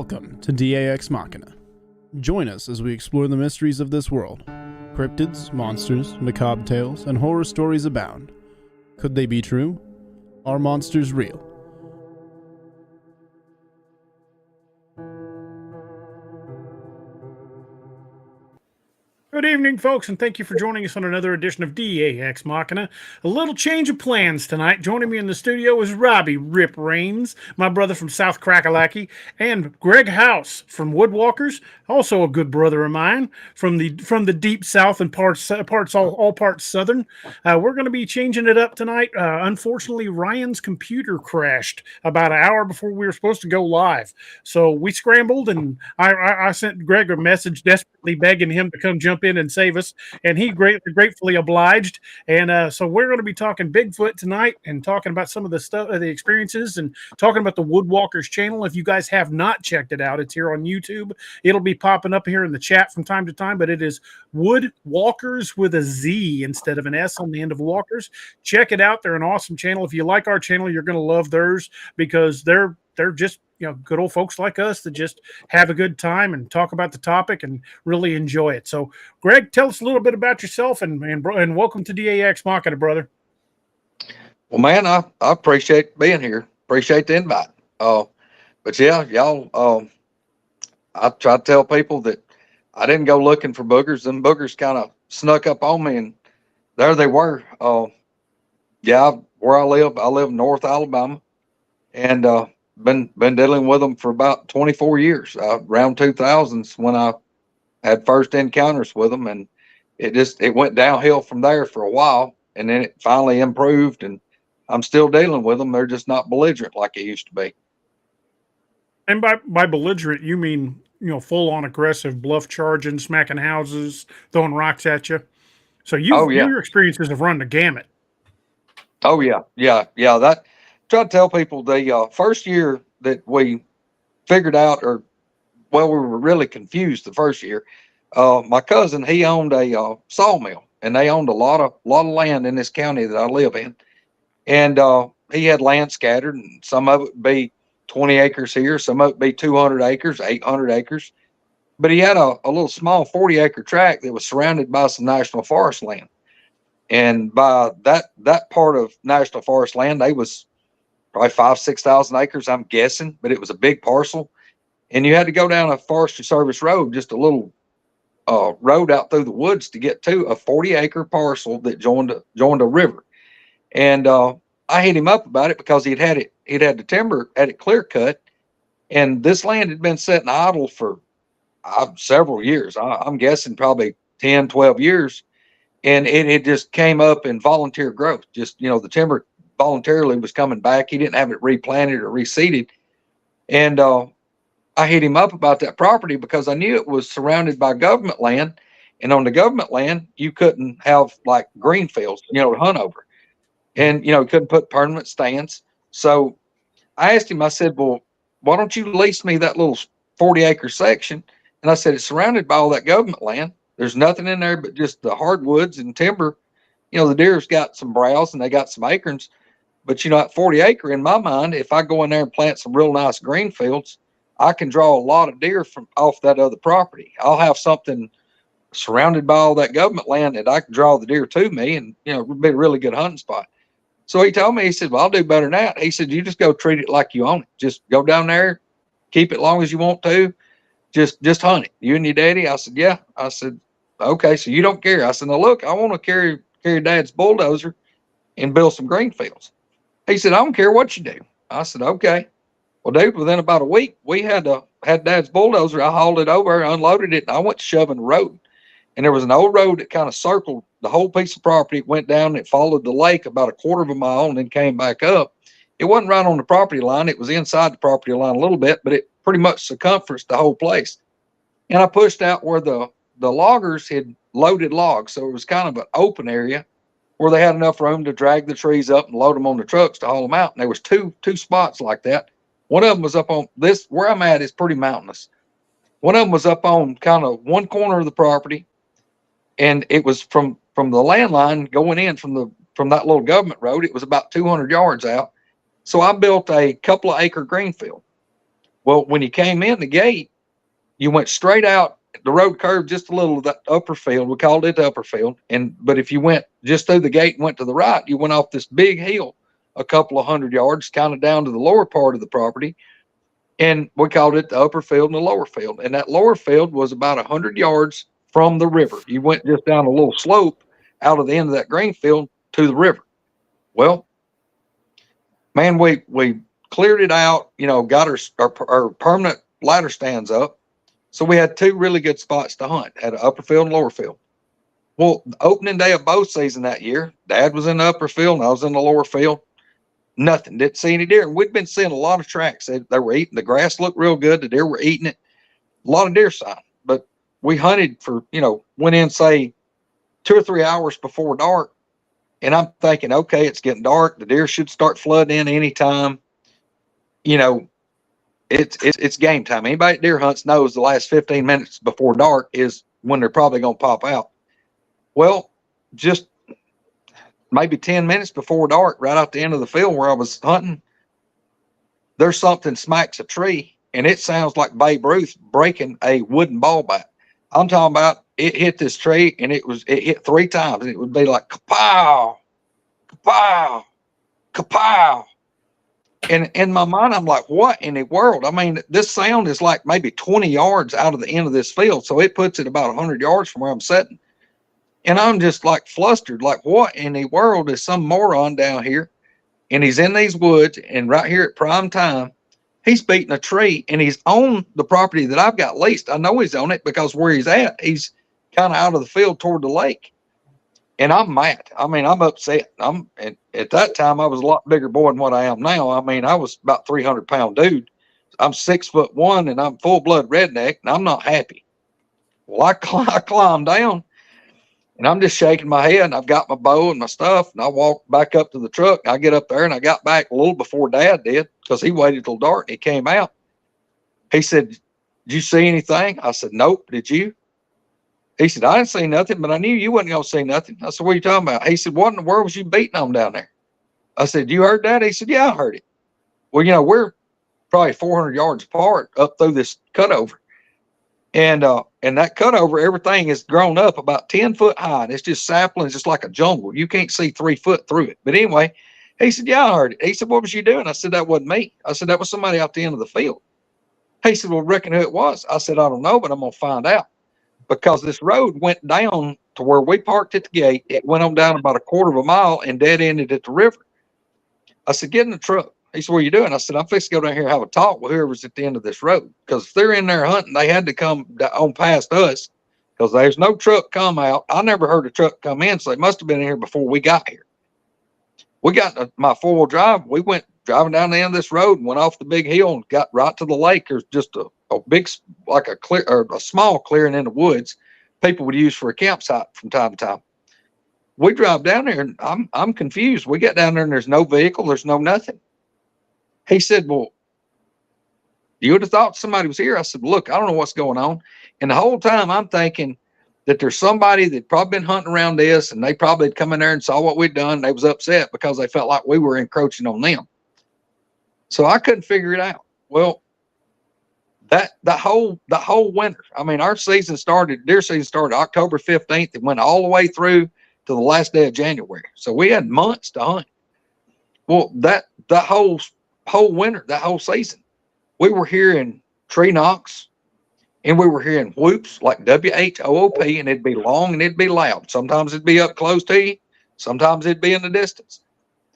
Welcome to Ex Machina. Join us as we explore the mysteries of this world. Cryptids, monsters, macabre tales, and horror stories abound. Could they be true? Are monsters real? Good evening, folks, and thank you for joining us on another edition of Ex Machina. A little change of plans tonight. Joining me in the studio is Robbie Rip Rains, my brother from South Crackalacky, and Greg Howse from Wood Walkerz, also a good brother of mine from the deep South and all parts Southern. We're going to be changing it up tonight. Unfortunately, Ryan's computer crashed about an hour before we were supposed to go live, so we scrambled, and I sent Greg a message desperately begging him to come jump in and save us, and he gratefully obliged. And so we're going to be talking Bigfoot tonight and talking about some of the stuff, the experiences, and talking about the Wood Walkerz channel. If you guys have not checked it out, it's here on YouTube. It'll be popping up here in the chat from time to time, but it is Wood Walkerz with a Z instead of an S on the end of Walkerz. Check it out. They're an awesome channel. If you like our channel, you're going to love theirs, because they're just, you know, good old folks like us that just have a good time and talk about the topic and really enjoy it. So, Greg, tell us a little bit about yourself and welcome to Ex Machina, brother. Well, man, I appreciate being here. Appreciate the invite. But yeah, y'all, I try to tell people that I didn't go looking for boogers. Them boogers kind of snuck up on me, and there they were. Yeah, where I live in North Alabama, and been dealing with them for about 24 years. Around 2000s when I had first encounters with them, and it went downhill from there for a while, and then it finally improved, and I'm still dealing with them. They're just not belligerent like it used to be. And by belligerent, you mean, you know, full on aggressive, bluff charging, smacking houses, throwing rocks at you. So your experiences have run the gamut. Oh yeah. That, try to tell people the first year that we figured out, we were really confused the first year. My cousin, he owned a sawmill, and they owned a lot of land in this county that I live in. And he had land scattered, and some of it would be 20 acres here, some of it would be 200 acres, 800 acres. But he had a little small 40-acre tract that was surrounded by some national forest land. And by that part of national forest land, they was probably 5,000-6,000 acres, I'm guessing, but it was a big parcel. And you had to go down a Forestry Service road, just a little road out through the woods, to get to a 40-acre parcel that joined a river. And I hit him up about it because he'd had the timber, had it clear cut, and this land had been sitting idle for several years. I'm guessing probably 10, 12 years. And it just came up in volunteer growth. Just, you know, the timber voluntarily was coming back. He didn't have it replanted or reseeded. And I hit him up about that property because I knew it was surrounded by government land. And on the government land, you couldn't have like green fields, you know, to hunt over. And, you know, couldn't put permanent stands. So I asked him, I said, well, why don't you lease me that little 40-acre section? And I said, it's surrounded by all that government land. There's nothing in there but just the hardwoods and timber. You know, the deer's got some browse and they got some acorns. But, you know, at 40-acre, in my mind, if I go in there and plant some real nice green fields, I can draw a lot of deer from off that other property. I'll have something surrounded by all that government land that I can draw the deer to me, and, you know, it would be a really good hunting spot. So he told me, he said, well, I'll do better than that. He said, you just go treat it like you own it. Just go down there, keep it long as you want to. Just hunt it. You and your daddy? I said, yeah. I said, okay, so you don't care. I said, now look, I want to carry Dad's bulldozer and build some green fields. He said, I don't care what you do. I said, okay. Well, dude, within about a week, we had Dad's bulldozer. I hauled it over, unloaded it, and I went to shoving the road. And there was an old road that kind of circled the whole piece of property. It went down, it followed the lake about a quarter of a mile, and then came back up. It wasn't right on the property line. It was inside the property line a little bit, but it pretty much circumferenced the whole place. And I pushed out where the loggers had loaded logs. So it was kind of an open area where they had enough room to drag the trees up and load them on the trucks to haul them out. And there was two spots like that. One of them was up on this, where I'm at is pretty mountainous. One of them was up on kind of one corner of the property, and it was from the landline going in from that little government road. It was about 200 yards out. So I built a couple of acre green field. Well, when you came in the gate, you went straight out. The road curved just a little of that upper field. We called it the upper field. But if you went just through the gate and went to the right, you went off this big hill a couple of 100 yards, kind of down to the lower part of the property. And we called it the upper field and the lower field. And that lower field was about 100 yards from the river. You went just down a little slope out of the end of that green field to the river. Well, man, we cleared it out, got our permanent ladder stands up. So we had two really good spots to hunt, had an upper field and lower field. Well, the opening day of bow season that year, Dad was in the upper field and I was in the lower field. Nothing, didn't see any deer. And we'd been seeing a lot of tracks. They were eating, the grass looked real good. The deer were eating it. A lot of deer sign. But we hunted for, went in, say, 2 or 3 hours before dark. And I'm thinking, okay, it's getting dark. The deer should start flooding in anytime. It's game time. Anybody that deer hunts knows the last 15 minutes before dark is when they're probably going to pop out. Well, just maybe 10 minutes before dark, right out the end of the field where I was hunting, there's something smacks a tree, and it sounds like Babe Ruth breaking a wooden ball bat. I'm talking about it hit this tree, and it hit 3 times, and it would be like kapow, kapow, kapow. And in my mind, I'm like, what in the world? I mean, this sound is like maybe 20 yards out of the end of this field. So it puts it about 100 yards from where I'm sitting. And I'm just like flustered, like, what in the world is some moron down here? And he's in these woods, and right here at prime time, he's beating a tree, and he's on the property that I've got leased. I know he's on it because where he's at, he's kind of out of the field toward the lake. And I'm mad. I mean, I'm upset. And at that time, I was a lot bigger boy than what I am now. I mean, I was about 300-pound dude. I'm 6'1", and I'm full-blood redneck, and I'm not happy. Well, I climbed down, and I'm just shaking my head, and I've got my bow and my stuff, and I walk back up to the truck. I get up there, and I got back a little before Dad did because he waited till dark, and he came out. He said, "Did you see anything?" I said, "Nope. Did you?" He said, "I didn't see nothing, but I knew you wasn't going to see nothing." I said, "What are you talking about?" He said, "What in the world was you beating on down there?" I said, "You heard that?" He said, "Yeah, I heard it." Well, we're probably 400 yards apart up through this cutover. And that cutover, everything is grown up about 10 foot high. And it's just saplings, just like a jungle. You can't see 3 foot through it. But anyway, he said, "Yeah, I heard it." He said, "What was you doing?" I said, "That wasn't me." I said, "That was somebody out the end of the field." He said, "Well, reckon who it was?" I said, "I don't know, but I'm going to find out." Because this road went down to where we parked at the gate. It went on down about a quarter of a mile and dead ended at the river. I said, "Get in the truck." He said, "What are you doing?" I said, "I'm fixing to go down here and have a talk with whoever's at the end of this road. Because if they're in there hunting, they had to come on past us because there's no truck come out. I never heard a truck come in, so they must have been in here before we got here." We got my 4-wheel drive. We went driving down the end of this road and went off the big hill and got right to the lake. There's just a big, like a clear or a small clearing in the woods people would use for a campsite from time to time. We drive down there, and I'm confused. We get down there, and there's no vehicle. There's no nothing. He said, "Well, you would have thought somebody was here." I said, "Look, I don't know what's going on." And the whole time I'm thinking that there's somebody that probably been hunting around this, and they probably had come in there and saw what we'd done. And they was upset because they felt like we were encroaching on them. So I couldn't figure it out. Well, the whole winter, I mean, our season started, deer season started October 15th and went all the way through to the last day of January. So we had months to hunt. Well, that whole winter, that whole season, we were hearing tree knocks, and we were hearing whoops like WHOOP, and it'd be long and it'd be loud. Sometimes it'd be up close to you. Sometimes it'd be in the distance.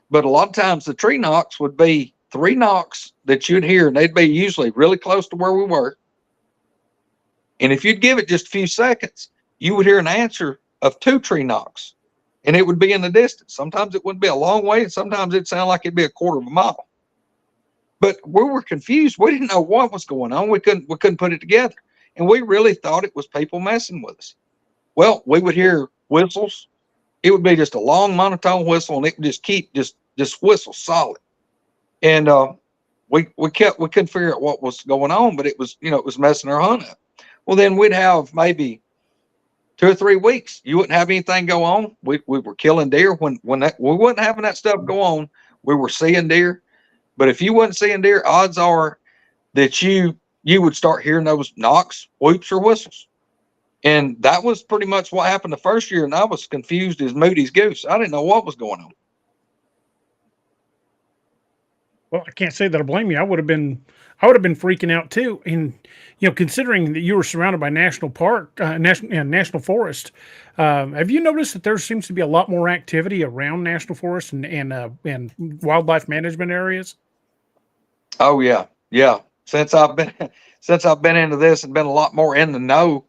But a lot of times the tree knocks would be 3 knocks that you'd hear, and they'd be usually really close to where we were. And if you'd give it just a few seconds, you would hear an answer of 2 tree knocks, and it would be in the distance. Sometimes it wouldn't be a long way, and sometimes it'd sound like it'd be a quarter of a mile. But we were confused. We didn't know what was going on. We couldn't put it together. And we really thought it was people messing with us. Well, we would hear whistles. It would be just a long monotone whistle, and it would just keep just whistle solid. And we couldn't figure out what was going on, but it was messing our hunt up. Well, then we'd have maybe 2 or 3 weeks. You wouldn't have anything go on. We were killing deer when we wasn't having that stuff go on. We were seeing deer, but if you wasn't seeing deer, odds are that you would start hearing those knocks, whoops, or whistles. And that was pretty much what happened the first year. And I was confused as Moody's goose. I didn't know what was going on. Well, I can't say that I blame you. I would have been freaking out too. And considering that you were surrounded by national park, national forest, have you noticed that there seems to be a lot more activity around national forest and wildlife management areas? Oh yeah, yeah. Since I've been into this and been a lot more in the know,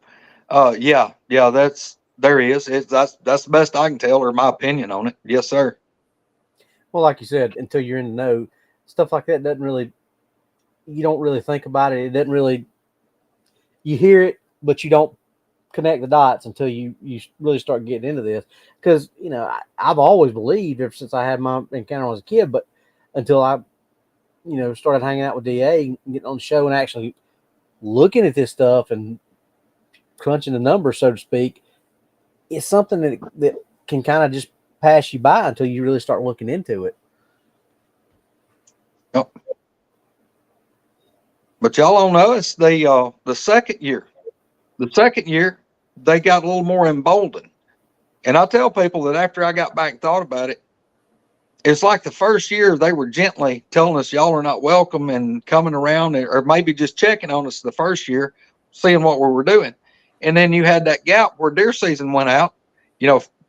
yeah, there is. That's the best I can tell, or my opinion on it. Yes, sir. Well, like you said, until you're in the know, stuff like that you don't really think about it. It doesn't really, you hear it, but you don't connect the dots until you really start getting into this. Because, I've always believed ever since I had my encounter when I was a kid, but until I, started hanging out with DA and getting on the show and actually looking at this stuff and crunching the numbers, so to speak, it's something that can kind of just pass you by until you really start looking into it. Yep. But y'all don't notice the second year they got a little more emboldened. And I tell people that after I got back and thought about it, it's like the first year they were gently telling us y'all are not welcome and coming around, or maybe just checking on us the first year, seeing what we were doing. And then you had that gap where deer season went out.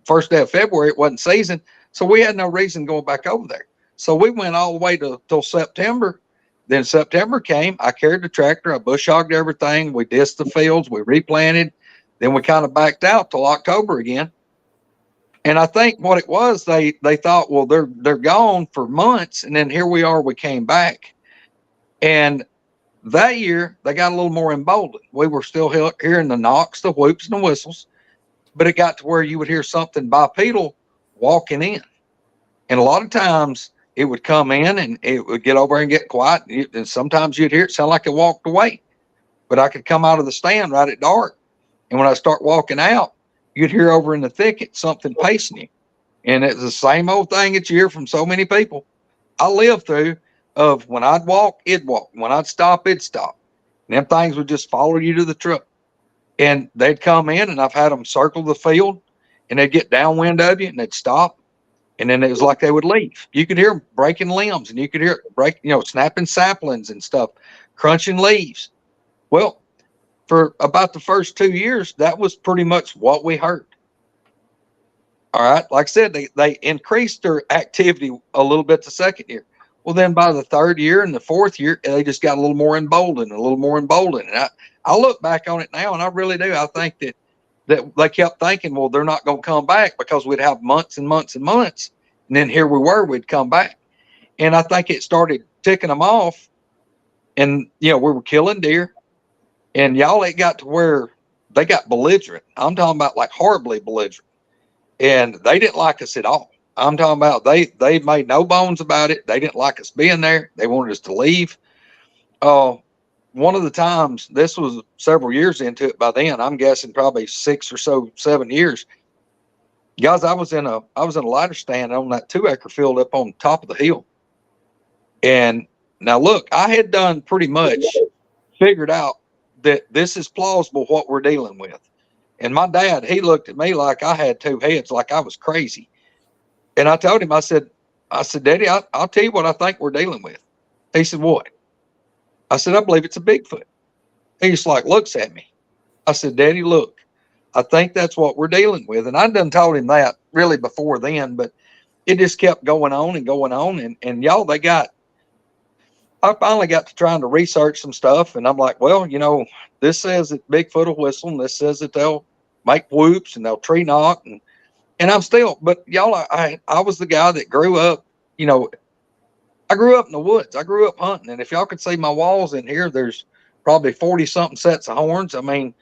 First day of February, it wasn't season. So we had no reason going back over there. So we went all the way till September. Then September came. I carried the tractor. I bush hogged everything. We dissed the fields. We replanted. Then we kind of backed out till October again. And I think what it was, they thought, well, they're gone for months. And then here we are, we came back. And that year, they got a little more emboldened. We were still hearing the knocks, the whoops, and the whistles. But it got to where you would hear something bipedal walking in. And a lot of times it would come in and it would get over and get quiet. And sometimes you'd hear it sound like it walked away. But I could come out of the stand right at dark. And when I start walking out, you'd hear over in the thicket something pacing you. And it's the same old thing that you hear from so many people. I lived through of when I'd walk, it'd walk. When I'd stop, it'd stop. And them things would just follow you to the truck. And they'd come in, and I've had them circle the field, and they'd get downwind of you, and they'd stop. And then it was like they would leave. You could hear them breaking limbs, and you could hear it snapping saplings and stuff, crunching leaves. Well, for about the first 2 years, that was pretty much what we heard. All right. Like I said, they increased their activity a little bit the second year. Well, then by the third year and the fourth year, they just got a little more emboldened. And I look back on it now, and I really do. I think that they kept thinking, well, they're not going to come back because we'd have months and months and months. And then here we were, we'd come back. And I think it started ticking them off. And, we were killing deer. And y'all, it got to where they got belligerent. I'm talking about like horribly belligerent. And they didn't like us at all. I'm talking about they made no bones about it. They didn't like us being there. They wanted us to leave. One of the times, this was several years into it by then, I'm guessing probably 6 or so, 7 years. Guys, I was in a ladder stand on that 2-acre field up on top of the hill. And now look, I had done pretty much figured out that this is plausible what we're dealing with. And my dad, he looked at me like I had two heads, like I was crazy. And I told him, I said, Daddy, I'll tell you what I think we're dealing with. He said, what? I said, I believe it's a Bigfoot. He just like looks at me. I said, Daddy, look, I think that's what we're dealing with. And I done told him that really before then, but it just kept going on and going on. And y'all, I finally got to trying to research some stuff. And I'm like, well, this says that Bigfoot will whistle, and this says that they'll make whoops and they'll tree knock. And I'm still, but y'all, I was the guy that grew up, I grew up in the woods. I grew up hunting. And if y'all could see my walls in here, there's probably 40 something sets of horns. I mean,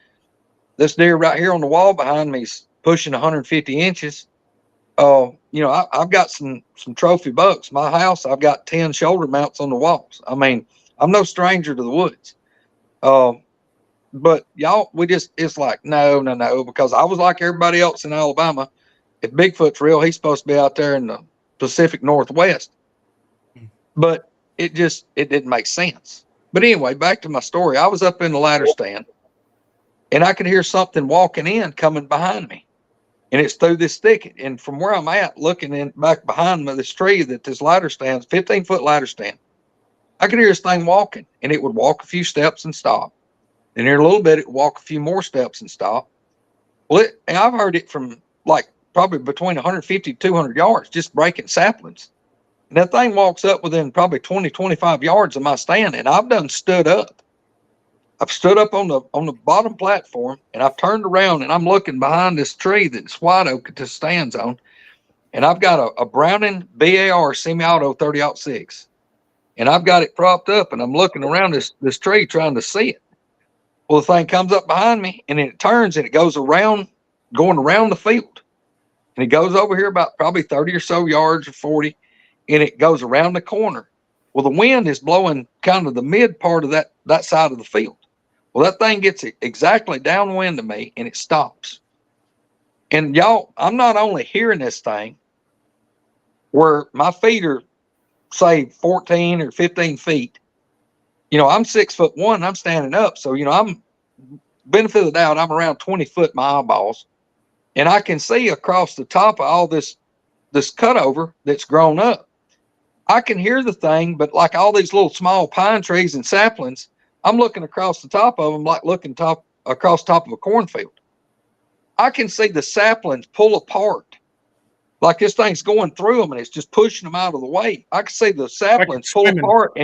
this deer right here on the wall behind me is pushing 150 inches. I've got some trophy bucks. My house, I've got 10 shoulder mounts on the walls. I mean, I'm no stranger to the woods. But y'all, it's like, no, because I was like everybody else in Alabama. If Bigfoot's real, he's supposed to be out there in the Pacific Northwest. But it didn't make sense. But anyway, back to my story. I was up in the ladder stand, and I could hear something walking in coming behind me. And it's through this thicket. And from where I'm at, looking in back behind me, this tree that this ladder stands, 15-foot ladder stand, I could hear this thing walking, and it would walk a few steps and stop. And in a little bit, it would walk a few more steps and stop. Well, and I've heard it from like probably between 150 to 200 yards, just breaking saplings. And that thing walks up within probably 20, 25 yards of my stand, and I've done stood up. I've stood up on the bottom platform, and I've turned around, and I'm looking behind this tree that this white oak just stands on, and I've got a Browning BAR semi-auto 30-06, and I've got it propped up, and I'm looking around this tree trying to see it. Well, the thing comes up behind me, and then it turns, and it goes around, going around the field, and it goes over here about probably 30 or so yards or 40, and it goes around the corner. Well, the wind is blowing kind of the mid part of that side of the field. Well, that thing gets exactly downwind of me, and it stops. And y'all, I'm not only hearing this thing where my feet are, say, 14 or 15 feet. You know, I'm 6'1", I'm standing up. So, you know, I'm, benefit of the doubt, I'm around 20 foot my eyeballs. And I can see across the top of all this cutover that's grown up. I can hear the thing, but like all these little small pine trees and saplings, I'm looking across the top of them like looking across top of a cornfield. I can see the saplings pull apart, like this thing's going through them and it's just pushing them out of the way. I can see the saplings pull apart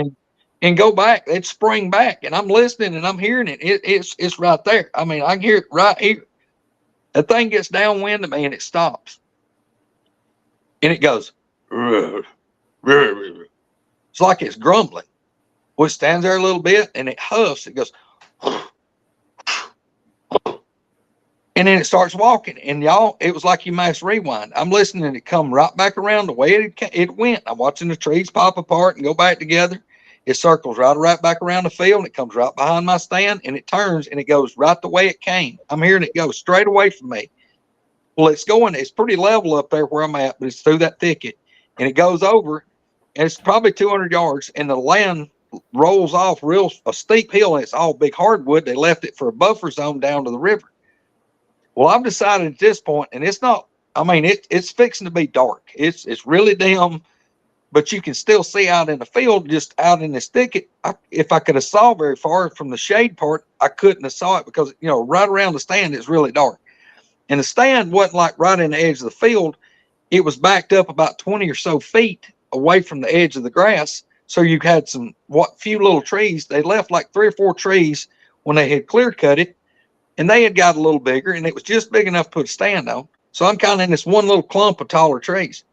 and go back. It spring back, and I'm listening and I'm hearing it. It's right there. I mean, I can hear it right here. That thing gets downwind of me and it stops, and it goes. It's like it's grumbling. Well, it stands there a little bit and it huffs. It goes, and then it starts walking. And y'all, it was like you mass rewind. I'm listening and it come right back around the way it went. I'm watching the trees pop apart and go back together. It circles right back around the field. And it comes right behind my stand, and it turns and it goes right the way it came. I'm hearing it go straight away from me. Well, it's pretty level up there where I'm at, but it's through that thicket, and it goes over, and it's probably 200 yards, and the land rolls off a steep hill, and it's all big hardwood. They left it for a buffer zone down to the river. Well, I've decided at this point, and it's not, I mean, it's fixing to be dark. It's really dim, but you can still see out in the field, just out in this thicket. If I could have saw very far from the shade part, I couldn't have saw it because, you know, right around the stand, it's really dark. And the stand wasn't like right in the edge of the field. It was backed up about 20 or so feet away from the edge of the grass. So you had few little trees. They left like 3 or 4 trees when they had clear cut it, and they had got a little bigger, and it was just big enough to put a stand on. So I'm kind of in this one little clump of taller trees.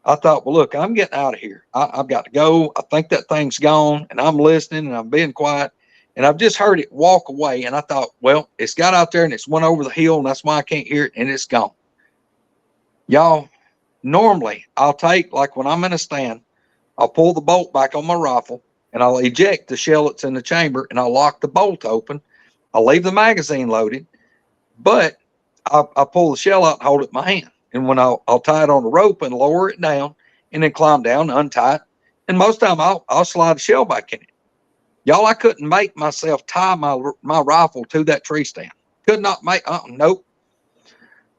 I thought, well, look, I'm getting out of here. I've got to go. I think that thing's gone, and I'm listening and I'm being quiet, and I've just heard it walk away. And I thought, well, it's got out there and it's went over the hill, and that's why I can't hear it, and it's gone. Y'all, normally I'll take, like when I'm in a stand, I'll pull the bolt back on my rifle, and I'll eject the shell that's in the chamber, and I'll lock the bolt open. I'll leave the magazine loaded, but I'll pull the shell out and hold it in my hand. And when I'll tie it on a rope and lower it down, and then climb down, untie it. And most of the time I'll slide the shell back in it. Y'all, I couldn't make myself tie my rifle to that tree stand. Could not make, nope.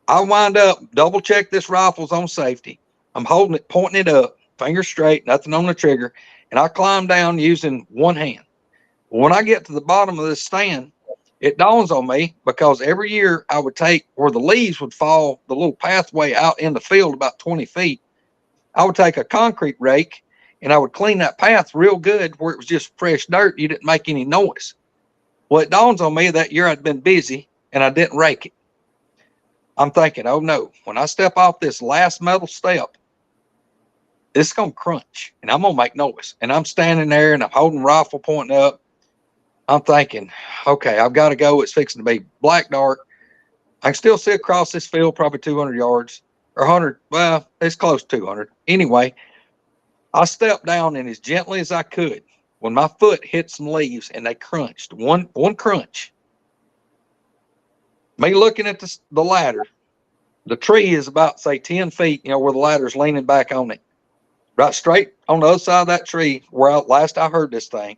I wind up, double check this rifle's on safety. I'm holding it, pointing it up, finger straight, nothing on the trigger. And I climb down using one hand. When I get to the bottom of this stand, it dawns on me, because every year I would take where the leaves would fall, the little pathway out in the field about 20 feet. I would take a concrete rake and I would clean that path real good where it was just fresh dirt. You didn't make any noise. Well, it dawns on me that year I'd been busy and I didn't rake it. I'm thinking, oh no, when I step off this last metal step, it's going to crunch and I'm going to make noise. And I'm standing there and I'm holding the rifle pointing up. I'm thinking, okay, I've got to go. It's fixing to be black dark. I can still see across this field probably 200 yards or 100. Well, it's close to 200. Anyway, I stepped down, and as gently as I could, when my foot hit some leaves and they crunched, one crunch, me looking at the ladder, the tree is about, say, 10 feet, you know, where the ladder's leaning back on it. Right straight on the other side of that tree where last I heard this thing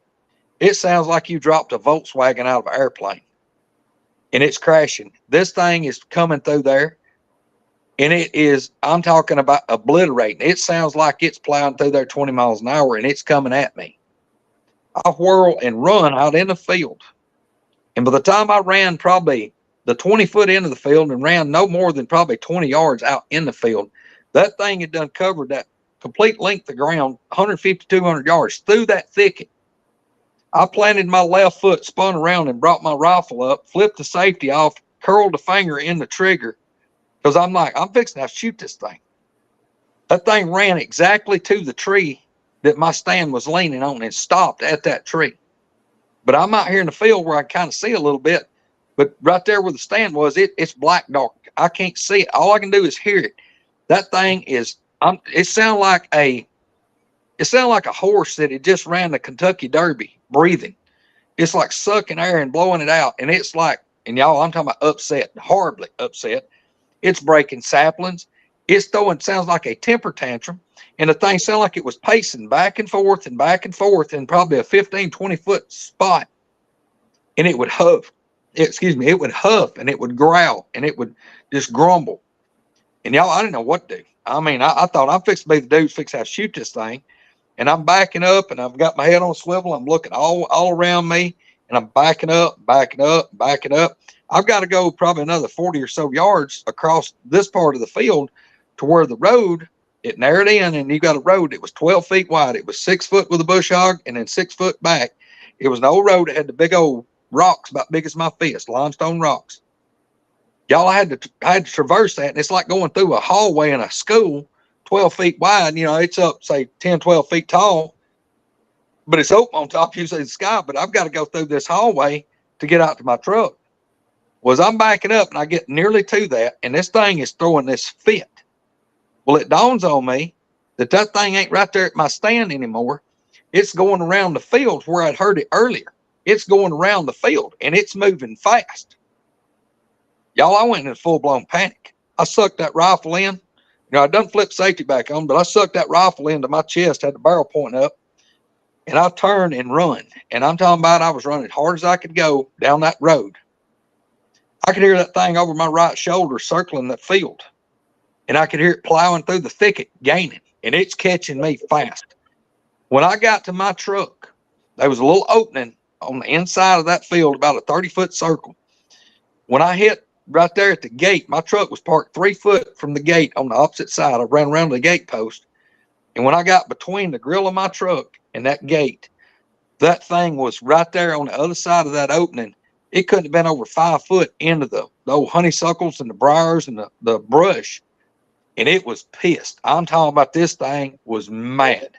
It sounds like you dropped a Volkswagen out of an airplane and it's crashing. This thing is coming through there and it is, I'm talking about obliterating. It sounds like it's plowing through there 20 miles an hour and it's coming at me. I whirl and run out in the field. And by the time I ran probably the 20-foot into the field and ran no more than probably 20 yards out in the field, that thing had done covered that complete length of ground, 150, 200 yards through that thicket. I planted my left foot, spun around and brought my rifle up, flipped the safety off, curled the finger in the trigger because I'm like, I'm fixing to shoot this thing. That thing ran exactly to the tree that my stand was leaning on and stopped at that tree. But I'm out here in the field where I kind of see a little bit, but right there where the stand was, it's black dark. I can't see it. All I can do is hear it. That thing is, it sounded like a horse that had just ran the Kentucky Derby breathing. It's like sucking air and blowing it out. And it's like, and y'all, I'm talking about upset, horribly upset. It's breaking saplings. It's throwing, sounds like a temper tantrum. And the thing sounded like it was pacing back and forth in probably a 15, 20-foot spot. And it would huff. It would huff and it would growl and it would just grumble. And y'all, I didn't know what to do. I mean, I thought I'm fixing to be the dude who's fixing to shoot this thing. And I'm backing up and I've got my head on a swivel. I'm looking all around me and I'm backing up. I've got to go probably another 40 or so yards across this part of the field to where the road, it narrowed in and you got a road that was 12 feet wide. It was 6 foot with a bush hog and then 6 foot back. It was an old road that had the big old rocks about big as my fist, limestone rocks. Y'all, I had to traverse that. And it's like going through a hallway in a school, 12 feet wide. You know, it's up, say, 10, 12 feet tall, but it's open on top. You see the sky, but I've got to go through this hallway to get out to my truck. Well, as I'm backing up and I get nearly to that, and this thing is throwing this fit. Well, it dawns on me that thing ain't right there at my stand anymore. It's going around the field where I'd heard it earlier. It's going around the field and it's moving fast. Y'all, I went in full-blown panic. I sucked that rifle in. You know, I done flipped safety back on, but I sucked that rifle into my chest, had the barrel pointing up, and I turned and run. And I'm talking about I was running as hard as I could go down that road. I could hear that thing over my right shoulder circling that field. And I could hear it plowing through the thicket, gaining, and it's catching me fast. When I got to my truck, there was a little opening on the inside of that field, about a 30-foot circle. When I hit right there at the gate, my truck was parked 3 foot from the gate on the opposite side. I ran around the gate post. And when I got between the grill of my truck and that gate, that thing was right there on the other side of that opening. It couldn't have been over 5 foot into the old honeysuckles and the briars and the brush. And it was pissed. I'm talking about this thing was mad.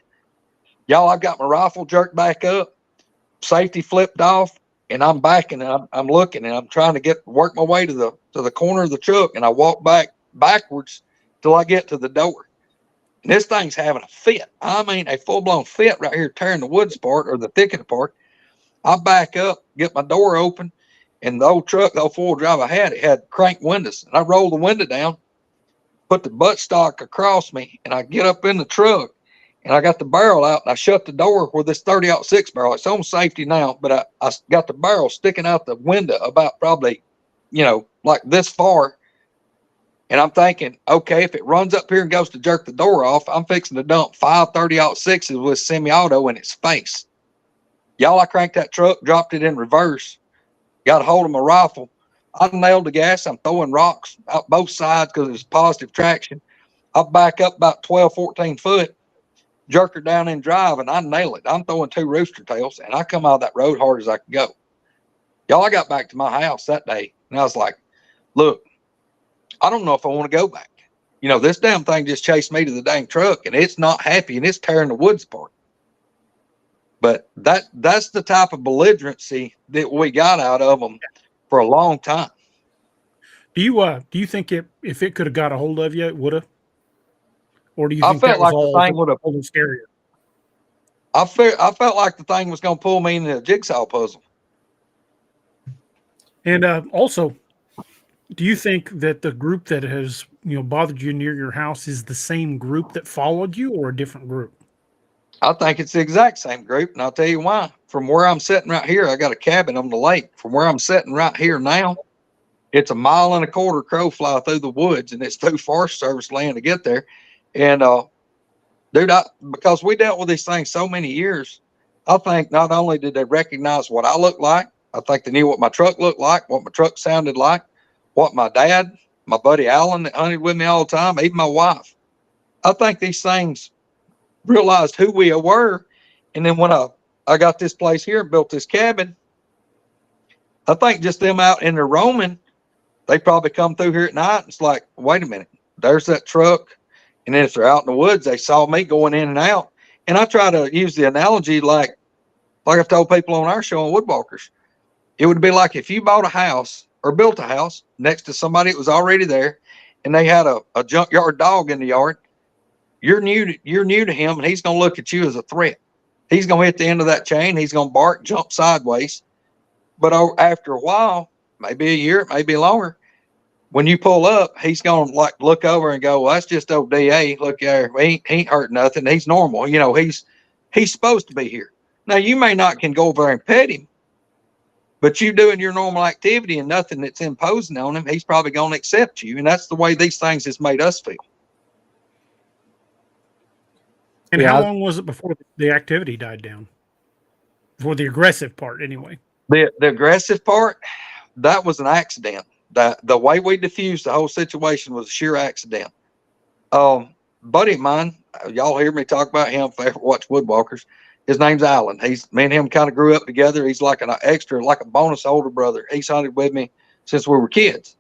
Y'all, I got my rifle jerked back up, safety flipped off, and I'm backing and I'm looking and I'm trying to work my way to the corner of the truck, and I walk backwards till I get to the door. And this thing's having a fit. I mean, a full-blown fit right here, tearing the woods apart or the thicket apart. I back up, get my door open, and the old truck, the old four-wheel drive I had, it had crank windows. And I rolled the window down, put the buttstock across me, and I get up in the truck, and I got the barrel out, and I shut the door with this 30-06 barrel. It's on safety now, but I got the barrel sticking out the window about probably, like this far. And I'm thinking, okay, if it runs up here and goes to jerk the door off, I'm fixing to dump 5 30-06s with semi-auto in its face. Y'all, I cranked that truck, dropped it in reverse, got a hold of my rifle. I nailed the gas. I'm throwing rocks out both sides because it's positive traction. I back up about 12, 14 foot, jerk her down in drive, and I nail it. I'm throwing 2 rooster tails, and I come out of that road hard as I could go. Y'all, I got back to my house that day, and I was like, look, I don't know if I want to go back. This damn thing just chased me to the dang truck, and it's not happy, and it's tearing the woods apart. But that's the type of belligerency that we got out of them for a long time. Do you think if it could have got a hold of you, it would have? Or do you think I felt that was like all the thing would have scarier? I felt like the thing was going to pull me into a jigsaw puzzle. And also, do you think that the group that has bothered you near your house is the same group that followed you, or a different group? I think it's the exact same group, and I'll tell you why. From where I'm sitting right here, I got a cabin on the lake. From where I'm sitting right here now, it's 1.25 miles crow fly through the woods, and it's through Forest Service land to get there. And dude, because we dealt with these things so many years, I think not only did they recognize what I looked like, I think they knew what my truck looked like, what my truck sounded like, what my dad, my buddy Alan that hunted with me all the time, even my wife. I think these things realized who we were. And then when I got this place here and built this cabin, I think just them out in their roaming, they probably come through here at night. And it's like, wait a minute, there's that truck. And then if they're out in the woods, they saw me going in and out. And I try to use the analogy like I've told people on our show on Wood Walkerz. It would be like if you bought a house or built a house next to somebody that was already there, and they had a junkyard dog in the yard. You're new to him, and he's going to look at you as a threat. He's going to hit the end of that chain. He's going to bark, jump sideways. But after a while, maybe a year, maybe longer, when you pull up, he's going to like look over and go, well, that's just old DA. Look there. He ain't hurt nothing. He's normal. You know, he's supposed to be here. Now, you may not can go over there and pet him, but you doing your normal activity and nothing that's imposing on him, he's probably going to accept you. And that's the way these things has made us feel. And how long was it before the activity died down? For the aggressive part, anyway. The aggressive part, that was an accident. The way we diffused the whole situation was a sheer accident. Buddy of mine, y'all hear me talk about him if I ever watch Wood Walkerz. His name's Alan. Me and him kind of grew up together. He's like an extra, like a bonus older brother. He's hunted with me since we were kids.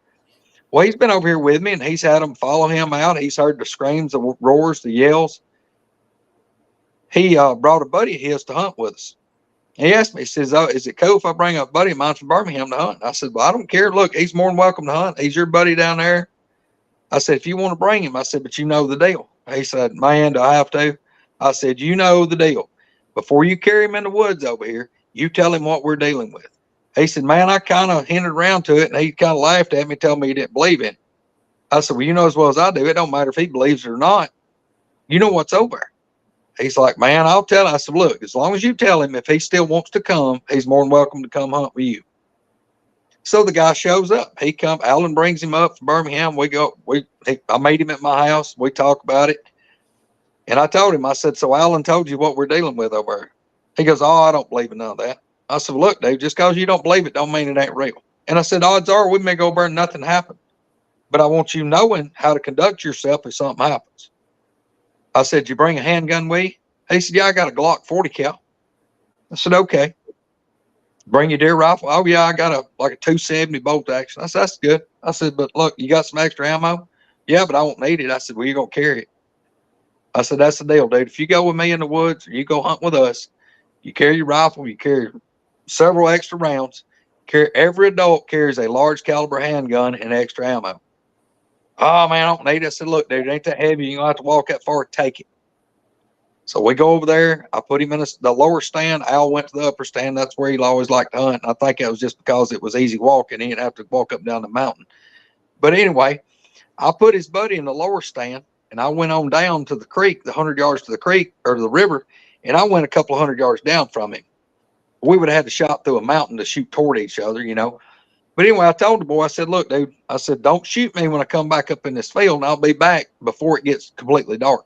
Well, he's been over here with me, and he's had them follow him out. He's heard the screams, the roars, the yells. He brought a buddy of his to hunt with us. He asked me, he says, oh, is it cool if I bring a buddy of mine from Birmingham to hunt? I said, well, I don't care. Look, he's more than welcome to hunt. He's your buddy down there. I said, if you want to bring him, I said, but you know the deal. He said, man, do I have to? I said, you know the deal. Before you carry him in the woods over here, you tell him what we're dealing with. He said, man, I kind of hinted around to it, and he kind of laughed at me, told me he didn't believe in it. I said, well, you know as well as I do, it don't matter if he believes it or not. You know what's over there. He's like, man, I'll tell him. I said, look, as long as you tell him, if he still wants to come, he's more than welcome to come hunt with you. So the guy shows up. He comes. Alan brings him up from Birmingham. I made him at my house. We talk about it. And I told him, I said, so Alan told you what we're dealing with over here. He goes, oh, I don't believe in none of that. I said, look, Dave, just because you don't believe it don't mean it ain't real. And I said, odds are we may go over and nothing happened. But I want you knowing how to conduct yourself if something happens. I said, you bring a handgun with you? He said, yeah, I got a Glock 40 cal. I said, okay. Bring your deer rifle? Oh, yeah, I got a 270 bolt action. I said, that's good. I said, but look, you got some extra ammo? Yeah, but I won't need it. I said, well, you're going to carry it. I said, that's the deal, dude. If you go with me in the woods or you go hunt with us, you carry your rifle, you carry several extra rounds. Every adult carries a large caliber handgun and extra ammo. Oh, man, I don't need it. I said, look, dude, it ain't that heavy. You're going to have to walk that far to take it. So we go over there. I put him in the lower stand. Al went to the upper stand. That's where he'd always like to hunt. And I think it was just because it was easy walking. He didn't have to walk up and down the mountain. But anyway, I put his buddy in the lower stand, and I went on down to the creek, the 100 yards to the creek or to the river, and I went a couple of 100 yards down from him. We would have had to shot through a mountain to shoot toward each other, you know. But anyway, I told the boy, I said, look, dude, I said, don't shoot me when I come back up in this field, and I'll be back before it gets completely dark.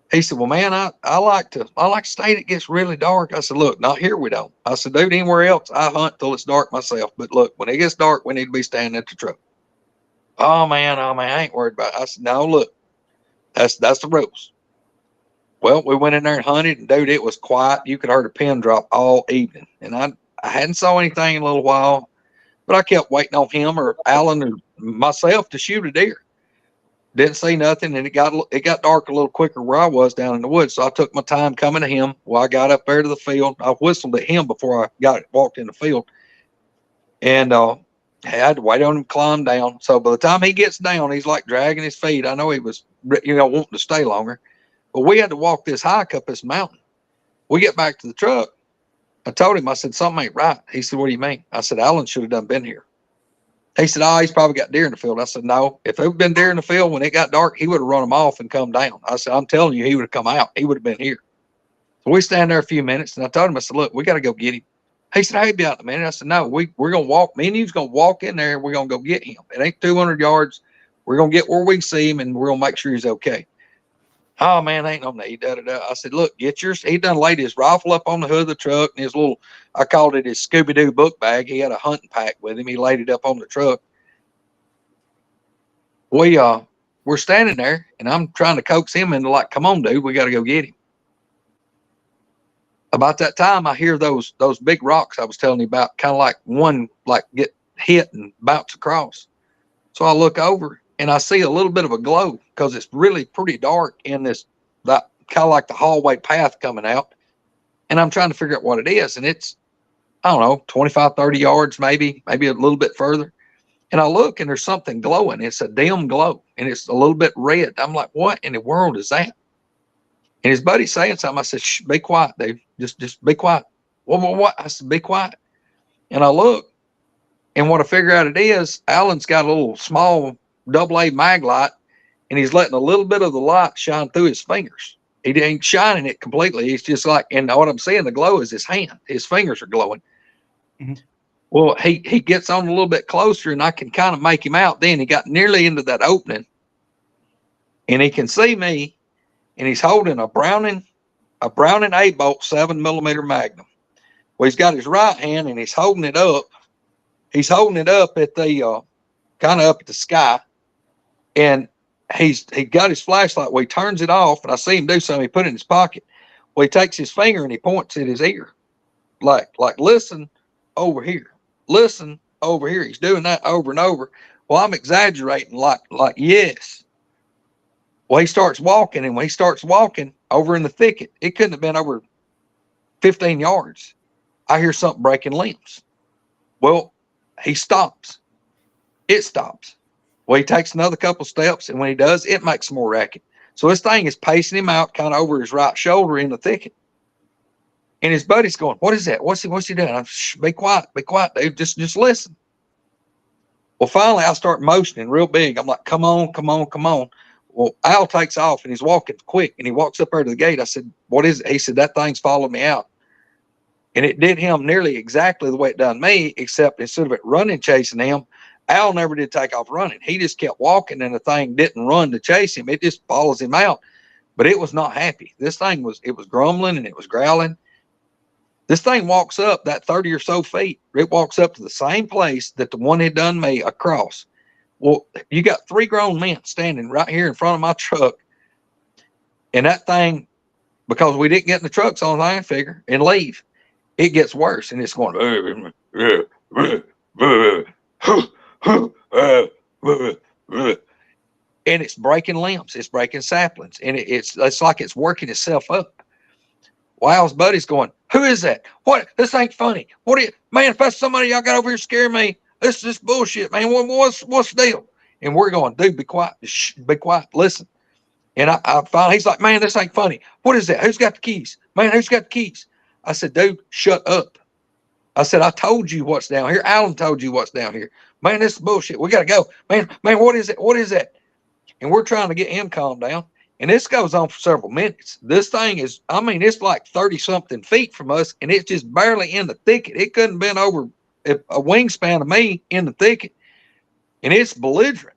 He said, well, man, I like to stay till it gets really dark. I said, look, not here we don't. I said, dude, anywhere else, I hunt till it's dark myself. But look, when it gets dark, we need to be standing at the truck. Oh, man, I ain't worried about it. I said, no, look, that's the rules. Well, we went in there and hunted, and dude, it was quiet. You could hear a pin drop all evening. And I hadn't saw anything in a little while, but I kept waiting on him or Alan or myself to shoot a deer. Didn't see nothing, and it got dark a little quicker where I was down in the woods. So I took my time coming to him. Well, I got up there to the field. I whistled at him before I walked in the field, and I had to wait on him to climb down. So by the time he gets down, he's like dragging his feet. I know he was, wanting to stay longer, but we had to walk this hike up this mountain. We get back to the truck. I told him, I said, something ain't right. He said, what do you mean? I said, Alan should have been here. He said, oh, he's probably got deer in the field. I said, no, if there had been deer in the field when it got dark, he would have run them off and come down. I said, I'm telling you, he would have come out. He would have been here. So we stand there a few minutes, and I told him, I said, look, we got to go get him. He said, hey, be out in a minute. I said, no, we're going to walk. Me and you's going to walk in there, and we're going to go get him. It ain't 200 yards. We're going to get where we can see him, and we're going to make sure he's okay. Oh, man, ain't no need. I said, look, get yours. He done laid his rifle up on the hood of the truck, and his little, I called it his Scooby-Doo book bag. He had a hunting pack with him. He laid it up on the truck. We're standing there, and I'm trying to coax him into like, come on, dude, we got to go get him. About that time, I hear those big rocks I was telling you about, kind of like one like get hit and bounce across. So I look over and I see a little bit of a glow because it's really pretty dark in that kind of like the hallway path coming out. And I'm trying to figure out what it is. And it's, I don't know, 25, 30 yards, maybe a little bit further. And I look and there's something glowing. It's a dim glow and it's a little bit red. I'm like, what in the world is that? And his buddy's saying something. I said, shh, be quiet, dude. Just be quiet. What? I said, be quiet. And I look, and what I figure out it is, Alan's got a little small AA mag light, and he's letting a little bit of the light shine through his fingers. He ain't shining it completely. He's just like, and what I'm seeing, the glow is his hand. His fingers are glowing. Mm-hmm. Well, he gets on a little bit closer, and I can kind of make him out. Then he got nearly into that opening, and he can see me. And he's holding a Browning 8-bolt 7mm Magnum. Well, he's got his right hand and he's holding it up. He's holding it up at the kind of up at the sky, and he got his flashlight. Well, he turns it off, and I see him do something. He put it in his pocket. Well, he takes his finger and he points at his ear, like listen over here, listen over here. He's doing that over and over. Well, I'm exaggerating, like yes. Well, he starts walking, and when he starts walking over in the thicket, it couldn't have been over 15 yards. I hear something breaking limbs. Well, he stops. It stops. Well, he takes another couple steps, and when he does, it makes some more racket. So this thing is pacing him out kind of over his right shoulder in the thicket. And his buddy's going, what is that? What's he doing? I'm, shh, be quiet, dude. Just listen. Well, finally, I start motioning real big. I'm like, come on. Well, Al takes off and he's walking quick and he walks up there to the gate. I said, what is it? He said, that thing's following me out. And it did him nearly exactly the way it done me, except instead of it running, chasing him, Al never did take off running. He just kept walking and the thing didn't run to chase him. It just follows him out. But it was not happy. This thing was grumbling and it was growling. This thing walks up that 30 or so feet. It walks up to the same place that the one had done me across. Well, you got 3 grown men standing right here in front of my truck. And that thing, because we didn't get in the trucks on line figure and leave, it gets worse. And it's going, and it's breaking limbs. It's breaking saplings. And it's like it's working itself up. Al's buddy's going, who is that? What? This ain't funny. What are you, man, if that's somebody y'all got over here scaring me, this is bullshit, man. What's the deal? And we're going, dude, be quiet. Shh, be quiet. Listen. And I finally, he's like, man, this ain't funny. What is that? Who's got the keys? Man, who's got the keys? I said, dude, shut up. I said, I told you what's down here. Alan told you what's down here. Man, this is bullshit. We got to go. Man, what is it? What is that? And we're trying to get him calmed down. And this goes on for several minutes. This thing is, I mean, it's like 30 something feet from us, and it's just barely in the thicket. It couldn't have been over a wingspan of me in the thicket. And it's belligerent.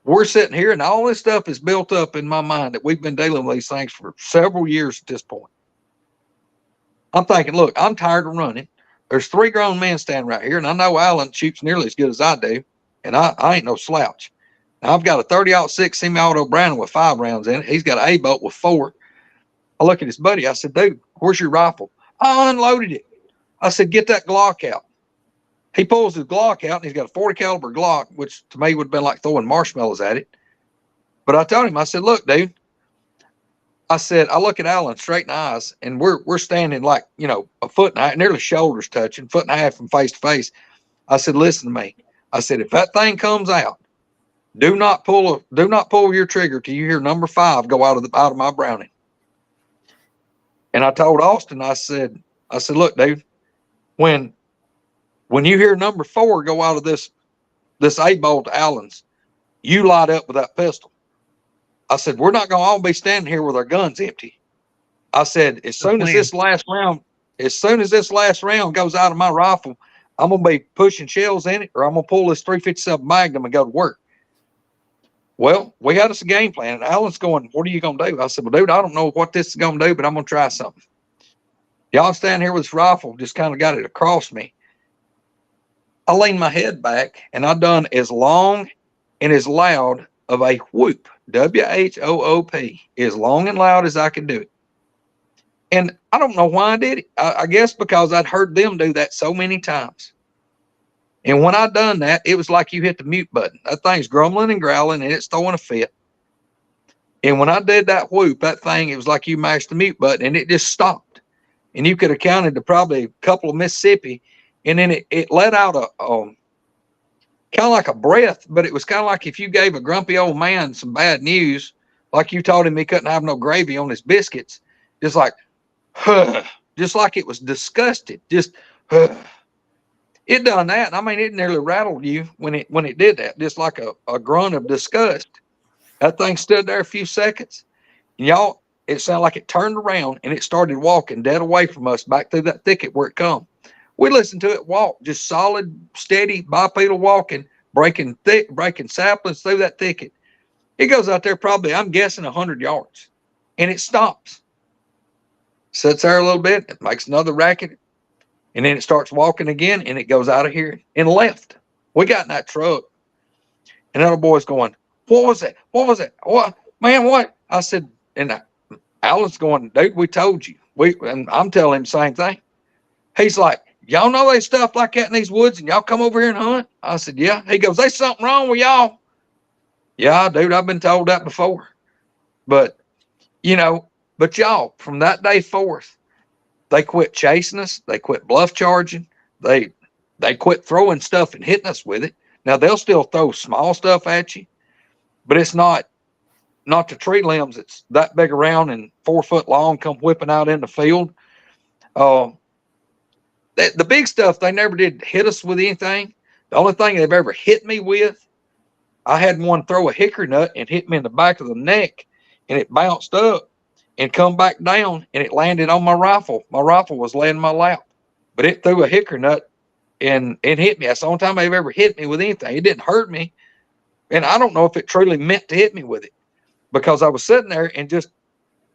We're sitting here, and all this stuff is built up in my mind that we've been dealing with these things for several years at this point. I'm thinking, look, I'm tired of running. There's 3 grown men standing right here, and I know Alan shoots nearly as good as I do, and I ain't no slouch. Now, I've got a 30-06 semi-auto Browning with 5 rounds in it. He's got an A-bolt with 4. I look at his buddy. I said, dude, where's your rifle? I unloaded it. I said, get that Glock out. He pulls his Glock out, and he's got a 40 caliber Glock, which to me would have been like throwing marshmallows at it. But I told him, I said, look, dude. I said, I look at Alan straight in the eyes, and we're standing like, you know, a foot and a half, nearly shoulders touching, foot and a half from face to face. I said, listen to me. I said, if that thing comes out, do not pull your trigger till you hear number 5 go out of my Browning. And I told Austin, I said, look, dude, when you hear number 4 go out of this A-bolt Allen's, you light up with that pistol. I said, we're not going to all be standing here with our guns empty. I said, as soon as this last round goes out of my rifle, I'm going to be pushing shells in it, or I'm going to pull this 357 Magnum and go to work. Well, we had us a game plan, and Alan's going, what are you going to do? I said, well, dude, I don't know what this is going to do, but I'm going to try something. Y'all stand here with this rifle, just kind of got it across me. I leaned my head back, and I done as long and as loud of a whoop, WHOOP, as long and loud as I could do it. And I don't know why I did it. I guess because I'd heard them do that so many times. And when I done that, it was like you hit the mute button. That thing's grumbling and growling, and it's throwing a fit. And when I did that whoop, that thing, it was like you mashed the mute button, and it just stopped. And you could have counted to probably a couple of Mississippi, and then it let out a kind of like a breath, but it was kind of like if you gave a grumpy old man some bad news, like you told him he couldn't have no gravy on his biscuits, just like, just like it was disgusted, just, it done that. I mean, it nearly rattled you when it did that, just like a grunt of disgust. That thing stood there a few seconds, and y'all, it sounded like it turned around and it started walking dead away from us back through that thicket where it come. We listened to it walk, just solid, steady, bipedal walking, breaking saplings through that thicket. It goes out there probably, I'm guessing, 100 yards, and it stops. Sits there a little bit, it makes another racket, and then it starts walking again, and it goes out of here and left. We got in that truck, and that little boy's going, what was it? What was it? What? Man, what? I said, and Alan's going, dude, we told you. And I'm telling him the same thing. He's like, y'all know there's stuff like that in these woods, and y'all come over here and hunt? I said, yeah. He goes, there's something wrong with y'all. Yeah, dude, I've been told that before. But, but y'all, from that day forth, they quit chasing us. They quit bluff charging. They quit throwing stuff and hitting us with it. Now, they'll still throw small stuff at you, but it's not the tree limbs that's that big around and 4 foot long come whipping out in the field. The big stuff, they never did hit us with anything. The only thing they've ever hit me with, I had one throw a hickory nut and hit me in the back of the neck, and it bounced up and come back down, and it landed on my rifle. My rifle was laying in my lap, but it threw a hickory nut and it hit me. That's the only time they've ever hit me with anything. It didn't hurt me, and I don't know if it truly meant to hit me with it, because I was sitting there, and just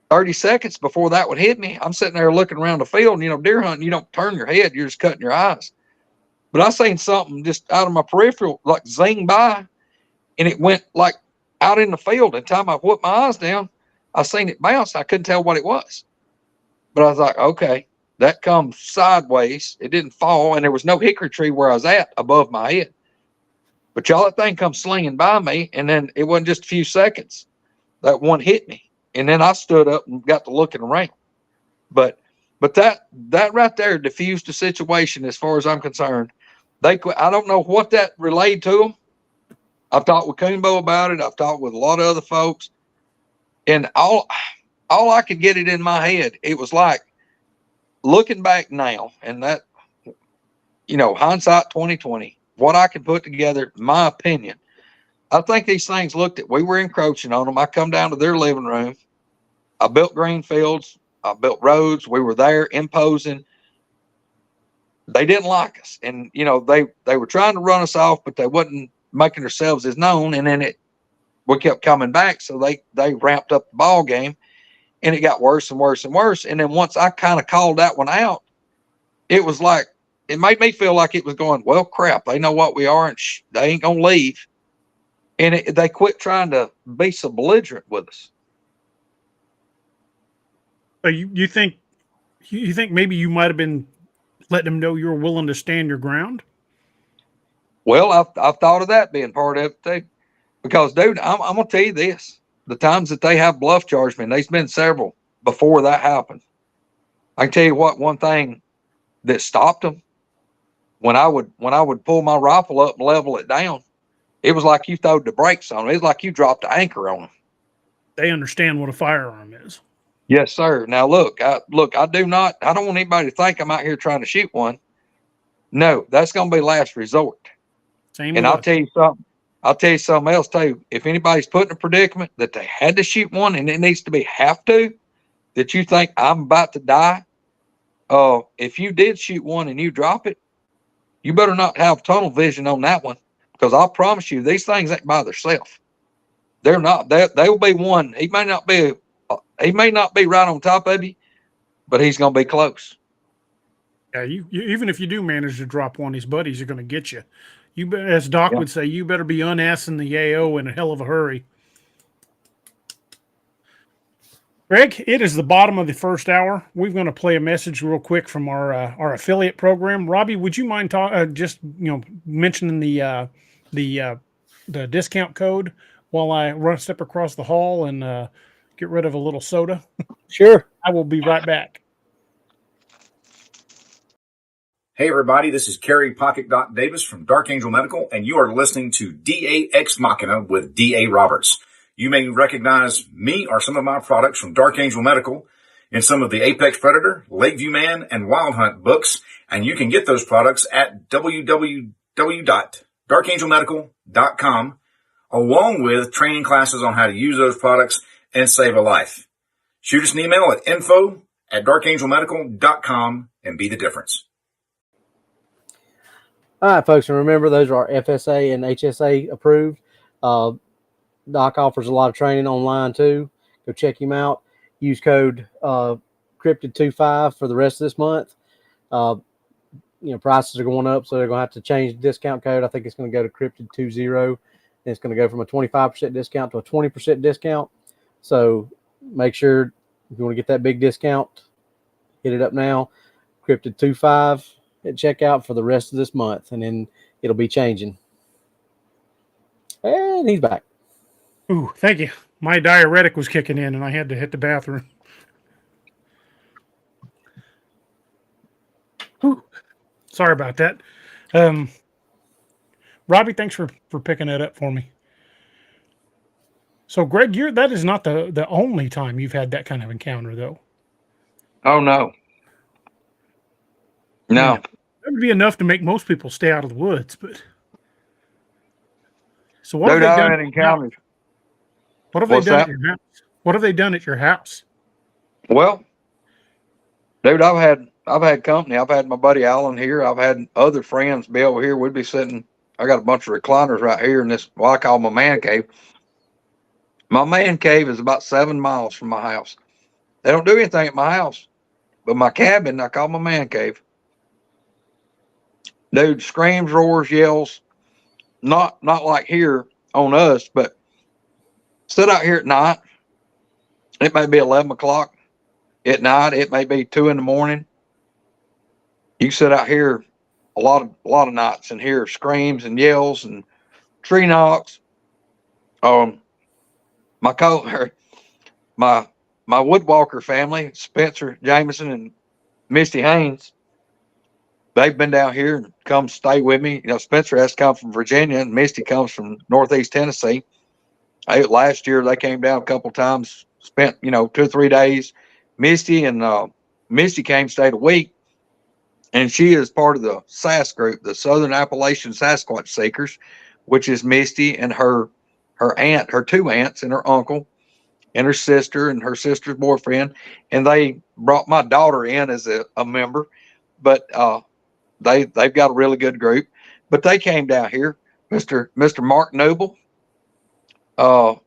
30 seconds before that would hit me, I'm sitting there looking around the field, and deer hunting, you don't turn your head, you're just cutting your eyes. But I seen something just out of my peripheral, like zing by, and it went like out in the field. And time I whipped my eyes down, I seen it bounce. I couldn't tell what it was, but I was like, okay, that comes sideways. It didn't fall, and there was no hickory tree where I was at above my head. But y'all, that thing come slinging by me, and then it wasn't just a few seconds. That one hit me, and then I stood up and got to looking around. But that right there diffused the situation as far as I'm concerned. I don't know what that relayed to them. I've talked with Coonbo about it. I've talked with a lot of other folks, and all I could get it in my head, it was like, looking back now, and that, hindsight 2020, what I can put together, my opinion, I think these things looked at, we were encroaching on them. I come down to their living room. I built green fields. I built roads. We were there imposing. They didn't like us. And, they were trying to run us off, but they wasn't making themselves as known. And then we kept coming back. So they ramped up the ball game, and it got worse and worse and worse. And then once I kind of called that one out, it was like, it made me feel like it was going, well, crap, they know what we are, and they ain't going to leave. And they quit trying to be so belligerent with us. So you think maybe you might have been letting them know you were willing to stand your ground? Well, I've thought of that being part of it too, because dude, I'm gonna tell you this: the times that they have bluff charged me, and there's been several before that happened. I can tell you what, one thing that stopped them, when I would pull my rifle up and level it down, it was like you throwed the brakes on it. It was like you dropped the anchor on them. They understand what a firearm is. Yes, sir. Now look, I don't want anybody to think I'm out here trying to shoot one. No, that's going to be last resort. Same. And I'll tell you something else too. If anybody's put in a predicament that they had to shoot one and it needs to be have to, that you think I'm about to die, if you did shoot one and you drop it, you better not have tunnel vision on that one, because I promise you, these things ain't by themselves. They're not. They'll be one. He may not be right on top of you, but he's going to be close. Yeah, you even if you do manage to drop one, his buddies are going to get you. As Doc would say, you better be unassing the AO in a hell of a hurry. Greg, it is the bottom of the first hour. We're going to play a message real quick from our affiliate program. Robbie, would you mind just mentioning the discount code while I step across the hall and get rid of a little soda? Sure. I will be right back. Hey everybody, this is Kerry Pocket Doc Davis from Dark Angel Medical, and you are listening to DA Ex Machina with DA Roberts. You may recognize me or some of my products from Dark Angel Medical in some of the Apex Predator, Lakeview Man, and Wild Hunt books, and you can get those products at www.darkangelmedical.com, along with training classes on how to use those products and save a life. Shoot us an email at info@darkangelmedical.com and be the difference. All right, folks, and remember, those are FSA and HSA approved. Doc offers a lot of training online too. Go check him out. Use code Cryptid25 for the rest of this month. Prices are going up, so they're going to have to change the discount code. I think it's going to go to Cryptid20, and it's going to go from a 25% discount to a 20% discount. So make sure if you want to get that big discount, hit it up now. Cryptid25 at checkout for the rest of this month, and then it'll be changing. And he's back. Ooh, thank you. My diuretic was kicking in, and I had to hit the bathroom. Ooh, sorry about that. Robbie, thanks for picking that up for me. So, Greg, that is not the only time you've had that kind of encounter, though. Oh, no. No. Yeah, that would be enough to make most people stay out of the woods, but... So what have they done? Encounters. What have they done at your house? What have they done at your house? Well, dude, I've had company. I've had my buddy Alan here. I've had other friends be over here. We'd be sitting. I got a bunch of recliners right here in this, what I call my man cave. My man cave is about 7 miles from my house. They don't do anything at my house, but my cabin, I call my man cave. Dude, screams, roars, yells. Not like here on us, but sit out here at night. It may be 11 o'clock at night. It may be 2 in the morning. You sit out here a lot of nights and hear screams and yells and tree knocks. My Wood Walkerz family, Spencer Jameson and Misty Haynes, they've been down here and come stay with me. Spencer has to come from Virginia, and Misty comes from Northeast Tennessee. Last year they came down a couple times, spent 2 or 3 days. Misty came, stayed a week, and she is part of the SAS group, the Southern Appalachian Sasquatch Seekers, which is Misty and her aunt, her 2 aunts, and her uncle, and her sister and her sister's boyfriend. And they brought my daughter in as a member, but they've got a really good group. But they came down here, Mr. Mark Noble from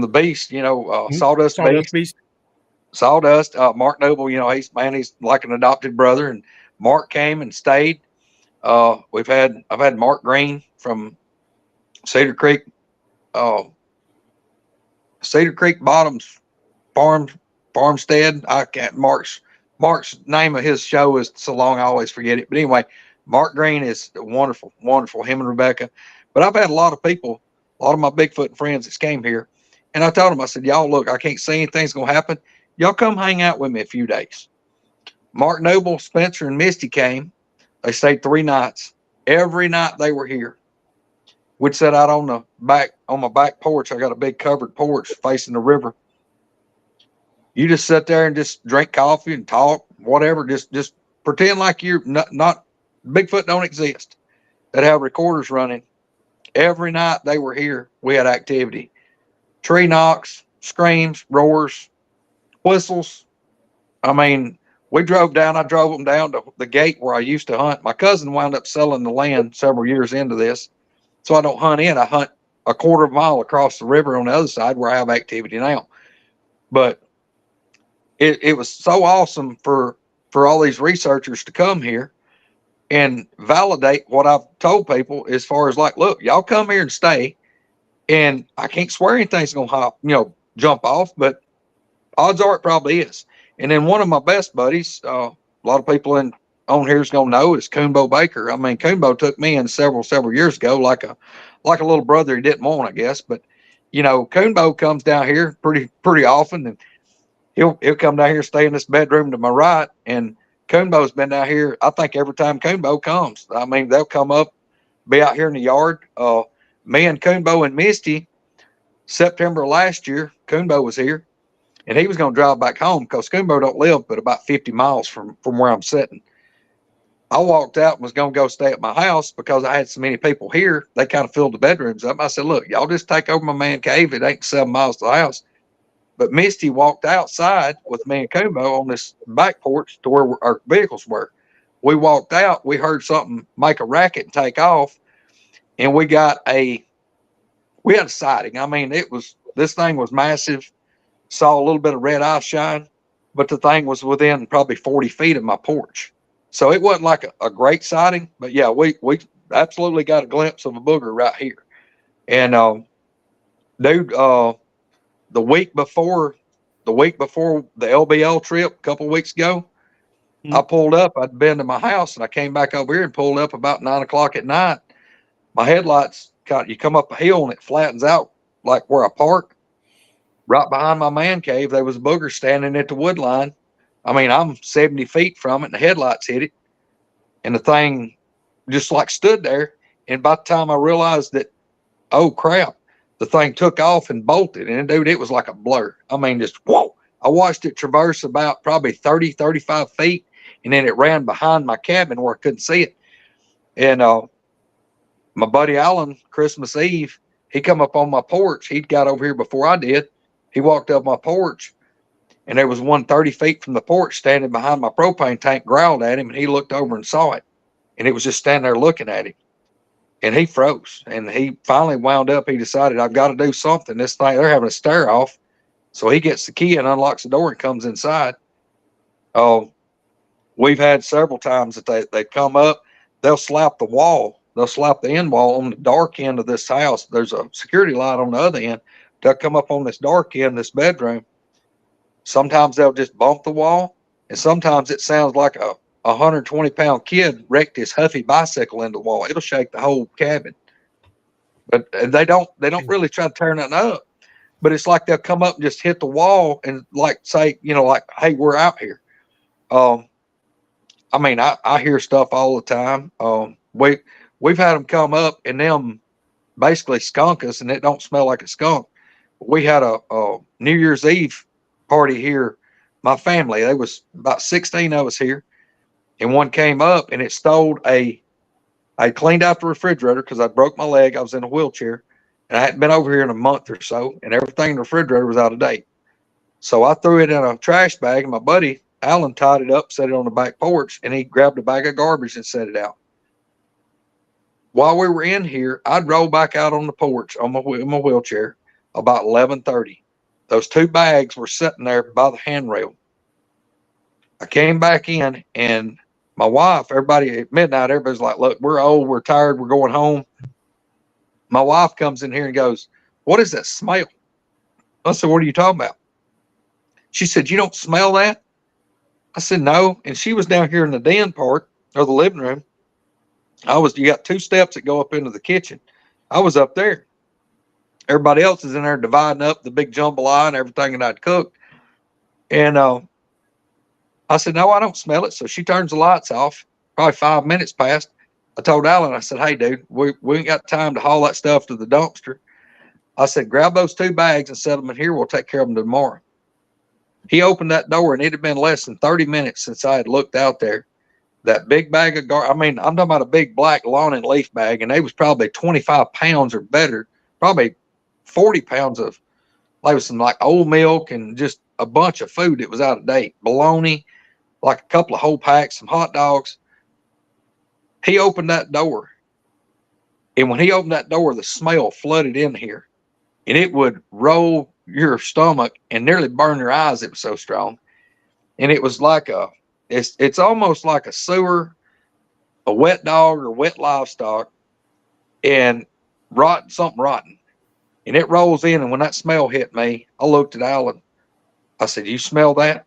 the Beast, Sawdust Beast. Sawdust. Mark Noble, he's like an adopted brother, and Mark came and stayed. I've had Mark Green from Cedar Creek Bottoms Farmstead. I can't. Mark's name of his show is so long I always forget it. But anyway, Mark Green is wonderful, wonderful. Him and Rebecca. But I've had a lot of people, a lot of my Bigfoot friends that came here, and I told them, I said, y'all, look, I can't see anything's gonna happen. Y'all come hang out with me a few days. Mark Noble, Spencer, and Misty came. They stayed 3 nights. Every night they were here. We'd sit out on my back porch. I got a big covered porch facing the river. You just sit there and just drink coffee and talk, whatever. Just pretend like you're not Bigfoot don't exist. They'd have recorders running. Every night they were here, we had activity. Tree knocks, screams, roars, whistles. I mean, I drove them down to the gate where I used to hunt. My cousin wound up selling the land several years into this. So I don't hunt in. I hunt a quarter of a mile across the river on the other side where I have activity now. But it was so awesome for all these researchers to come here and validate what I've told people as far as like, look, y'all come here and stay. And I can't swear anything's going to jump off, but odds are it probably is. And then one of my best buddies, a lot of people on here is going to know, is Coonbo Baker. I mean, Coonbo took me in several years ago, like a little brother he didn't want, I guess. But, Coonbo comes down here pretty often, and he'll come down here, stay in this bedroom to my right. And Coonbo's been down here, I think, every time Coonbo comes. I mean, they'll come up, be out here in the yard. Me and Coonbo and Misty, September last year, Coonbo was here, and he was going to drive back home because Coonbo don't live but about 50 miles from where I'm sitting. I walked out and was going to go stay at my house because I had so many people here. They kind of filled the bedrooms up. I said, look, y'all just take over my man cave. It ain't 7 miles to the house. But Misty walked outside with me and Coonbo on this back porch to where our vehicles were. We walked out. We heard something make a racket and take off. And we had a sighting. I mean, this thing was massive. Saw a little bit of red eye shine, but the thing was within probably 40 feet of my porch. So it wasn't like a great sighting, but yeah, we absolutely got a glimpse of a booger right here. And dude, the week before the LBL trip a couple of weeks ago, I pulled up. I'd been to my house and I came back over here and pulled up about 9 o'clock at night. My headlights, you come up a hill and it flattens out like where I park. Right behind my man cave, there was a booger standing at the wood line. I mean, I'm 70 feet from it and the headlights hit it. And the thing just like stood there. And by the time I realized that, oh crap, the thing took off and bolted. And dude, it was like a blur. I mean, just whoa. I watched it traverse about probably 30, 35 feet. And then it ran behind my cabin where I couldn't see it. And my buddy Alan, Christmas Eve, he come up on my porch. He'd got over here before I did. He walked up my porch, and there was one 30 feet from the porch standing behind my propane tank, growled at him, and he looked over and saw it. And it was just standing there looking at him. And he froze. And he finally wound up, he decided, I've got to do something. This thing, they're having a stare off. So he gets the key and unlocks the door and comes inside. We've had several times that they come up, they'll slap the wall. They'll slap the end wall on the dark end of this house. There's a security light on the other end. They'll come up on this dark end, this bedroom. Sometimes they'll just bump the wall. And sometimes it sounds like a 120-pound kid wrecked his Huffy bicycle into the wall. It'll shake the whole cabin. But they don't really try to turn it up. But it's like they'll come up and just hit the wall and like say, like, hey, we're out here. I mean, I hear stuff all the time. We've had them come up and them basically skunk us, and it don't smell like a skunk. We had a New Year's Eve party here. My family, there was about 16 of us here, and one came up and it stole I cleaned out the refrigerator because I broke my leg. I was in a wheelchair, and I hadn't been over here in a month or so, and everything in the refrigerator was out of date. So I threw it in a trash bag, and my buddy Alan tied it up, set it on the back porch, and he grabbed a bag of garbage and set it out. While we were in here, I'd roll back out on the porch on my wheelchair about 11:30. Those two bags were sitting there by the handrail. I came back in, and my wife, everybody at midnight, everybody's like, look, we're old, we're tired, we're going home. My wife comes in here and goes, what is that smell? I said, what are you talking about? She said, you don't smell that? I said, no. And she was down here in the den part, or the living room. You got two steps that go up into the kitchen. I was up there. Everybody else is in there dividing up the big jambalaya and everything that I'd cooked. And I said, no, I don't smell it. So she turns the lights off. Probably 5 minutes passed. I told Alan, I said, hey, dude, we ain't got time to haul that stuff to the dumpster. I said, grab those two bags and set them in here. We'll take care of them tomorrow. He opened that door, and it had been less than 30 minutes since I had looked out there. That big bag of I'm talking about a big black lawn and leaf bag, and they was probably 25 pounds or better, probably 40 pounds of There was some like old milk and just a bunch of food that was out of date. Bologna, like a couple of whole packs, some hot dogs. He opened that door. And when he opened that door, the smell flooded in here. And it would roll your stomach and nearly burn your eyes. It was so strong. And it was like it's almost like a sewer, a wet dog or wet livestock, and something rotten. And it rolls in, and when that smell hit me, I looked at Alan. I said, "You smell that?"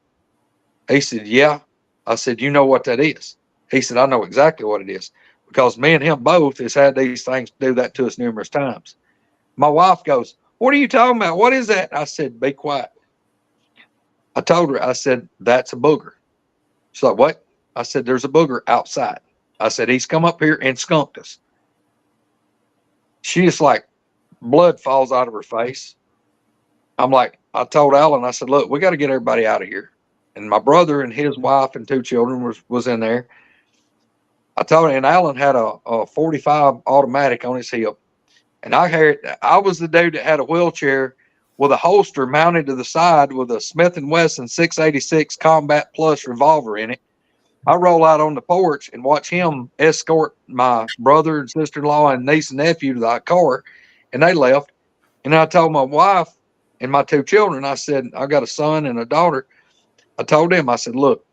He said, "Yeah." I said, "You know what that is?" He said, "I know exactly what it is, because me and him both has had these things do that to us numerous times." My wife goes, "What are you talking about? What is that?" I said, "Be quiet." I told her, I said, "That's a booger." She's like, "What?" I said, "There's a booger outside." I said, "He's come up here and skunked us." She just like, blood falls out of her face. I told Alan, I said, "Look, we got to get everybody out of here." And my brother and his wife and 2 children was in there. I told him, and Alan had a 45 automatic on his hip. And I was the dude that had a wheelchair with a holster mounted to the side with a Smith & Wesson 686 Combat Plus revolver in it. I roll out on the porch and watch him escort my brother and sister-in-law and niece and nephew to the car, and they left. And I told my wife and my 2 children, I said, I got a son and a daughter. I told them, I said, "Look,"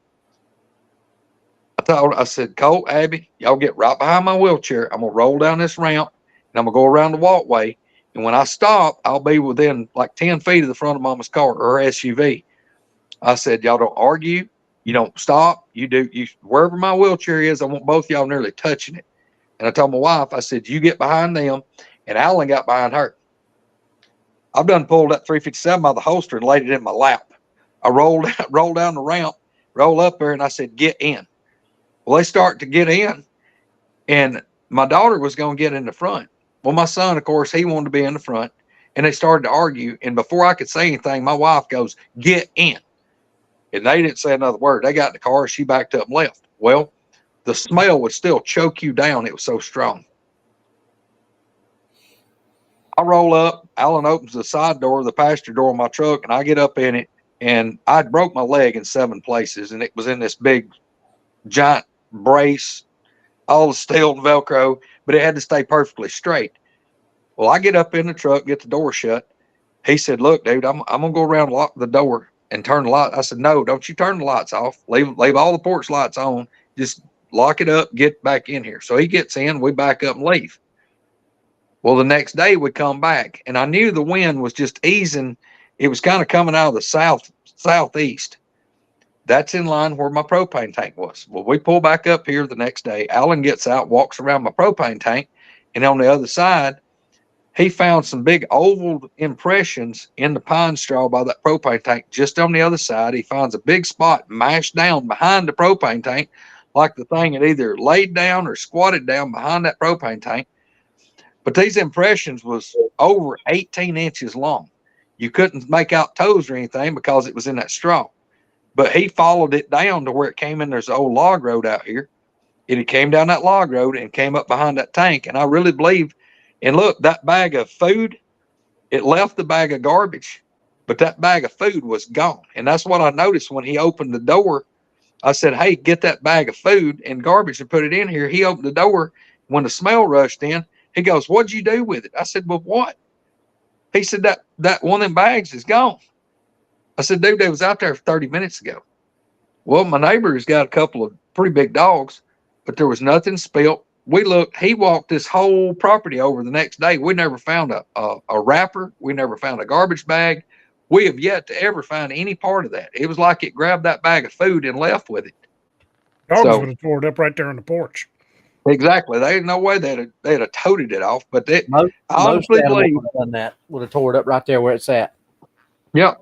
I said, "Colt, Abby, y'all get right behind my wheelchair. I'm going to roll down this ramp, and I'm going to go around the walkway. And when I stop, I'll be within like 10 feet of the front of Mama's car or her SUV. I said, y'all don't argue. You don't stop. Wherever my wheelchair is, I want both y'all nearly touching it." And I told my wife, I said, "You get behind them." And Alan got behind her. I've done pulled that 357 out of the holster and laid it in my lap. I rolled down the ramp, roll up there, and I said, "Get in." Well, they start to get in, and my daughter was going to get in the front. Well, my son, of course, he wanted to be in the front, and they started to argue. And before I could say anything, my wife goes, "Get in." And they didn't say another word. They got in the car. She backed up and left. Well, the smell would still choke you down. It was so strong. I roll up. Alan opens the side door, the passenger door of my truck, and I get up in it. And I broke my leg in 7 places, and it was in this big, giant brace, all the steel and Velcro, but it had to stay perfectly straight. Well, I get up in the truck, get the door shut. He said, "Look, dude, I'm gonna go around, lock the door, and turn the light." I said, "No, don't you turn the lights off. Leave all the porch lights on. Just lock it up, get back in here." So he gets in, we back up and leave. Well, the next day we come back, and I knew the wind was just easing. It was kind of coming out of the southeast. That's in line where my propane tank was. Well, we pull back up here the next day. Alan gets out, walks around my propane tank, and on the other side, he found some big oval impressions in the pine straw by that propane tank. Just on the other side, he finds a big spot mashed down behind the propane tank, like the thing had either laid down or squatted down behind that propane tank. But these impressions was over 18 inches long. You couldn't make out toes or anything because it was in that straw. But he followed it down to where it came in. There's an old log road out here. And he came down that log road and came up behind that tank. And I really believe, and look, that bag of food, it left the bag of garbage, but that bag of food was gone. And that's what I noticed when he opened the door. I said, "Hey, get that bag of food and garbage and put it in here." He opened the door. When the smell rushed in, he goes, "What'd you do with it?" I said, "Well, what?" He said, that one of them bags is gone. I said, "Dude, they was out there 30 minutes ago." Well, my neighbor's got a couple of pretty big dogs, but there was nothing spilt. We looked, he walked this whole property over the next day. We never found a wrapper. We never found a garbage bag. We have yet to ever find any part of that. It was like it grabbed that bag of food and left with it. Dogs would have tore it up right there on the porch. Exactly. They had no way they'd have toted it off, but I honestly believe would have done that. Would have tore it up right there where it's at. Yep.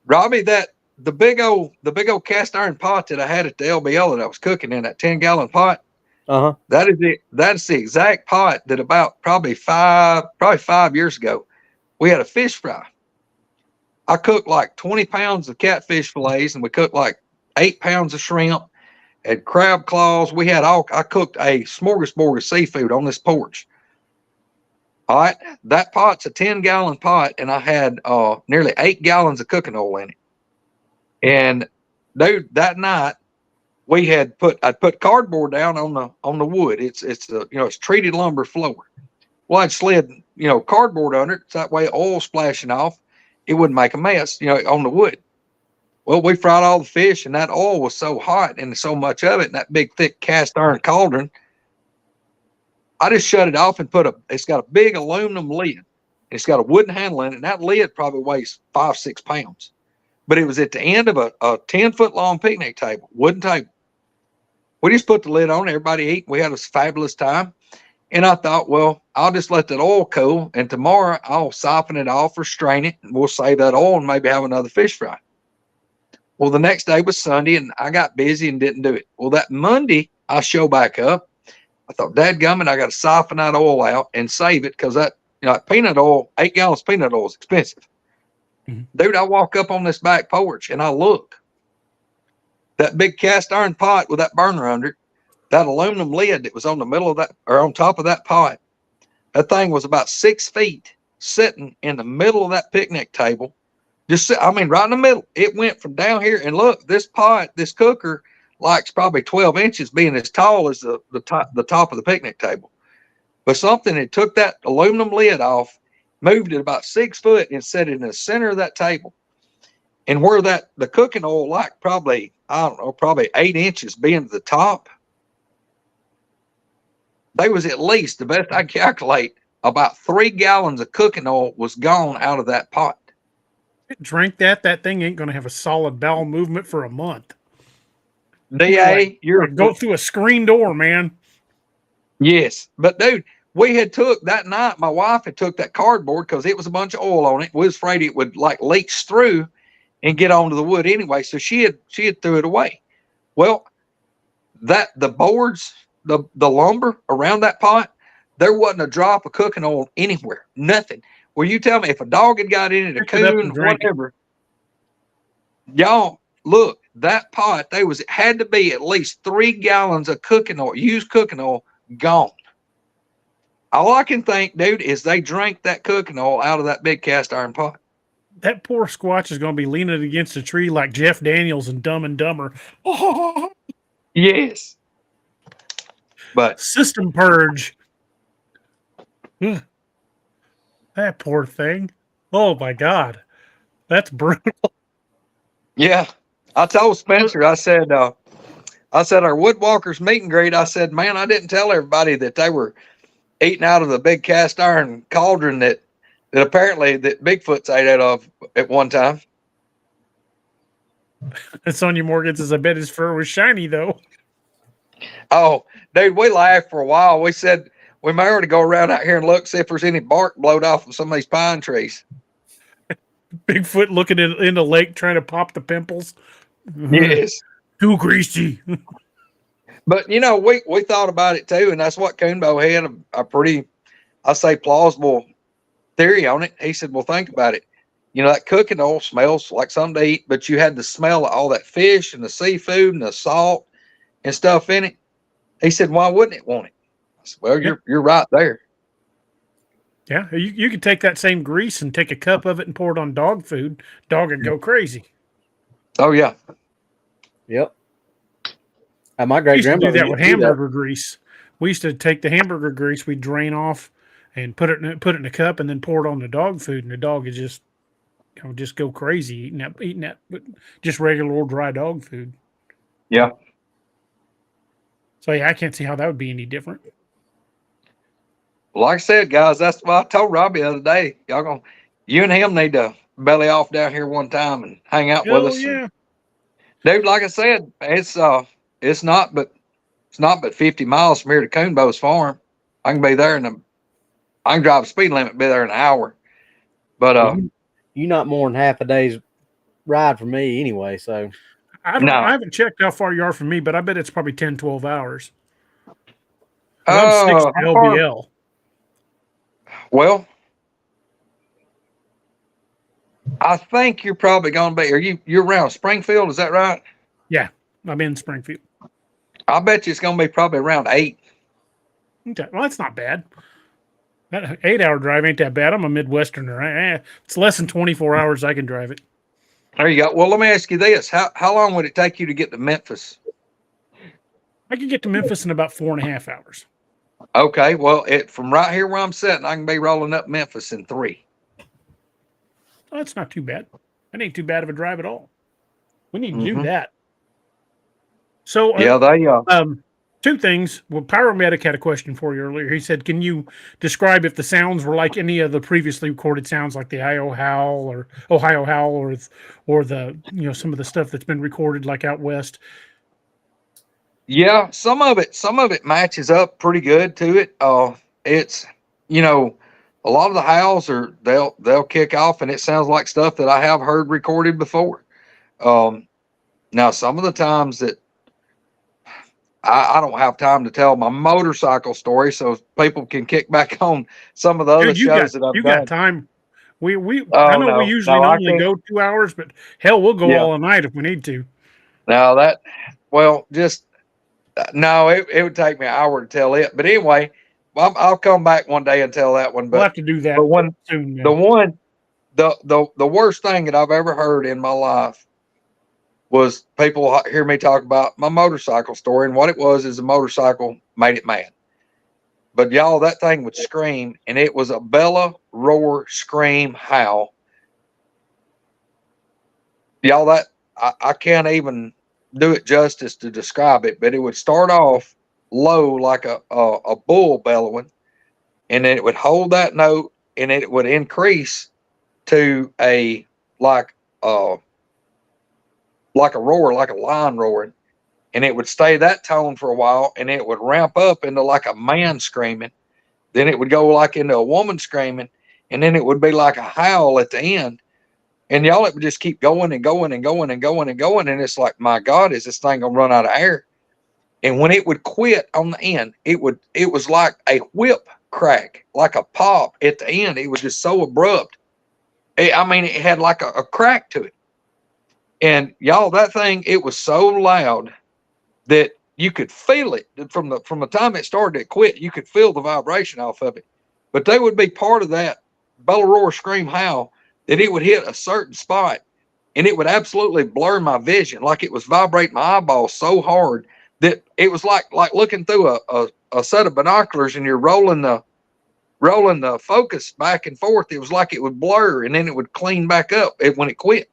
Robbie, the big old cast iron pot that I had at the LBL that I was cooking in, that 10-gallon pot. That's the exact pot that about probably 5 years ago, we had a fish fry. I cooked like 20 pounds of catfish fillets, and we cooked like 8 pounds of shrimp and crab claws. I cooked a smorgasbord of seafood on this porch. All right, that pot's a 10-gallon pot, and I had nearly 8 gallons of cooking oil in it. And dude, that night I'd put cardboard down on the wood. It's it's treated lumber floor. Well, I'd slid cardboard under it, so that way oil splashing off, it wouldn't make a mess on the wood. Well, we fried all the fish, and that oil was so hot and so much of it in that big thick cast iron cauldron. I just shut it off and it's got a big aluminum lid. It's got a wooden handle in it, and that lid probably weighs 5-6 pounds. But it was at the end of a 10-foot long picnic table, wooden table. We just put the lid on, everybody ate. We had a fabulous time. And I thought, well, I'll just let that oil cool, and tomorrow I'll soften it off or strain it, and we'll save that oil and maybe have another fish fry. Well, the next day was Sunday, and I got busy and didn't do it. Well, that Monday, I show back up. I thought, dadgummit, I got to soften that oil out and save it, because that peanut oil, 8 gallons of peanut oil is expensive. Mm-hmm. Dude, I walk up on this back porch, and I look. That big cast iron pot with that burner under it, that aluminum lid that was on the middle of that, or on top of that pot, that thing was about 6 feet sitting in the middle of that picnic table. Right in the middle. It went from down here, and look, this pot, this cooker, likes probably 12 inches, being as tall as the top of the picnic table. But something had took that aluminum lid off, moved it about 6 foot, and set it in the center of that table. And where the cooking oil, like probably 8 inches being to the top, there was at least, the best I calculate, about 3 gallons of cooking oil was gone out of that pot. Drink that thing ain't going to have a solid bowel movement for a month. DA, you're go through a screen door, man. Yes, but dude, we had took that night. My wife had took that cardboard because it was a bunch of oil on it. We was afraid it would like leach through and get onto the wood anyway. So she had threw it away. Well, the boards, the lumber around that pot, there wasn't a drop of cooking oil anywhere. Nothing. Well, you tell me, if a dog had got in it, a coon, whatever, y'all look, that pot, it had to be at least 3 gallons of cooking oil, used cooking oil, gone. All I can think, dude, is they drank that cooking oil out of that big cast iron pot. That poor Squatch is going to be leaning against a tree like Jeff Daniels in Dumb and Dumber. Yes. But system purge. That poor thing. Oh my God. That's brutal. Yeah. I told Spencer, I said our Wood Walkerz meet and greet, I said, man, I didn't tell everybody that they were eating out of the big cast iron cauldron that apparently that Bigfoot's ate out of at one time. Sonia Morgan says, I bet his fur was shiny though. Oh, dude, we laughed for a while. We said we may already go around out here and look, see if there's any bark blowed off of some of these pine trees. Bigfoot looking in the lake trying to pop the pimples. Yes. Too greasy. But, we thought about it too, and that's what Coonbo had a pretty, I say, plausible theory on it. He said, well, think about it. That cooking oil smells like something to eat, but you had the smell of all that fish and the seafood and the salt and stuff in it. He said, why wouldn't it want it? I said, well, you're right there. Yeah, you could take that same grease and take a cup of it and pour it on dog food. Dog would go crazy. Oh, yeah. Yep. My great grandmother do that with hamburger grease. We used to take the hamburger grease, we'd drain off and put it in a cup and then pour it on the dog food, and the dog would just go crazy eating that just regular old dry dog food. Yeah. So yeah, I can't see how that would be any different. Like I said, guys, that's what I told Robbie the other day. You and him need to belly off down here one time and hang out with us. Yeah. Dude, like I said, it's not but 50 miles from here to Coonbo's farm. I can be there I can drive a speed limit, be there in an hour. But you're not more than half a day's ride from me anyway, so I haven't checked how far you are from me, but I bet it's probably 10, 12 hours. I'm 6 LBL. Well, I think you're probably going to be, you're around Springfield, is that right? Yeah, I'm in Springfield. I bet you it's going to be probably around 8. Okay, well, that's not bad. That 8-hour drive ain't that bad. I'm a Midwesterner. It's less than 24 hours I can drive it. There you go. Well, let me ask you this: how long would it take you to get to Memphis? I can get to Memphis in about 4.5 hours. Okay, well, from right here where I'm sitting, I can be rolling up Memphis in 3. Oh, that's not too bad. That ain't too bad of a drive at all. We need to do that. So, Yeah, they 2 things. Well, Pyromedic had a question for you earlier. He said, can you describe if the sounds were like any of the previously recorded sounds, like the Ohio Howl, or the, some of the stuff that's been recorded like out west? Yeah, some of it matches up pretty good to it. It's, a lot of the howls they'll kick off and it sounds like stuff that I have heard recorded before. Now some of the times that I don't have time to tell my motorcycle story, so people can kick back on some of the other shows that I've done. Got time. We I know we usually normally go 2 hours, but hell, we'll go all night if we need to. Now no, it would take me an hour to tell it. But anyway, I'll come back one day and tell that one. But we'll have to do that soon. The worst thing that I've ever heard in my life was people hear me talk about my motorcycle story, and what it was is a motorcycle made it mad. But y'all, that thing would scream, and it was a bella, roar, scream, howl. Y'all, that I can't even do it justice to describe it, but it would start off low like a bull bellowing, and then it would hold that note, and it would increase to like a roar, like a lion roaring, and it would stay that tone for a while, and it would ramp up into like a man screaming. Then it would go like into a woman screaming, and then it would be like a howl at the end. And y'all, it would just keep going and going and going and going and going. And it's like, my God, is this thing gonna run out of air? And when it would quit on the end, it was like a whip crack, like a pop at the end. It was just so abrupt. It had like a crack to it. And y'all, that thing, it was so loud that you could feel it from the time it started to quit. You could feel the vibration off of it. But they would be part of that bellow, roar, scream, howl, that it would hit a certain spot and it would absolutely blur my vision. Like it was vibrating my eyeballs so hard that it was like looking through a set of binoculars and you're rolling the focus back and forth. It was like it would blur and then it would clean back up when it quit.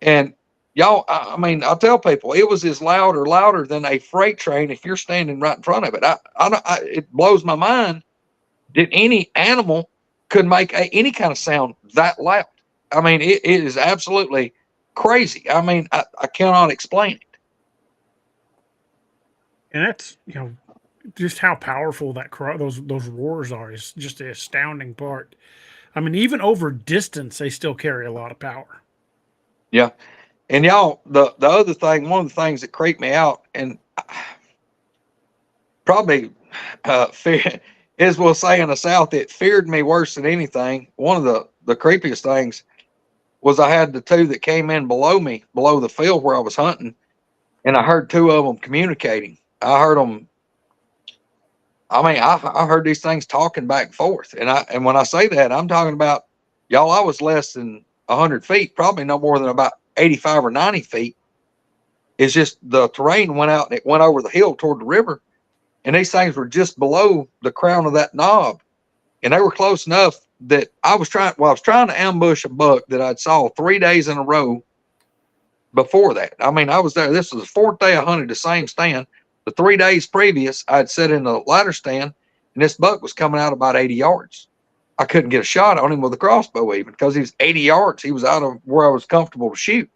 And y'all, I tell people it was as louder than a freight train if you're standing right in front of it. It blows my mind that any animal could make any kind of sound that loud. It is absolutely crazy. I cannot explain it. And that's, just how powerful those roars are is just the astounding part. Even over distance, they still carry a lot of power. Yeah. And y'all, the other thing, one of the things that creeped me out, and probably as we'll say in the South, it feared me worse than anything. One of the creepiest things was I had the 2 that came in below me, below the field where I was hunting, and I heard 2 of them communicating. I heard them. I heard these things talking back and forth. And when I say that, I'm talking about, y'all, I was less than 100 feet, probably no more than about 85 or 90 feet. It's just the terrain went out and it went over the hill toward the river. And these things were just below the crown of that knob. And they were close enough that I was trying to ambush a buck that I'd saw 3 days in a row before that. I was there. This was the 4th day I hunted the same stand. The 3 days previous, I'd sit in the ladder stand, and this buck was coming out about 80 yards. I couldn't get a shot on him with a crossbow even because he was 80 yards. He was out of where I was comfortable to shoot.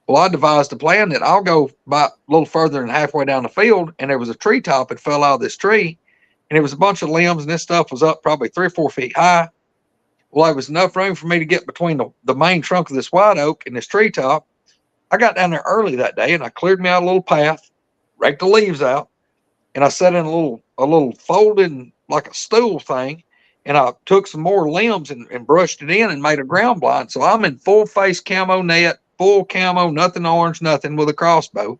Well, I devised a plan that I'll go about a little further than halfway down the field, and there was a treetop that fell out of this tree, and it was a bunch of limbs, and this stuff was up probably 3 or 4 feet high. Well, there was enough room for me to get between the main trunk of this white oak and this treetop. I got down there early that day, and I cleared me out a little path, raked the leaves out, and I set in a little folding like a stool thing, and I took some more limbs and brushed it in and made a ground blind. So I'm in full face camo net, full camo, nothing orange, nothing, with a crossbow.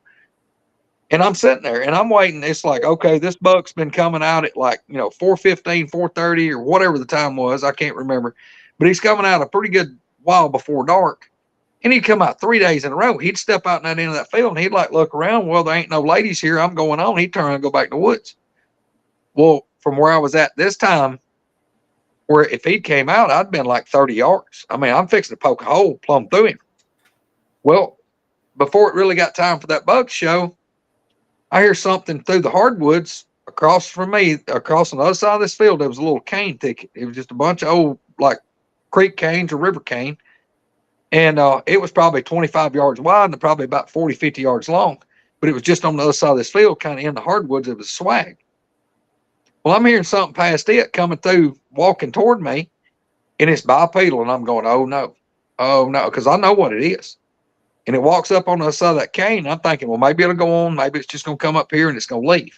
And I'm sitting there and I'm waiting. It's like, okay, this buck's been coming out at like, 4:15, 4:30 or whatever the time was. I can't remember, but he's coming out a pretty good while before dark. And he'd come out 3 days in a row. He'd step out in that end of that field and he'd like look around. Well, there ain't no ladies here. I'm going on. He'd turn around and go back to the woods. Well, from where I was at this time, where if he'd came out, I'd been like 30 yards. I mean, I'm fixing to poke a hole plumb through him. Well, before it really got time for that buck to show, I hear something through the hardwoods across from me, across on the other side of this field. There was a little cane thicket. It was just a bunch of old like creek canes or river cane. And it was probably 25 yards wide and probably about 40, 50 yards long. But it was just on the other side of this field, kind of in the hardwoods. It was swag. Well, I'm hearing something past it coming through, walking toward me, and it's bipedal. And I'm going, oh, no, because I know what it is. And it walks up on the other side of that cane. I'm thinking, well, maybe it'll go on. Maybe it's just going to come up here and it's going to leave.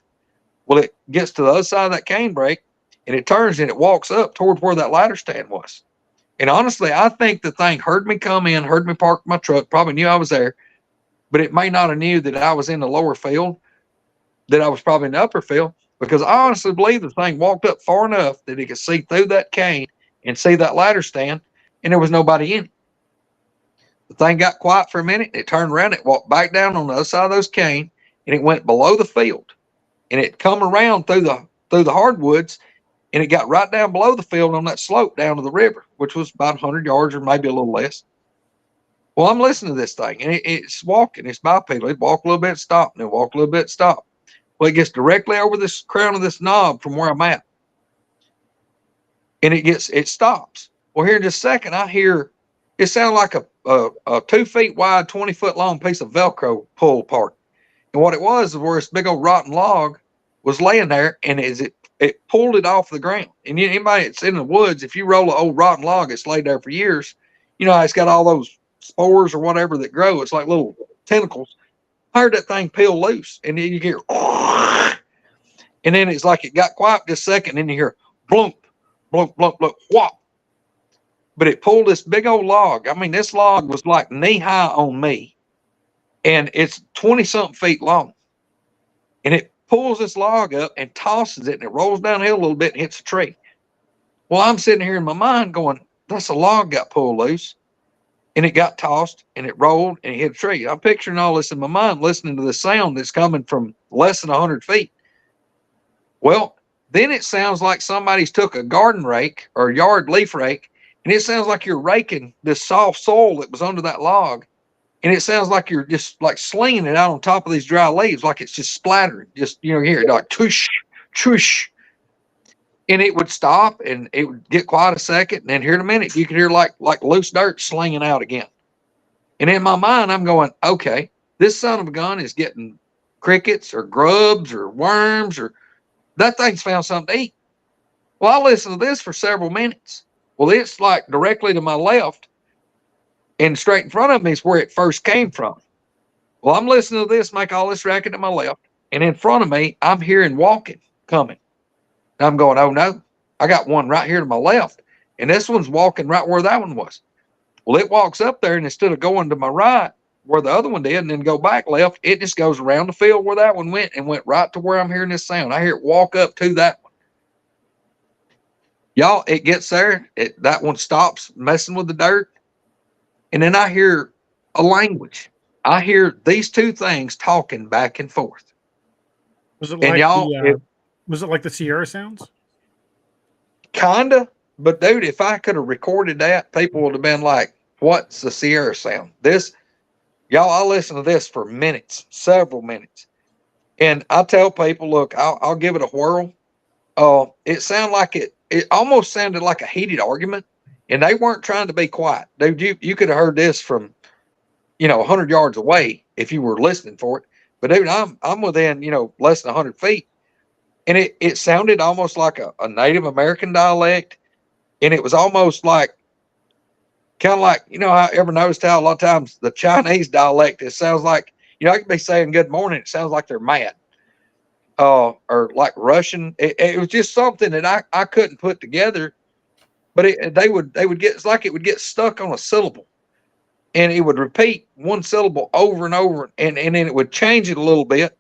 Well, it gets to the other side of that cane break, and it turns and it walks up toward where that ladder stand was. And honestly, I think the thing heard me come in, heard me park my truck, probably knew I was there, but it may not have knew that I was in the lower field, that I was probably in the upper field, because I honestly believe the thing walked up far enough that it could see through that cane and see that ladder stand, and there was nobody in it. The thing got quiet for a minute, and it turned around, it walked back down on the other side of those cane, and it went below the field, and it come around through the hardwoods, and it got right down below the field on that slope down to the river, which was about 100 yards or maybe a little less. Well, I'm listening to this thing, and it's walking. It's bipedal. It walk a little bit, stop, and it walk a little bit, stop. Well, it gets directly over this crown of this knob from where I'm at, and it stops. Well, here in just a second, I hear it sound like a 2 feet wide, 20-foot long piece of Velcro pull apart. And what it was where this big old rotten log was laying there, and it pulled it off the ground. And anybody that's in the woods, if you roll an old rotten log, it's laid there for years. You know, it's got all those spores or whatever that grow. It's like little tentacles. I heard that thing peel loose, and then you hear, and then it's like it got quiet just a second, and then you hear blump, blump, blump, blump, whop. But it pulled this big old log. I mean, this log was like knee high on me, and it's 20-something feet long. And it pulls this log up and tosses it, and it rolls downhill a little bit and hits a tree. Well, I'm sitting here in my mind going, that's a log got pulled loose, and it got tossed, and it rolled, and it hit a tree. I'm picturing all this in my mind, listening to the sound that's coming from less than 100 feet. Well, then it sounds like somebody's took a garden rake or a yard leaf rake, and it sounds like you're raking this soft soil that was under that log. And it sounds like you're just like slinging it out on top of these dry leaves, like it's just splattering. Just, hear it like tush, tush. And it would stop and it would get quiet a second. And then here in a minute, you could hear like loose dirt slinging out again. And in my mind, I'm going, okay, this son of a gun is getting crickets or grubs or worms, or that thing's found something to eat. Well, I listened to this for several minutes. Well, it's like directly to my left, and straight in front of me is where it first came from. Well, I'm listening to this make all this racket to my left, and in front of me, I'm hearing walking coming. And I'm going, oh no, I got one right here to my left, and this one's walking right where that one was. Well, it walks up there, and instead of going to my right where the other one did and then go back left, it just goes around the field where that one went and went right to where I'm hearing this sound. I hear it walk up to that one. Y'all, it gets there. That one stops messing with the dirt. And then I hear a language. I hear these two things talking back and forth. Was it and like y'all, was it like the Sierra sounds? Kinda. But dude, if I could have recorded that, people would have been like, what's the Sierra sound? Y'all, I listen to this for minutes, several minutes. And I tell people, look, I'll give it a whirl. It sounded like it almost sounded like a heated argument, and they weren't trying to be quiet. Dude, you could have heard this from, 100 yards away if you were listening for it. But dude, I'm within, less than 100 feet. And it sounded almost like a Native American dialect. And it was almost like, kind of like, I ever noticed how a lot of times the Chinese dialect, it sounds like, I could be saying good morning. It sounds like they're mad. Or like Russian. It was just something that I couldn't put together, but they would get, it's like it would get stuck on a syllable, and it would repeat one syllable over and over, and then it would change it a little bit,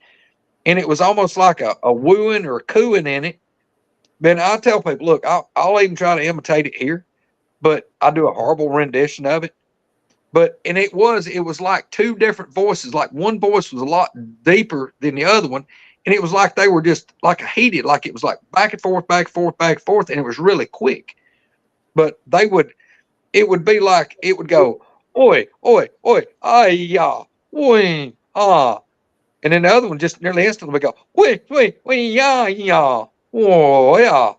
and it was almost like a wooing or a cooing in it. Then I tell people, look, I'll even try to imitate it here, but I do a horrible rendition of it. But and it was like two different voices. Like one voice was a lot deeper than the other one, and it was like they were just like a heated, like it was like back and forth, back and forth, back and forth, and it was really quick. But it would be like it would go, oi, oi, oi, ay ya, oi, ah, and then the other one just nearly instantly would go, oi, oi, oi, ya, ya, oh yeah,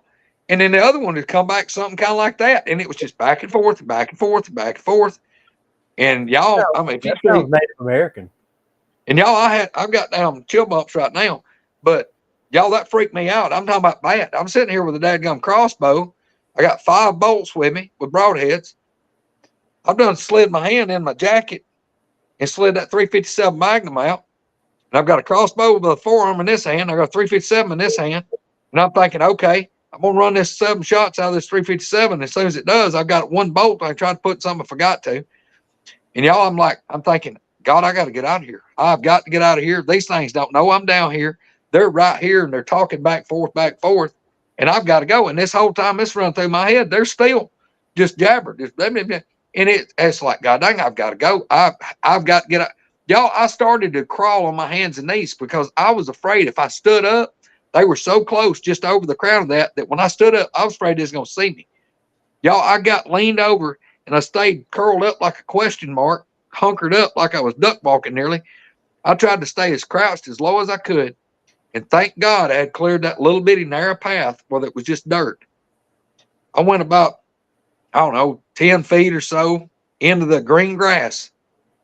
and then the other one would come back something kind of like that, and it was just back and forth, and back and forth, and back and forth. And y'all, I mean, if you That sounds Native American. and y'all, I've got down chill bumps right now, but y'all, that freaked me out. I'm talking about bad. I'm sitting here with a dadgum crossbow. I got 5 bolts with me with broadheads. I've done slid my hand in my jacket and slid that 357 Magnum out. And I've got a crossbow with a forearm in this hand. I got a 357 in this hand. And I'm thinking, okay, I'm going to run this 7 shots out of this 357. As soon as it does, I've got 1 bolt. I tried to put something I forgot to. And y'all, I'm thinking, God, I got to get out of here. I've got to get out of here. These things don't know I'm down here. They're right here, and they're talking back, forth, and I've got to go. And this whole time it's running through my head, they're still just jabbering. And it's like, God dang, I've got to go. I've got to get out. Y'all, I started to crawl on my hands and knees because I was afraid if I stood up, they were so close just over the crown of that when I stood up, I was afraid they was going to see me. Y'all, I got leaned over and I stayed curled up like a question mark, hunkered up like I was duck walking nearly. I tried to stay as crouched as low as I could. And thank God I had cleared that little bitty narrow path where it was just dirt. I went about, I don't know, 10 feet or so into the green grass.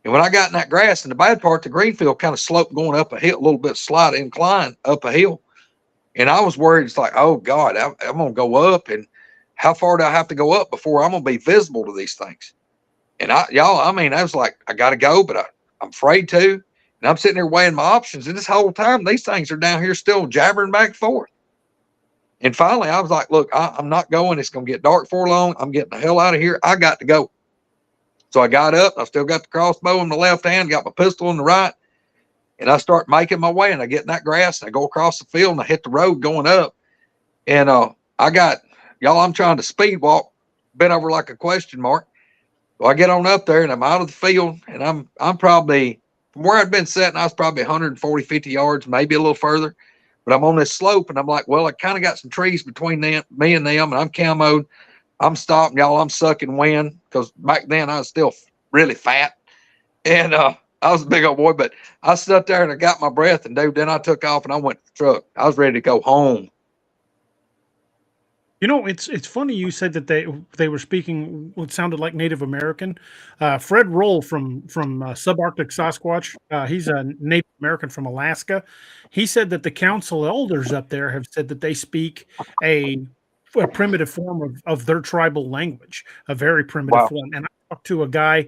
And when I got in that grass, in the bad part, the green field kind of sloped going up a hill, a little bit slight incline up a hill. And I was worried, it's like, oh God, I'm going to go up. And how far do I have to go up before I'm going to be visible to these things? And I was like, I got to go, but I'm afraid to. And I'm sitting there weighing my options. And this whole time, these things are down here still jabbering back and forth. And finally, I was like, look, I'm not going. It's going to get dark for long. I'm getting the hell out of here. I got to go. So I got up. I still got the crossbow in the left hand, got my pistol in the right. And I start making my way. And I get in that grass. And I go across the field. And I hit the road going up. And I'm trying to speed walk, bent over like a question mark. So I get on up there and I'm out of the field, and I'm probably from where I'd been sitting, I was probably 140, 50 yards, maybe a little further. But I'm on this slope and I'm like, well, I kind of got some trees between me and them, and I'm camoed. I'm stopping, y'all. I'm sucking wind because back then I was still really fat. And I was a big old boy, but I stood there and I got my breath, and dude, then I took off and I went to the truck. I was ready to go home. You know, it's funny you said that they were speaking what sounded like Native American. Fred Roll from Subarctic Sasquatch, he's a Native American from Alaska. He said that the council elders up there have said that they speak a primitive form of their tribal language, a very primitive form. And I talked to a guy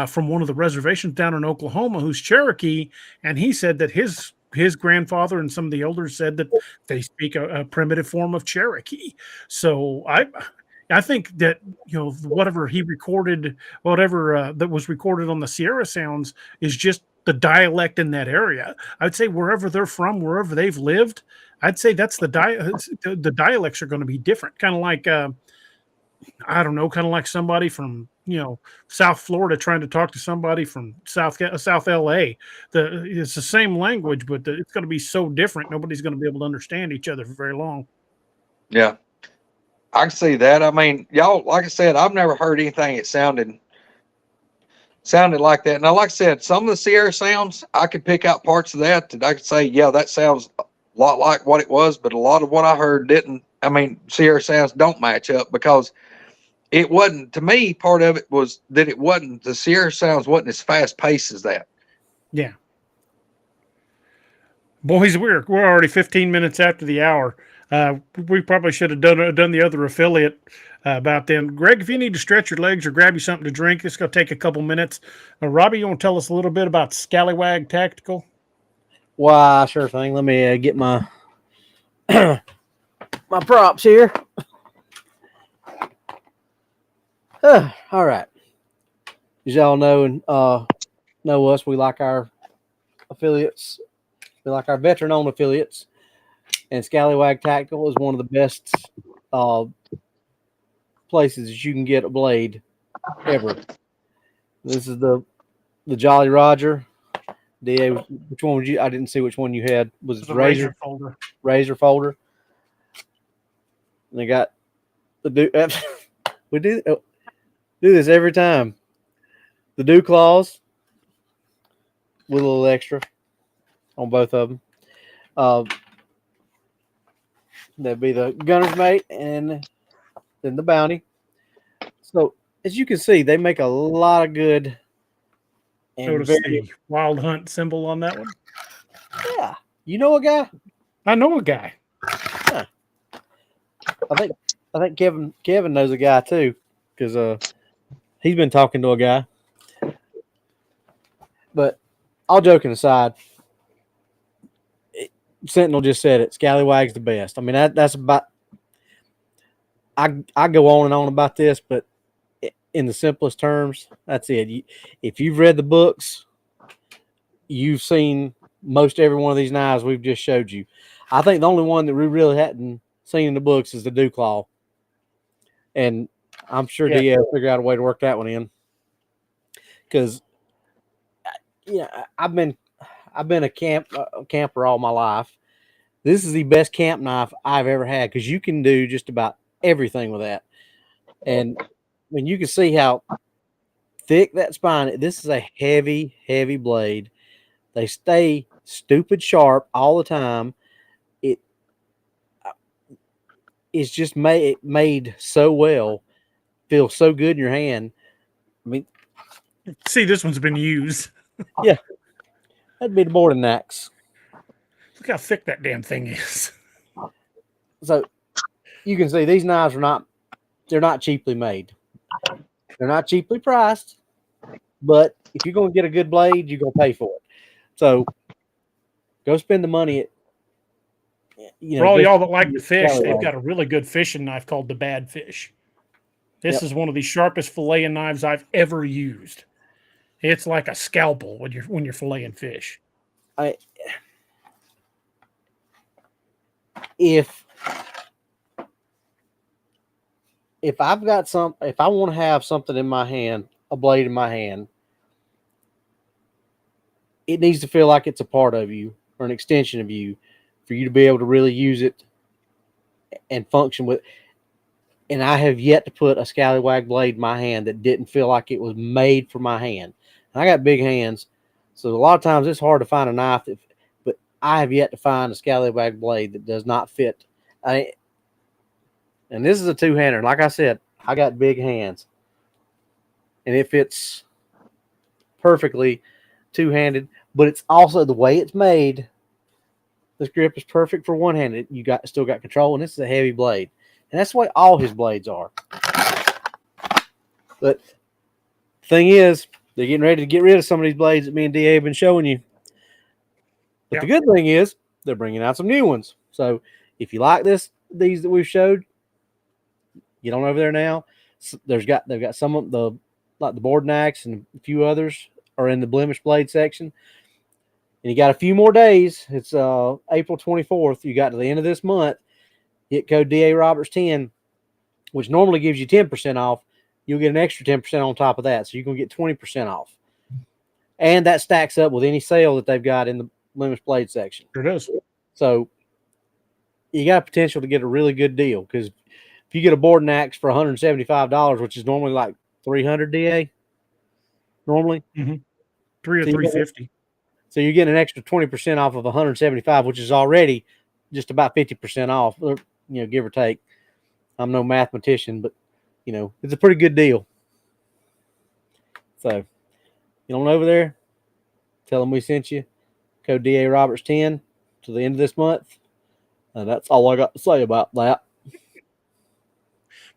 from one of the reservations down in Oklahoma who's Cherokee, and he said that his grandfather and some of the elders said that they speak a primitive form of Cherokee. So I think that, you know, whatever he recorded, whatever that was recorded on the Sierra Sounds is just the dialect in that area. I'd say wherever they're from, wherever they've lived, I'd say that's the dialects are going to be different. Kind of like, I don't know, kind of like somebody from, you know, South Florida trying to talk to somebody from South LA. It's the same language, but it's going to be so different. Nobody's going to be able to understand each other for very long. Yeah, I can see that. I mean, y'all, like I said, I've never heard anything that sounded like that. Now, like I said, some of the Sierra sounds, I could pick out parts of that I could say, yeah, that sounds a lot like what it was, but a lot of what I heard didn't. I mean, Sierra sounds don't match up because it wasn't, to me, part of it was that it wasn't, the Sierra sounds wasn't as fast paced as that. Yeah. Boys, we're already 15 minutes after the hour. We probably should have done the other affiliate about then. Greg, if you need to stretch your legs or grab you something to drink, it's going to take a couple minutes. Robbie, you want to tell us a little bit about Scallywag Tactical? Why, sure thing. Let me get my my props here. All right. As y'all know us, we like our affiliates like our veteran-owned affiliates, and Scallywag Tactical is one of the best places that you can get a blade ever. This is the Jolly Roger. DA, which one would you? I didn't see which one you had. Was it The razor folder. Razor folder? And they got the we do this every time. The dew claws with a little extra on both of them. That'd be the Gunner's Mate and then the Bounty. So as you can see, they make a lot of good. And Notice the Wild Hunt symbol on that one. Yeah, you know a guy. I know a guy. Huh. I think Kevin knows a guy too, because he's been talking to a guy. But all joking aside, Sentinel just said it. Scallywag's the best. I mean that's about. I go on and on about this, but in the simplest terms, that's it. If you've read the books, you've seen most every one of these knives we've just showed you. I think the only one that we really hadn't seen in the books is the dew claw, and I'm sure DA will figure out a way to work that one in. Because I've been a camper all my life. This is the best camp knife I've ever had because you can do just about everything with that, and when you can see how thick that spine. This is a heavy, heavy blade. They stay stupid sharp all the time. It's just made so well, feels so good in your hand. I mean, see, this one's been used. Yeah, that'd be the boarding axe. Look how thick that damn thing is. So you can see these knives they're not cheaply made. They're not cheaply priced, but if you're going to get a good blade, you're going to pay for it. So go spend the money. For all y'all that like to fish, they've got a really good fishing knife called the Bad Fish. This is one of the sharpest filleting knives I've ever used. It's like a scalpel when you're filleting fish. If I want to have something in my hand, a blade in my hand, it needs to feel like it's a part of you or an extension of you for you to be able to really use it and function with. And I have yet to put a Scallywag blade in my hand that didn't feel like it was made for my hand. And I got big hands, so a lot of times it's hard to find a knife but I have yet to find a Scallywag blade that does not fit. And this is a two-hander. Like I said, I got big hands. And it fits perfectly two-handed, but it's also the way it's made. This grip is perfect for one-handed. You still got control, and this is a heavy blade. And that's the way all his blades are. But the thing is, they're getting ready to get rid of some of these blades that me and DA have been showing you. But the good thing is, they're bringing out some new ones. So if you like these that we've showed, get on over there now. They've got some of the like the boarding axe and a few others are in the blemish blade section. And you got a few more days. It's April 24th. You got to the end of this month. Hit code DA Roberts 10, which normally gives you 10% off. You'll get an extra 10% on top of that. So you're going to get 20% off. And that stacks up with any sale that they've got in the blemish blade section. Sure does. So you got potential to get a really good deal because if you get a boarding axe for $175, which is normally like $300 DA, normally. Mm-hmm. $300 or $350. So you're getting an extra 20% off of $175, which is already just about 50% off, give or take. I'm no mathematician, but it's a pretty good deal. So get on over there, tell them we sent you. Code DA Roberts 10 to the end of this month. And that's all I got to say about that.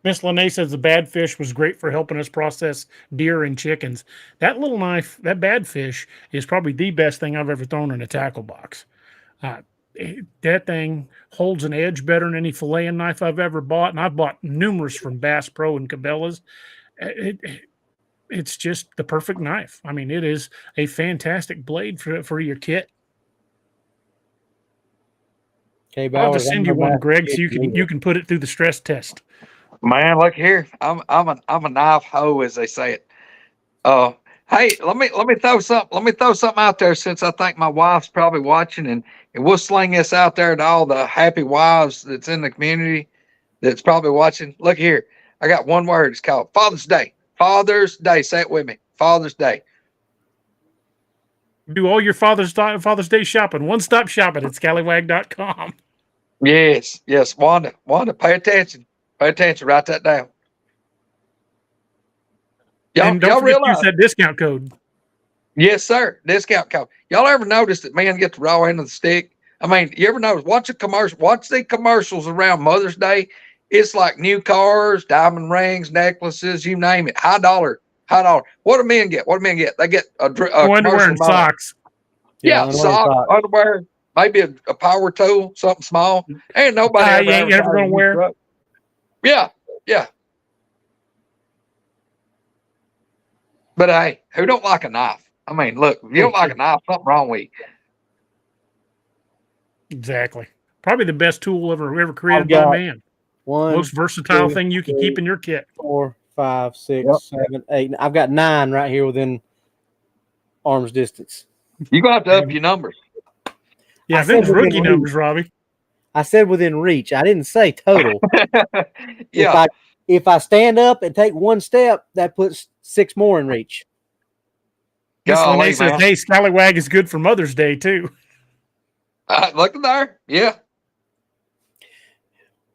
Miss Lene says the Bad Fish was great for helping us process deer and chickens. That little knife, that Bad Fish, is probably the best thing I've ever thrown in a tackle box. That thing holds an edge better than any filleting knife I've ever bought, and I've bought numerous from Bass Pro and Cabela's. It's just the perfect knife. I mean, it is a fantastic blade for your kit. Okay, I'll Bowers, just send you one, Greg, so you can put it through the stress test. Man, look here. I'm a knife hoe, as they say it. Hey, let me throw something out there, since I think my wife's probably watching, and we'll sling this out there to all the happy wives that's in the community that's probably watching. Look here. I got one word. It's called Father's Day. Father's Day. Say it with me. Father's Day. Do all your Father's Day shopping. One-stop shopping at scallywag.com. Yes, yes. Wanda, pay attention. Pay attention. Write that down. And don't forget to use that discount code. Yes, sir. Discount code. Y'all ever notice that men get the raw end of the stick? I mean, you ever notice? Watch the commercials around Mother's Day. It's like new cars, diamond rings, necklaces, you name it. High dollar. What do men get? They get a underwear and socks. Yeah, socks, underwear, maybe a power tool, something small. Ain't nobody ever gonna wear. Yeah. But hey, who don't like a knife? I mean, look, if you don't like a knife, something wrong with you. Exactly. Probably the best tool ever created by man. Most versatile thing you can keep in your kit. 4, 5, 6, 7, 8. I've got 9 right here within arm's distance. You're going to have to up your numbers. Yeah, I think it's rookie numbers, Robbie. I said within reach. I didn't say total. Yeah. If I stand up and take one step, that puts 6 more in reach. Golly, says, hey, Scallywag is good for Mother's Day, too. Look at there. Yeah.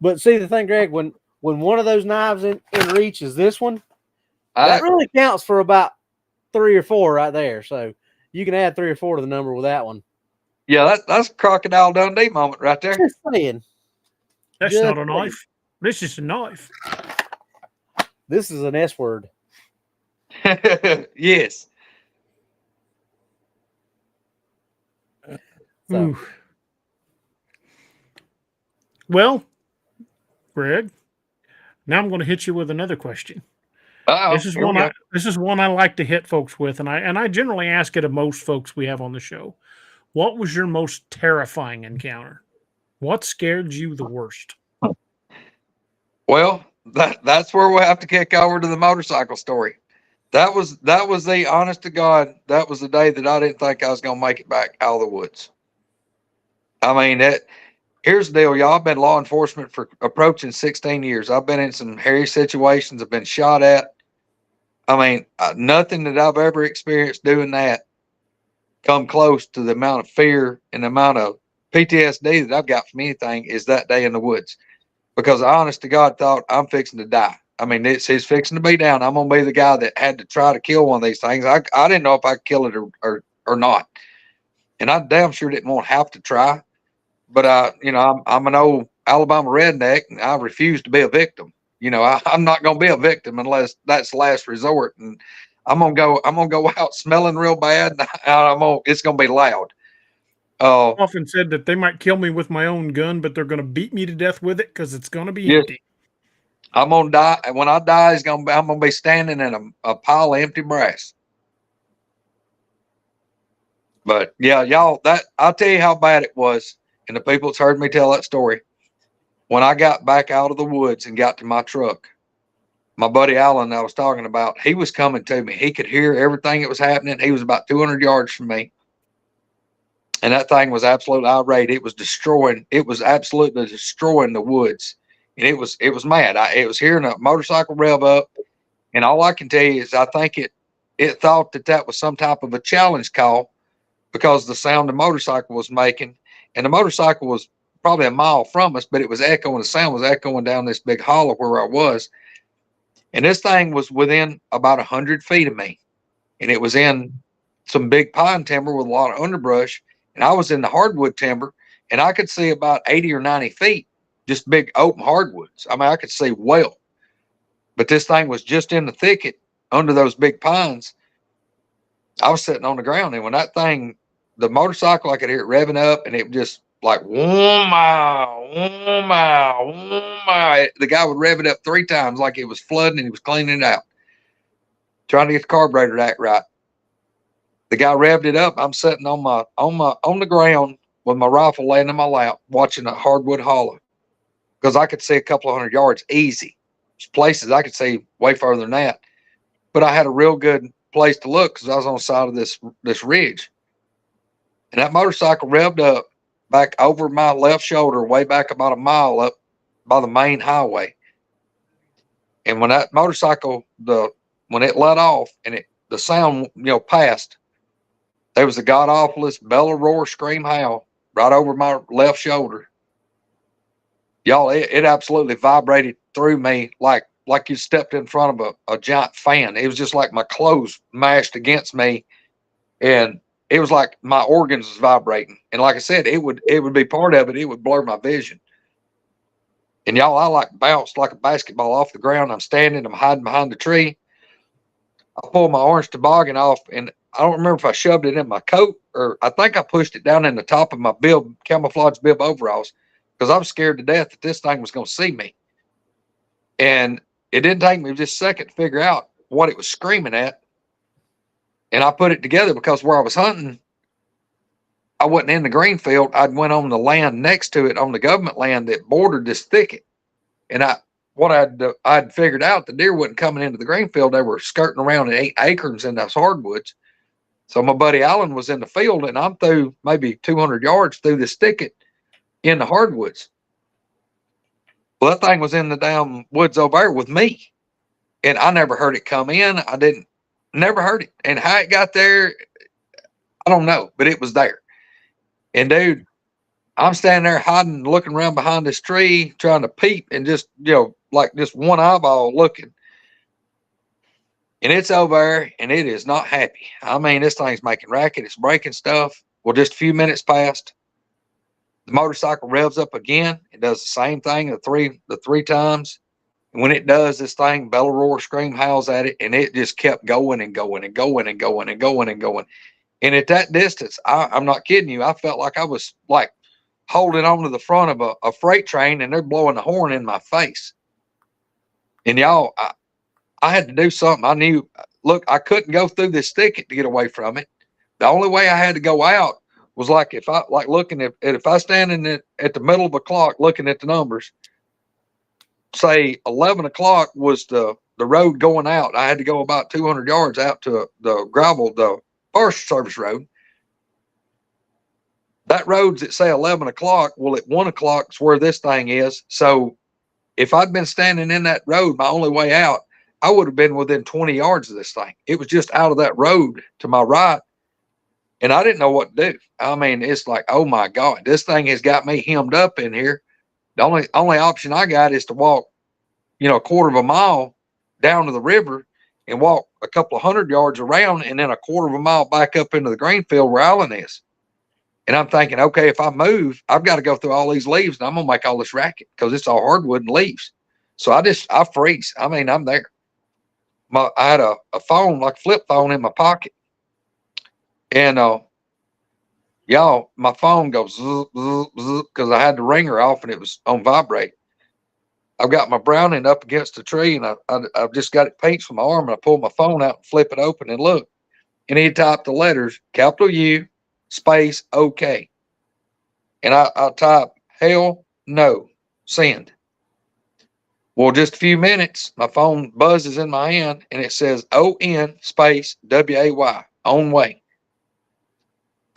But see, the thing, Greg, when one of those knives in reach is this one, that really counts for about 3 or 4 right there. So you can add 3 or 4 to the number with that one. Yeah, that's a Crocodile Dundee moment right there. Just saying. That's not a knife. This is a knife. This is an S word. Yes. So. Well, Greg, now I'm going to hit you with another question. This is one I like to hit folks with, and I generally ask it of most folks we have on the show. What was your most terrifying encounter? What scared you the worst? Well, that's where we'll have to kick over to the motorcycle story. That was the honest to God. That was the day that I didn't think I was going to make it back out of the woods. I mean, here's the deal, y'all. I've been law enforcement for approaching 16 years. I've been in some hairy situations. I've been shot at. I mean, nothing that I've ever experienced doing that come close to the amount of fear and the amount of PTSD that I've got from anything is that day in the woods. Because I honest to God thought I'm fixing to die. I mean, it's fixing to be down. I'm going to be the guy that had to try to kill one of these things. I didn't know if I could kill it or not. And I damn sure didn't want to have to try. But I'm an old Alabama redneck, and I refuse to be a victim. I'm not going to be a victim unless that's the last resort. And I'm gonna go out smelling real bad. And it's gonna be loud. Often said that they might kill me with my own gun, but they're going to beat me to death with it because it's going to be empty. I'm gonna die. When I die, I'm gonna be standing in a pile of empty brass. But yeah, y'all, I'll tell you how bad it was. And the people that's heard me tell that story, when I got back out of the woods and got to my truck, my buddy Alan I was talking about, he was coming to me. He could hear everything that was happening. He was about 200 yards from me. And that thing was absolutely irate. It was absolutely destroying the woods. And it was mad. It was hearing a motorcycle rev up. And all I can tell you is I think it thought that was some type of a challenge call because the sound the motorcycle was making. And the motorcycle was probably a mile from us, but it was echoing. The sound was echoing down this big hollow where I was. And this thing was within about 100 feet of me. And it was in some big pine timber with a lot of underbrush. And I was in the hardwood timber, and I could see about 80 or 90 feet, just big open hardwoods. I mean, I could see well. But this thing was just in the thicket under those big pines. I was sitting on the ground, and when that thing, the motorcycle, I could hear it revving up, and it just like, whoa, my. The guy would rev it up 3 times like it was flooding, and he was cleaning it out, trying to get the carburetor to act right. The guy revved it up. I'm sitting on the ground with my rifle laying in my lap, watching a hardwood hollow, because I could see a couple of 100 yards easy. There's places I could see way further than that, but I had a real good place to look because I was on the side of this ridge. And that motorcycle revved up back over my left shoulder, way back about a mile up by the main highway. And when that motorcycle, when it let off and the sound, passed, there was the god awfulest bellow, roar, scream, howl right over my left shoulder. Y'all, it absolutely vibrated through me like you stepped in front of a giant fan. It was just like my clothes mashed against me, and it was like my organs was vibrating. And like I said, it would be part of it. It would blur my vision. And y'all, I like bounced like a basketball off the ground. I'm standing, I'm hiding behind the tree. I pulled my orange toboggan off, and I don't remember if I shoved it in my coat or I think I pushed it down in the top of my camouflage bib overalls, because I was scared to death that this thing was going to see me. And it didn't take me just a second to figure out what it was screaming at. And I put it together because where I was hunting, I wasn't in the green field. I'd went on the land next to it, on the government land that bordered this thicket. And I'd figured out the deer wasn't coming into the green field. They were skirting around in acorns in those hardwoods. So my buddy Allen was in the field, and I'm through maybe 200 yards through this thicket in the hardwoods. Well, that thing was in the damn woods over there with me. And I never heard it come in. Never heard it. And how it got there, I don't know, but it was there. And dude, I'm standing there hiding, looking around behind this tree, trying to peep, and just, like just one eyeball looking. And it's over there, and it is not happy. I mean, this thing's making racket. It's breaking stuff. Well, just a few minutes passed. The motorcycle revs up again. It does the same thing the three times. And when it does, this thing bellow, roar, scream, howls at it, and it just kept going and going and going and going and going and going. And at that distance, I'm not kidding you, I felt like I was like holding on to the front of a freight train, and they're blowing the horn in my face. And y'all, I had to do something. I knew, look, I couldn't go through this thicket to get away from it. The only way I had to go out was like if I stand at the middle of a clock looking at the numbers, say 11 o'clock was the road going out. I had to go about 200 yards out to the gravel, the Forest Service road. That road's at say 11 o'clock. Well, at 1 o'clock is where this thing is. So if I'd been standing in that road, my only way out, I would have been within 20 yards of this thing. It was just out of that road to my right. And I didn't know what to do. I mean, it's like, oh my God, this thing has got me hemmed up in here. The only option I got is to walk, a quarter of a mile down to the river and walk a couple of 100 yards around, and then a quarter of a mile back up into the green field where Allen is. And I'm thinking, okay, if I move, I've got to go through all these leaves, and I'm going to make all this racket because it's all hardwood and leaves. So I freeze. I mean, I'm there. I had a phone, like a flip phone, in my pocket. And y'all, my phone goes because I had the ringer off and it was on vibrate. I've got my Browning up against the tree, and I've just got it pinched from my arm, and I pull my phone out and flip it open and look. And he typed the letters, capital U, space, OK. And I type, hell no, send. Well, just a few minutes, my phone buzzes in my hand, and it says ON space WAY, on way.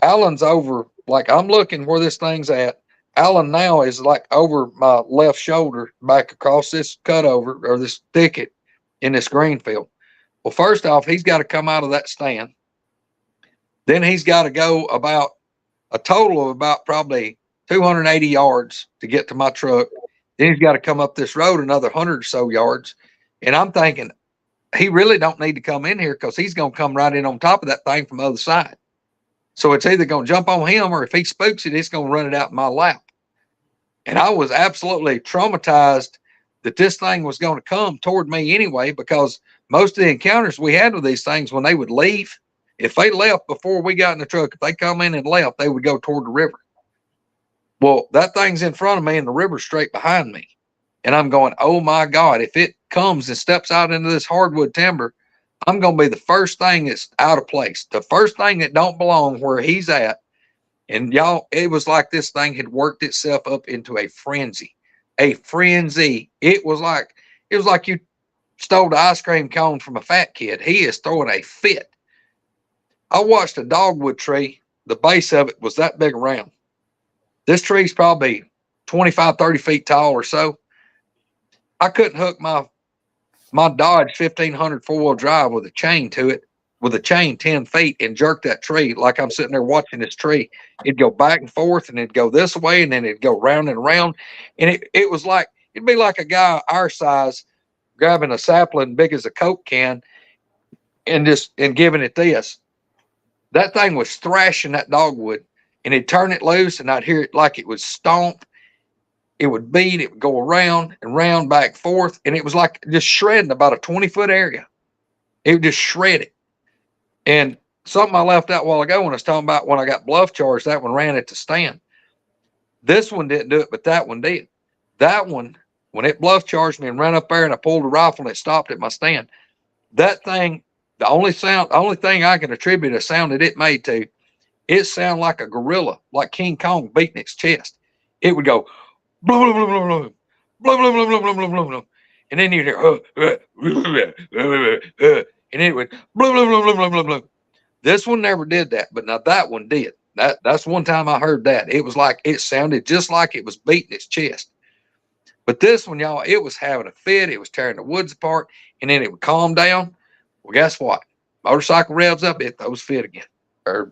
Allen's over, like I'm looking where this thing's at. Allen now is like over my left shoulder, back across this cutover or this thicket in this green field. Well, first off, he's got to come out of that stand. Then he's got to go about a total of about probably 280 yards to get to my truck. Then he's got to come up this road another 100 or so yards. And I'm thinking, he really don't need to come in here because he's going to come right in on top of that thing from the other side. So it's either going to jump on him, or if he spooks it, it's going to run it out in my lap. And I was absolutely traumatized that this thing was going to come toward me anyway, because most of the encounters we had with these things, when they would leave, if they left before we got in the truck, if they come in and left, they would go toward the river. Well, that thing's in front of me and the river's straight behind me. And I'm going, oh my God, if it comes and steps out into this hardwood timber, I'm going to be the first thing that's out of place, the first thing that don't belong where he's at. And y'all, it was like this thing had worked itself up into a frenzy. A frenzy. It was like you stole the ice cream cone from a fat kid. He is throwing a fit. I watched a dogwood tree. The base of it was that big around. This tree's probably 25, 30 feet tall or so. I couldn't hook my Dodge 1500 four-wheel drive with a chain to it, with a chain 10 feet, and jerk that tree like I'm sitting there watching this tree. It'd go back and forth, and it'd go this way, and then it'd go round and around. And it was like, it'd be like a guy our size grabbing a sapling big as a Coke can and giving it this. That thing was thrashing that dogwood, and it'd turn it loose, and I'd hear it like it would stomp. It would beat, it would go around and round, back and forth, and it was like just shredding about a 20-foot area. It would just shred it. And something I left out a while ago when I was talking about when I got bluff charged, that one ran at the stand. This one didn't do it, but that one did. That one, when it bluff charged me and ran up there and I pulled the rifle and it stopped at my stand, that thing, the only thing I can attribute a sound that it made to, it sounded like a gorilla, like King Kong beating its chest. It would go, blah, blah, blah, blah, blah, blah, blah, blah, blah, blah, blah, blah, blah. And then you'd hear, and it would, blah, blah, blah, blah, blah, blah, blah. This one never did that, but now that one did. That's one time I heard that. It was like, it sounded just like it was beating its chest. But this one, y'all, it was having a fit. It was tearing the woods apart, and then it would calm down. Well, guess what? Motorcycle revs up, it throws fit again. Or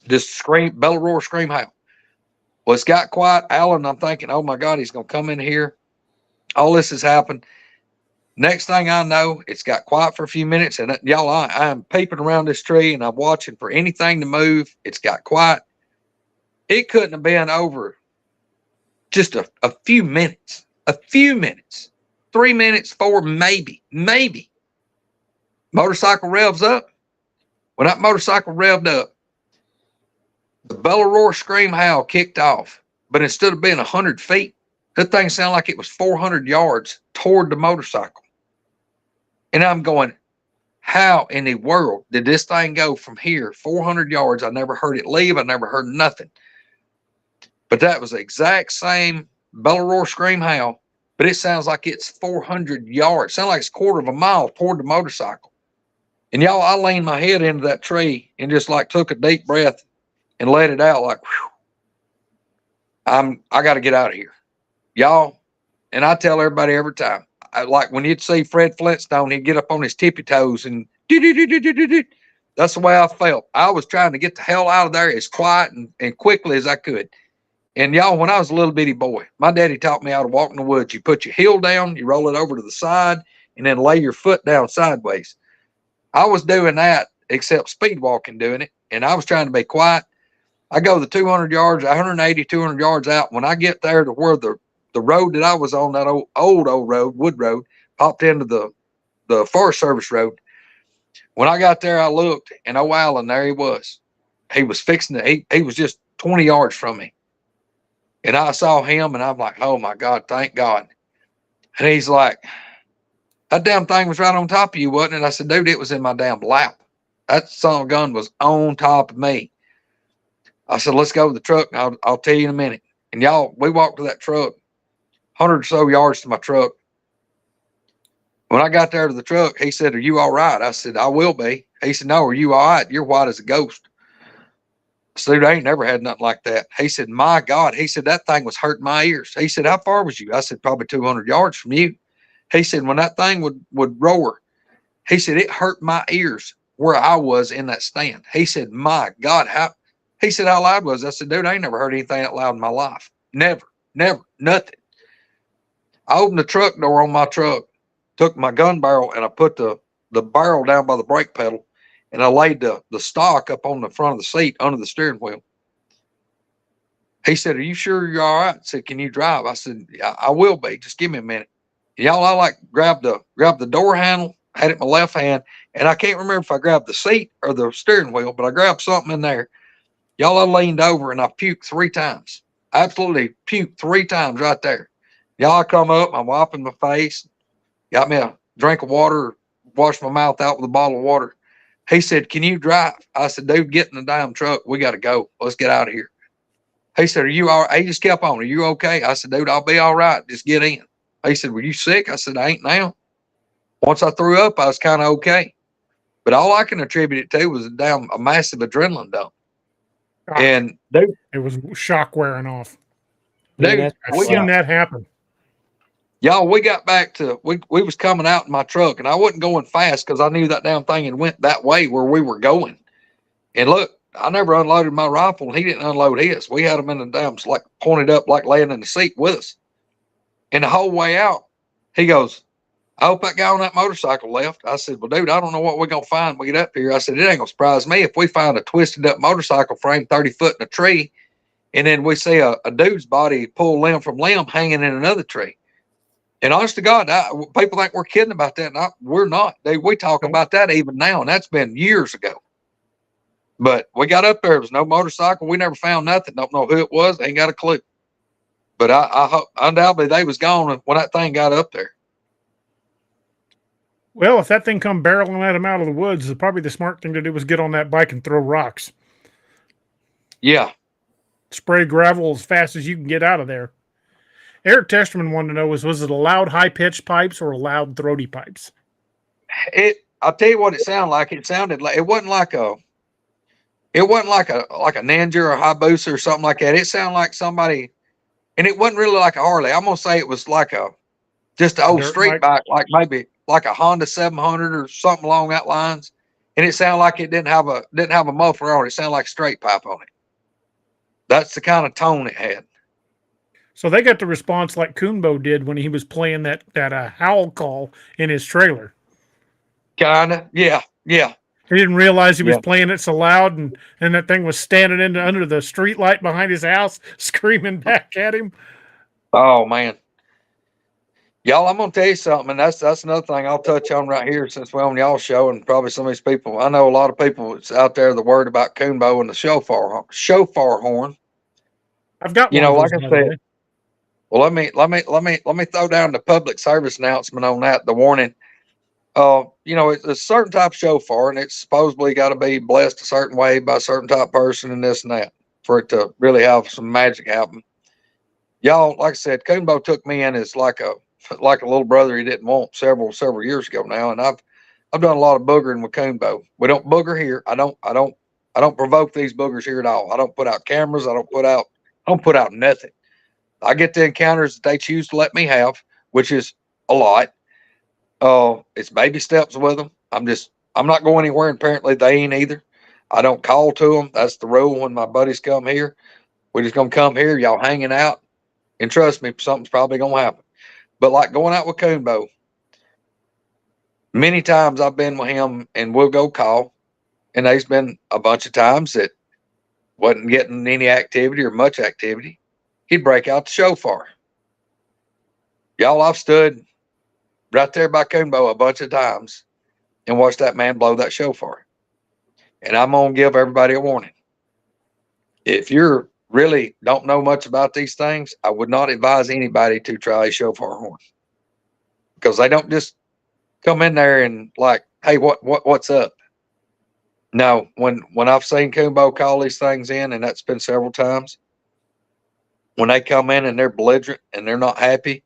just scream, bellow, roar, scream, howl. Well, it's got quiet. Alan, I'm thinking, oh my God, he's going to come in here. All this has happened. Next thing I know, it's got quiet for a few minutes, and y'all, I'm peeping around this tree, and I'm watching for anything to move. It's got quiet. It couldn't have been over just a few minutes. 3 minutes, 4, maybe. Motorcycle revs up. When that motorcycle revved up, the bellow, roar, scream, howl kicked off. But instead of being 100 feet, that thing sounded like it was 400 yards toward the motorcycle. And I'm going, how in the world did this thing go from here 400 yards? I never heard it leave. I never heard nothing. But that was the exact same bellow, roar, scream, howl, but it sounds like it's 400 yards. Sounds like it's a quarter of a mile toward the motorcycle. And y'all, I leaned my head into that tree and just like took a deep breath and let it out like, whew, I got to get out of here. Y'all, and I tell everybody every time, like when you'd see Fred Flintstone, he'd get up on his tippy toes and that's the way I felt. I was trying to get the hell out of there as quiet and quickly as I could. And y'all, when I was a little bitty boy, my daddy taught me how to walk in the woods. You put your heel down, you roll it over to the side, and then lay your foot down sideways. I was doing that, except speed walking doing it, and I was trying to be quiet. I go the 200 yards, 180, 200 yards out. When I get there to where the road that I was on, that old road, wood road, popped into the Forest Service road. When I got there, I looked, and oh, Alan, there he was. He was fixing to, he was just 20 yards from me. And I saw him, and I'm like, oh, my God, thank God. And he's like, that damn thing was right on top of you, wasn't it? I said, dude, it was in my damn lap. That son of a gun was on top of me. I said, let's go to the truck, and I'll tell you in a minute. And y'all, we walked to that truck, 100 or so yards to my truck. When I got there to the truck, he said, are you all right? I said, I will be. He said, no, are you all right? You're white as a ghost. So dude, I ain't never had nothing like that. He said, my God. He said, that thing was hurting my ears. He said, how far was you? I said, probably 200 yards from you. He said, when that thing would roar, he said, it hurt my ears where I was in that stand. He said, my God, he said, how loud was it? I said, dude, I ain't never heard anything that loud in my life. Never, nothing. I opened the truck door on my truck, took my gun barrel, and I put the barrel down by the brake pedal. And I laid the stock up on the front of the seat under the steering wheel. He said, are you sure you're all right? I said, can you drive? I said, I will be. Just give me a minute. Y'all, I like grabbed the door handle, had it in my left hand, and I can't remember if I grabbed the seat or the steering wheel, but I grabbed something in there. Y'all, I leaned over and I puked 3 times. Absolutely puked 3 times right there. Y'all, I come up, I'm wiping my face, got me a drink of water, washed my mouth out with a bottle of water. He said, can you drive? I said, dude, get in the damn truck. We got to go. Let's get out of here. He said, "Are you all right?" He just kept on. "Are you okay?" I said, "Dude, I'll be all right. Just get in." He said, "Were you sick?" I said, "I ain't now." Once I threw up, I was kind of okay. But all I can attribute it to was a massive adrenaline dump. And dude, it was shock wearing off. dude, I've seen that happen. Y'all, we got back to we was coming out in my truck, and I wasn't going fast because I knew that damn thing had went that way where we were going. And look, I never unloaded my rifle, and he didn't unload his. We had him in the damn like pointed up, like laying in the seat with us. And the whole way out, he goes, "I hope that guy on that motorcycle left." I said, "Well, dude, I don't know what we're gonna find when we get up here." I said, "It ain't gonna surprise me if we find a twisted up motorcycle frame 30 foot in a tree, and then we see a dude's body pull limb from limb hanging in another tree." And honest to God, people think we're kidding about that. We're not. We talk about that even now, and that's been years ago. But we got up there. There was no motorcycle. We never found nothing. Don't know who it was. Ain't got a clue. But I hope undoubtedly they was gone when that thing got up there. Well, if that thing come barreling at him out of the woods, probably the smart thing to do was get on that bike and throw rocks. Yeah. Spray gravel as fast as you can get out of there. Eric Testerman wanted to know was it a loud high-pitched pipes or loud throaty pipes? I'll tell you what it sounded like. It sounded like it wasn't like a Ninja or a Hayabusa or something like that. It sounded like somebody, and it wasn't really like a Harley. I'm gonna say it was like just an old street bike, like maybe like a Honda 700 or something along that lines. And it sounded like it didn't have a muffler on it. It sounded like a straight pipe on it. That's the kind of tone it had. So they got the response like Coonbo did when he was playing that howl call in his trailer. Kinda, yeah. He didn't realize he was playing it so loud, and that thing was standing under the street light behind his house, screaming back at him. Oh man, y'all! I'm gonna tell you something, and that's another thing I'll touch on right here since we're on y'all show, and probably some of these people. I know a lot of people that's out there. The word about Coonbo and the shofar horn. I've got one. Like I said. Well, let me throw down the public service announcement on that. The warning. It's a certain type of shofar, and it's supposedly got to be blessed a certain way by a certain type of person and this and that for it to really have some magic happen. Y'all, like I said, Coonbo took me in as like a little brother he didn't want several years ago now, and I've done a lot of boogering with Coonbo. We don't booger here. I don't provoke these boogers here at all. I don't put out cameras. I don't put out nothing. I get the encounters that they choose to let me have, which is a lot. It's baby steps with them. I'm not going anywhere, and apparently they ain't either. I don't call to them. That's the rule when my buddies come here. We're just going to come here, y'all hanging out, and trust me, something's probably going to happen. But like going out with Coonbo, many times I've been with him, and we'll go call, and there's been a bunch of times that wasn't getting any activity or much activity. He'd break out the shofar. Y'all, I've stood right there by Coonbo a bunch of times and watched that man blow that shofar. And I'm going to give everybody a warning. If you're really don't know much about these things, I would not advise anybody to try a shofar horn, because they don't just come in there and like, "Hey, what's up?" No, when I've seen Coonbo call these things in, and that's been several times, when they come in and they're belligerent and they're not happy,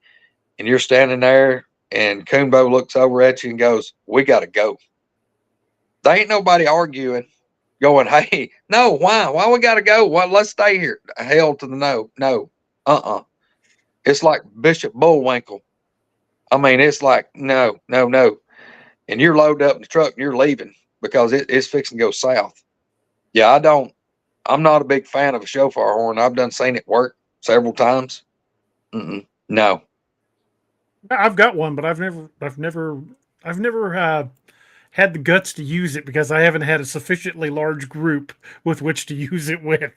and you're standing there and Coonbo looks over at you and goes, "We got to go." There ain't nobody arguing, going, "Hey, no, why we got to go? Well, let's stay here." Hell to the no. It's like Bishop Bullwinkle. I mean, it's like, no. And you're loaded up in the truck and you're leaving because it's fixing to go south. Yeah, I'm not a big fan of a shofar horn. I've seen it work several times. No. I've got one, but I've never had the guts to use it because I haven't had a sufficiently large group with which to use it with.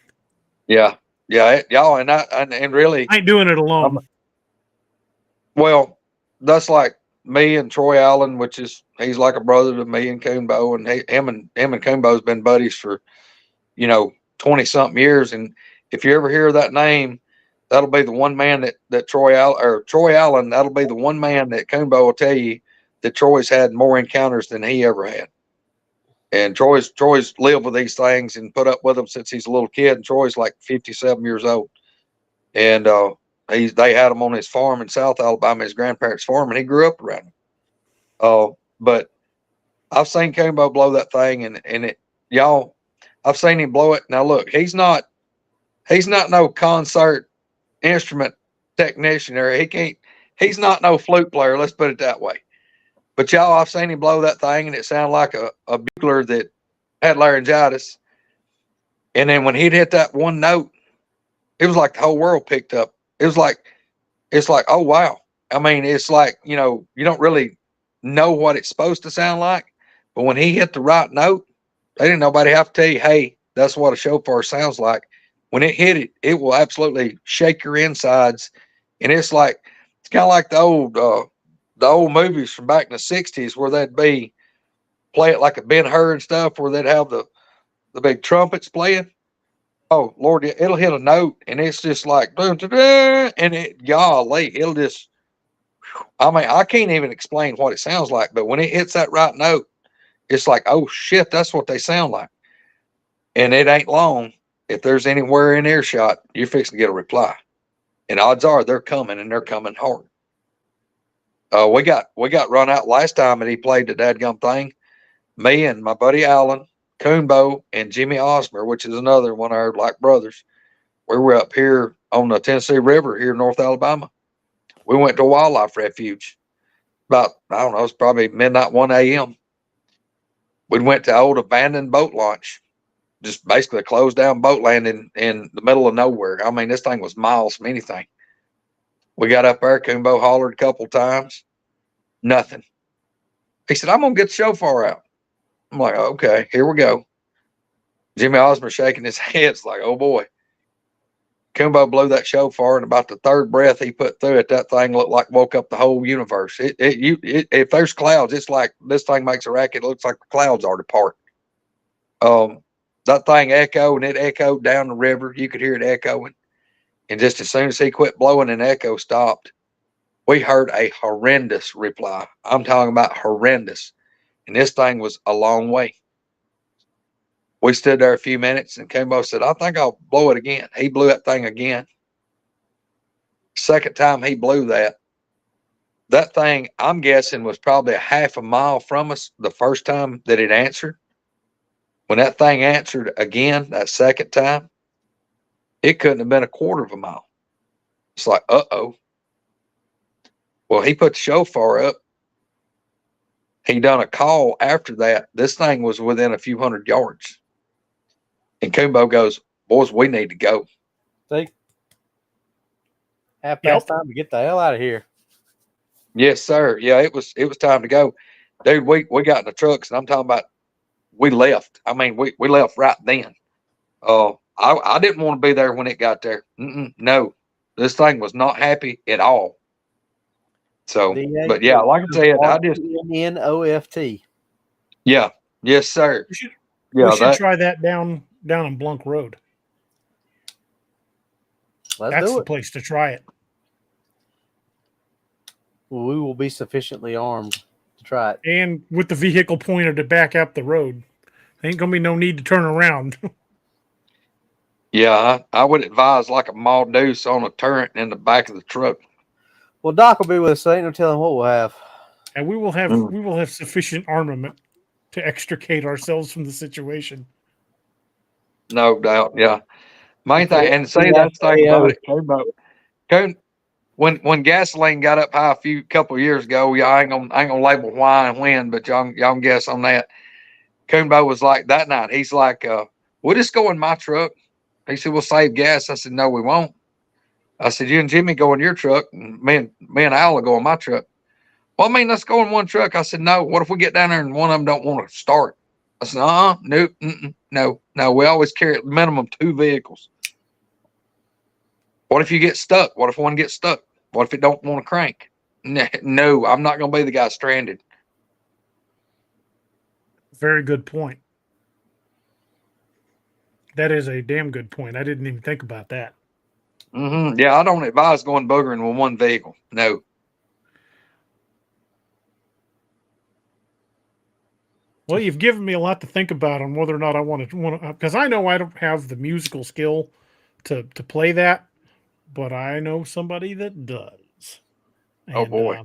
Yeah, y'all, and really, I ain't doing it alone. Well, that's like me and Troy Allen, he's like a brother to me and Coonbo, and him and Coonbo's been buddies for 20 something years. And if you ever hear that name, that'll be the one man that Troy Allen, that'll be the one man that Coonbo will tell you that Troy's had more encounters than he ever had. And Troy's lived with these things and put up with them since he's a little kid. And Troy's like 57 years old. And they had him on his farm in South Alabama, his grandparents' farm, and he grew up around him. But I've seen Kumbo blow that thing, and y'all, I've seen him blow it. Now look, he's not no concert instrument technician, or he's not no flute player. Let's put it that way. But y'all, I've seen him blow that thing, and it sounded like a bugler that had laryngitis. And then when he'd hit that one note, it was like the whole world picked up. It's like, oh wow. I mean, it's like, you don't really know what it's supposed to sound like, but when he hit the right note, they didn't nobody have to tell you, hey, that's what a shofar sounds like. When it hit it, it will absolutely shake your insides. And it's kind of like the old movies from back in the 60s where they'd play it like a Ben-Hur and stuff, where they'd have the big trumpets playing. Oh Lord, it'll hit a note and it's just like, dun, dun, dun, and golly, it'll just, I mean, I can't even explain what it sounds like, but when it hits that right note, it's like, oh shit, that's what they sound like. And it ain't long. If there's anywhere in earshot, you're fixing to get a reply. And odds are they're coming, and they're coming hard. We got run out last time that he played the dadgum thing. Me and my buddy Alan, Kumbo, and Jimmy Osmer, which is another one of our like brothers. We were up here on the Tennessee River here in North Alabama. We went to a wildlife refuge. About, I don't know, it's probably midnight, 1 a.m. We went to old abandoned boat launch. Just basically a closed down boat landing in the middle of nowhere. I mean, this thing was miles from anything. We got up there, Kumbo hollered a couple times. Nothing. He said, I'm going to get the shofar out. I'm like, okay, here we go. Jimmy Osmer shaking his head. It's like, oh boy. Kumbo blew that shofar, and about the third breath he put through it, that thing looked like woke up the whole universe. If there's clouds, it's like this thing makes a racket. It looks like the clouds are to part. That thing echoed, and it echoed down the river. You could hear it echoing. And just as soon as he quit blowing and echo stopped, we heard a horrendous reply. I'm talking about horrendous. And this thing was a long way. We stood there a few minutes, and Kumbo said, I think I'll blow it again. He blew that thing again. Second time he blew that thing, I'm guessing, was probably a half a mile from us the first time that it answered. When that thing answered again, that second time, it couldn't have been a quarter of a mile. It's like, uh-oh. Well, he put the shofar up. He done a call after that. This thing was within a few hundred yards. And Kumbo goes, boys, we need to go. See? Half past time to get the hell out of here. Yes, sir. Yeah, it was time to go. Dude, we got in the trucks, and I'm talking about we left. I mean, we left right then. I didn't want to be there when it got there. No, this thing was not happy at all. So, but yeah, like I said, I just N-O-F-T. Yeah, yes, sir. We should Yeah, try that down on Blunk Road. That's the place to try it. Well, we will be sufficiently armed to try it. And with the vehicle pointed to back up the road. Ain't going to be no need to turn around. Yeah, I would advise like a maul deuce on a turret in the back of the truck. Well, Doc will be with us. So ain't no telling what we'll have. And we will have sufficient armament to extricate ourselves from the situation. No doubt, yeah. Main thing, and say that thing about it. When gasoline got up high a couple of years ago, I ain't gonna label why and when, but y'all can guess on that. Kumbo was like that night. He's like, we'll just go in my truck. He said, we'll save gas. I said, no, we won't. I said, you and Jimmy go in your truck, and me and Al will go in my truck. Well, I mean, let's go in one truck. I said, no, what if we get down there and one of them don't want to start? I said, no. We always carry at minimum 2 vehicles. What if you get stuck? What if one gets stuck? What if it don't want to crank? No, I'm not going to be the guy stranded. Very good point. That is a damn good point. I didn't even think about that. Yeah, I don't advise going boogering with one vehicle. No. Well, you've given me a lot to think about on whether or not I want to, because I know I don't have the musical skill to play that, but I know somebody that does. Oh, boy.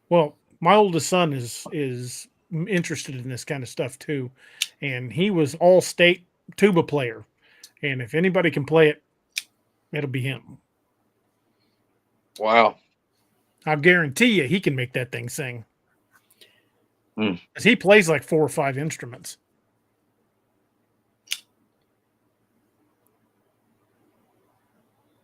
Well, my oldest son is interested in this kind of stuff too, and he was all state tuba player, and if anybody can play it, it'll be him. Wow. I guarantee you, he can make that thing sing. Mm. Because he plays like 4 or 5 instruments.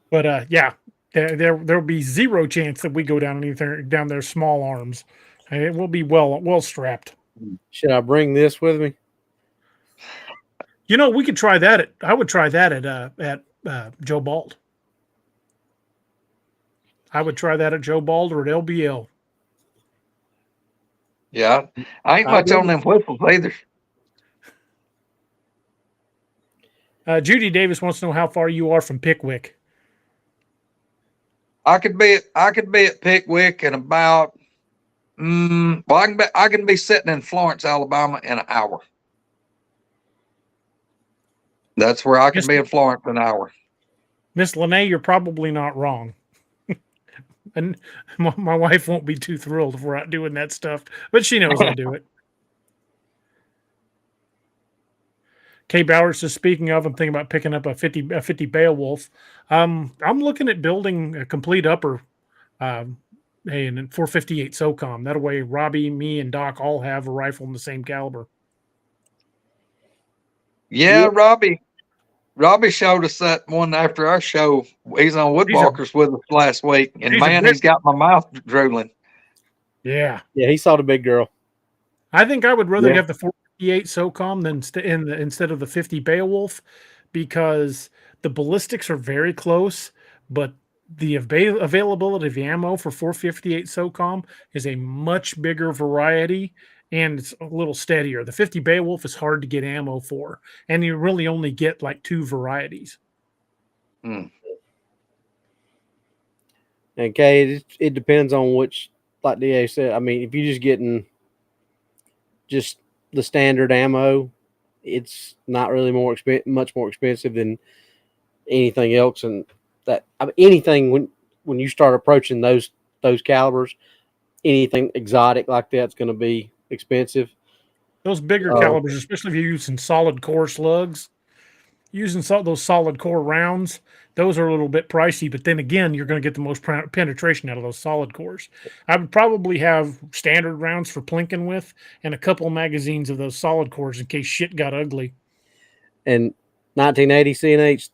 But yeah, there'll be zero chance that we go down anything down their small arms. It will be well strapped. Should I bring this with me? You know, we could try that. I would try that at Joe Bald. I would try that at Joe Bald or at LBL. Yeah, I ain't much on them whistles either. Judy Davis wants to know how far you are from Pickwick. I could be at Pickwick in about I can be sitting in Florence, Alabama in an hour. That's where I can be in Florence in an hour. Miss Lene, you're probably not wrong. And my wife won't be too thrilled if we're out doing that stuff, but she knows I do it. Kay Bowers says, speaking of, I'm thinking about picking up a 50 Beowulf. I'm looking at building a complete upper, and 458 SOCOM. That way, Robbie, me, and Doc all have a rifle in the same caliber. Yeah, Robbie showed us that one after our show. He's on Wood Walkerz with us last week, and man, he's got my mouth drooling. Yeah, he saw the big girl. I think I would rather have the 458 SOCOM than instead of the 50 Beowulf, because the ballistics are very close, but the availability of ammo for 458 SOCOM is a much bigger variety, and it's a little steadier. The 50 Beowulf is hard to get ammo for, and you really only get like 2 varieties. Mm. Okay, it depends on which, like DA said. I mean, if you're just getting just the standard ammo, it's not really much more expensive than anything else. And that, I mean, anything when you start approaching those calibers, anything exotic like that's going to be expensive. Those bigger calibers, especially if you're using solid core slugs, using those solid core rounds, those are a little bit pricey. But then again, you're going to get the most penetration out of those solid cores. I would probably have standard rounds for plinking with, and a couple magazines of those solid cores in case shit got ugly. And 1980 CNH,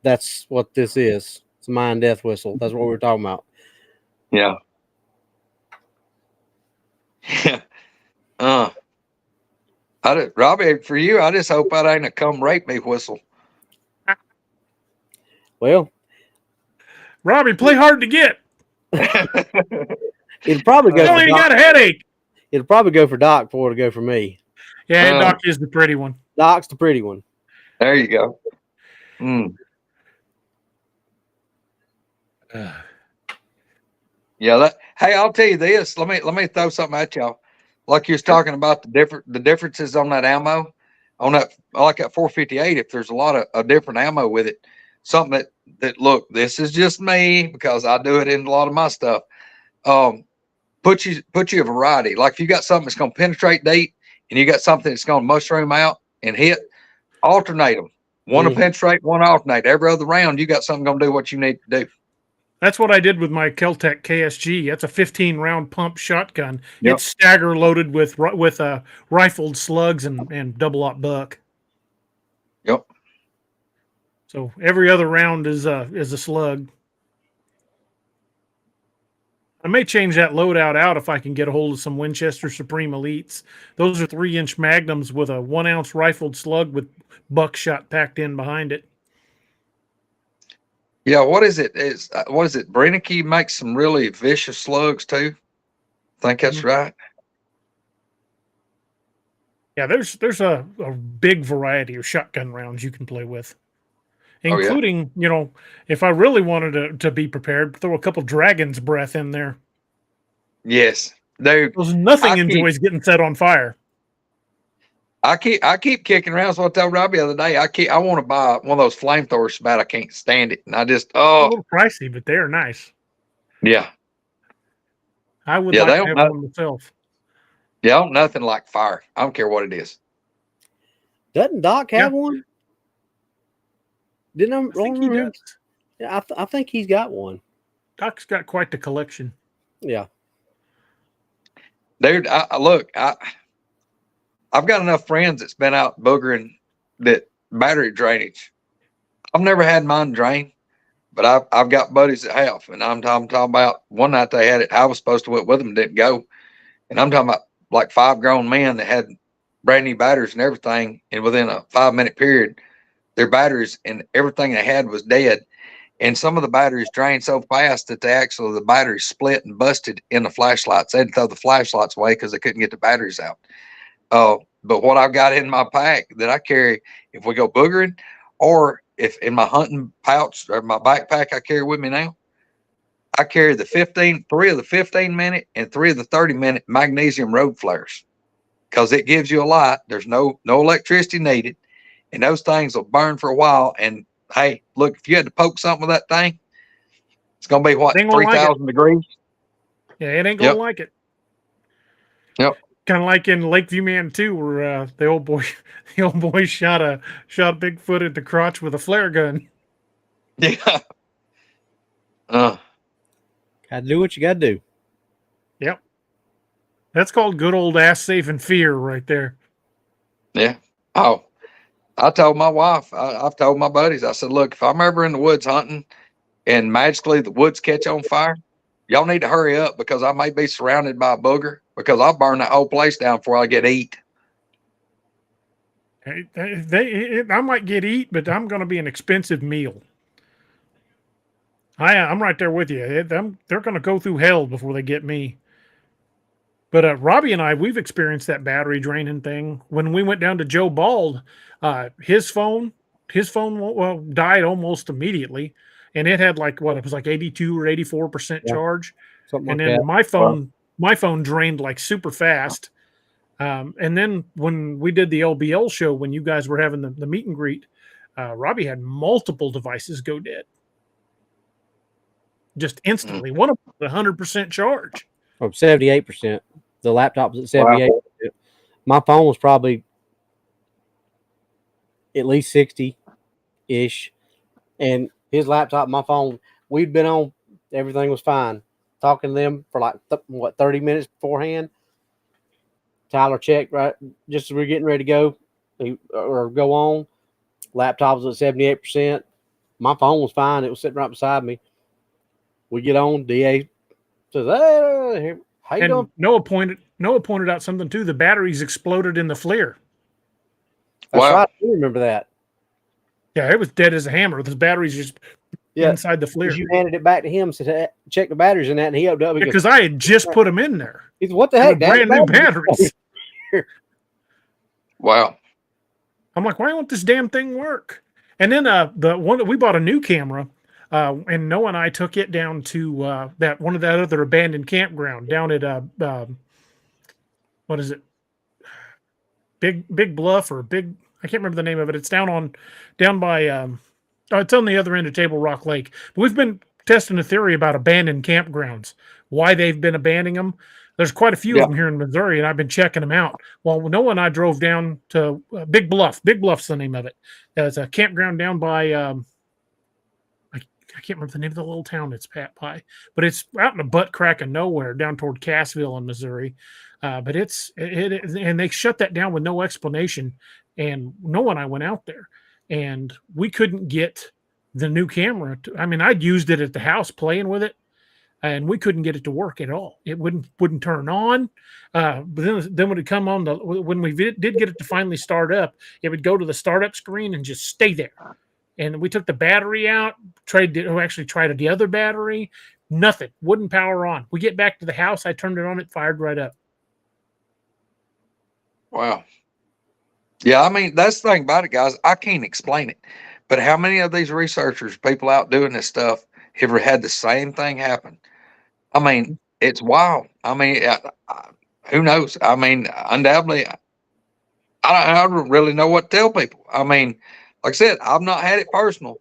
that's what this is. It's a mine death whistle. That's what we're talking about. Yeah. Yeah. Robbie, for you, I just hope that ain't a come rape me whistle. Well, Robbie, play hard to get. It'll probably go. You got a headache. It'll probably go for Doc before it'll go for me. Yeah, Doc is the pretty one. Doc's the pretty one. There you go. Mm. Yeah. Hey, I'll tell you this. Let me throw something at y'all. Like you was talking about the differences on that ammo, on that, like that 458. If there's a lot of different ammo with it, something that look, this is just me because I do it in a lot of my stuff. Put you a variety. Like if you got something that's going to penetrate deep, and you got something that's going to mushroom out and hit, alternate them. One to penetrate, one to alternate. Every other round, you got something going to do what you need to do. That's what I did with my Keltec KSG. That's a 15-round pump shotgun. Yep. It's stagger loaded with rifled slugs and double-aught buck. Yep. So every other round is a slug. I may change that loadout out if I can get a hold of some Winchester Supreme Elites. Those are 3-inch magnums with a 1-ounce rifled slug with buckshot packed in behind it. Yeah, what is it? What is it? Brennicky makes some really vicious slugs too. I think that's right. Yeah, there's a big variety of shotgun rounds you can play with, including, if I really wanted to be prepared, throw a couple Dragon's Breath in there. Yes, Because nothing enjoys getting set on fire. I keep kicking around. So I told Robbie the other day, I want to buy one of those flamethrowers so bad I can't stand it. And I just, A little pricey, but they're nice. Yeah. I would Yeah, like they to don't have know. one myself. Yeah, nothing like fire. I don't care what it is. Doesn't Doc have one? Didn't I think he does. Yeah, I think he's got one. Doc's got quite the collection. Yeah. Dude, I've got enough friends that's been out boogering that battery drainage. I've never had mine drain, but I've got buddies that have, and I'm talking about one night they had it. I was supposed to went with them, didn't go, and I'm talking about like 5 grown men that had brand new batteries and everything, and within a 5-minute period, their batteries and everything they had was dead. And some of the batteries drained so fast that the batteries split and busted in the flashlights. They had to throw the flashlights away because they couldn't get the batteries out. But what I've got in my pack that I carry if we go boogering, or if in my hunting pouch or my backpack I carry with me now, I carry 3 of the 15-minute and 3 of the 30-minute magnesium road flares, because it gives you a light. There's no electricity needed, and those things will burn for a while. And hey, look, if you had to poke something with that thing, it's gonna be what, 3,000 degrees? Yeah, it ain't gonna like it. Yep. Kind of like in Lakeview Man 2, where the old boy shot Bigfoot at the crotch with a flare gun. Yeah. Gotta do what you gotta do. Yep. That's called good old ass safe and fear right there. Yeah. Oh, I told my wife, I've told my buddies, I said, look, if I'm ever in the woods hunting and magically the woods catch on fire, y'all need to hurry up, because I may be surrounded by a booger, because I'll burn that whole place down before I get eat. I might get eat, but I'm going to be an expensive meal. I'm right there with you. They're going to go through hell before they get me. But Robbie and I, we've experienced that battery draining thing. When we went down to Joe Bald, his phone died almost immediately, and it had it was like 82 or 84% charge. Something and like then that. my phone drained like super fast. And then when we did the LBL show, when you guys were having the meet and greet, Robbie had multiple devices go dead. Just instantly. One of them was 100% charge. Or 78%. The laptop was at 78%. Wow. My phone was probably at least 60-ish. And his laptop, my phone, we'd been on, everything was fine. Talking to them for like, 30 minutes beforehand. Tyler checked right just as we were getting ready to go or go on. Laptop was at 78%. My phone was fine. It was sitting right beside me. We get on. DA says, "Hey, how you doing?" Noah pointed out something too. The batteries exploded in the flare. That's right. I do remember that. Yeah, it was dead as a hammer. The batteries just inside the flare. You handed it back to him, said, hey, "Check the batteries in that," and he opened up because I had just put them in there. He said, "What the heck? Brand new batteries." Wow. I'm like, why won't this damn thing work? And then we bought a new camera. And Noah and I took it down to that other abandoned campground down at what is it? Big Bluff or Big? I can't remember the name of it. It's down by it's on the other end of Table Rock Lake. But we've been testing a theory about abandoned campgrounds, why they've been abandoning them. There's quite a few of them here in Missouri, and I've been checking them out. Well, Noah and I drove down to Big Bluff. Big Bluff's the name of it. It's a campground down by. I can't remember the name of the little town it's by, but it's out in the butt crack of nowhere down toward Cassville in Missouri. But and they shut that down with no explanation. And Noah and I went out there, and we couldn't get the new camera. I'd used it at the house playing with it, and we couldn't get it to work at all. It wouldn't turn on. But then when it come on, when we did get it to finally start up, it would go to the startup screen and just stay there. And we took the battery out, tried the other battery. Nothing. Wouldn't power on. We get back to the house. I turned it on. It fired right up. Wow. Yeah, that's the thing about it, guys. I can't explain it. But how many of these researchers, people out doing this stuff, have ever had the same thing happen? It's wild. Who knows? Undoubtedly, I don't really know what to tell people. I mean, like I said, I've not had it personal,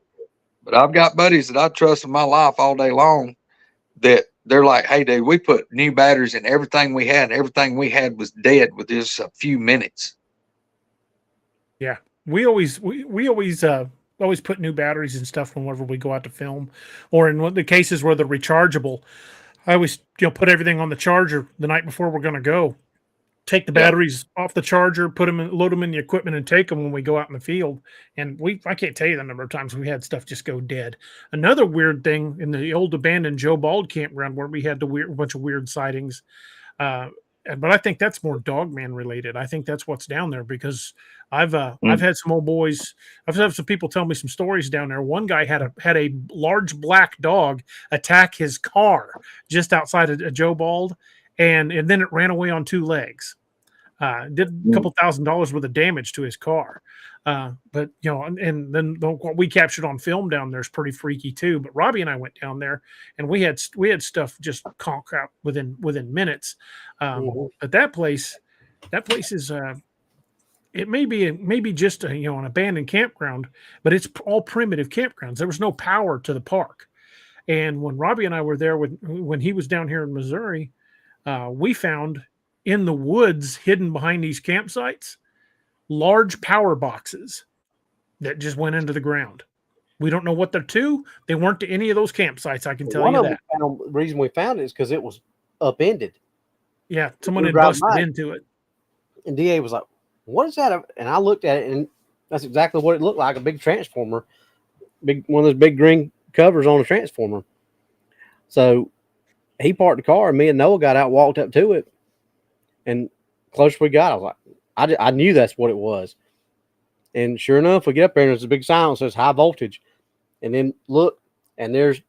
but I've got buddies that I trust in my life all day long that they're like, hey, dude, we put new batteries in everything we had. And everything we had was dead with just a few minutes. Yeah. We always put new batteries and stuff whenever we go out to film, or in the cases where they're rechargeable. I always put everything on the charger the night before we're going to go. Take the batteries off the charger, load them in the equipment, and take them when we go out in the field. And I can't tell you the number of times we had stuff just go dead. Another weird thing in the old abandoned Joe Bald campground where we had a bunch of weird sightings. But I think that's more dogman related. I think that's what's down there because I've had some old boys. I've had some people tell me some stories down there. One guy had a large black dog attack his car just outside of Joe Bald. And then it ran away on two legs. Did a couple $1,000s worth of damage to his car. But and then what we captured on film down there is pretty freaky too. But Robbie and I went down there, and we had stuff just conk out within minutes. But that place is it may be just an abandoned campground, but it's all primitive campgrounds. There was no power to the park, and when Robbie and I were there when he was down here in Missouri. We found in the woods, hidden behind these campsites, large power boxes that just went into the ground. We don't know what they're to. They weren't to any of those campsites. I can tell you that. The reason we found it is because it was upended. Yeah, someone had busted into it. And DA was like, "What is that?" And I looked at it, and that's exactly what it looked like—a big transformer, one of those big green covers on a transformer. So he parked the car, and me and Noah got out, walked up to it, and closer we got, I was like, I knew that's what it was. And sure enough, we get up there, and there's a big sign that says high voltage. And then look, and there's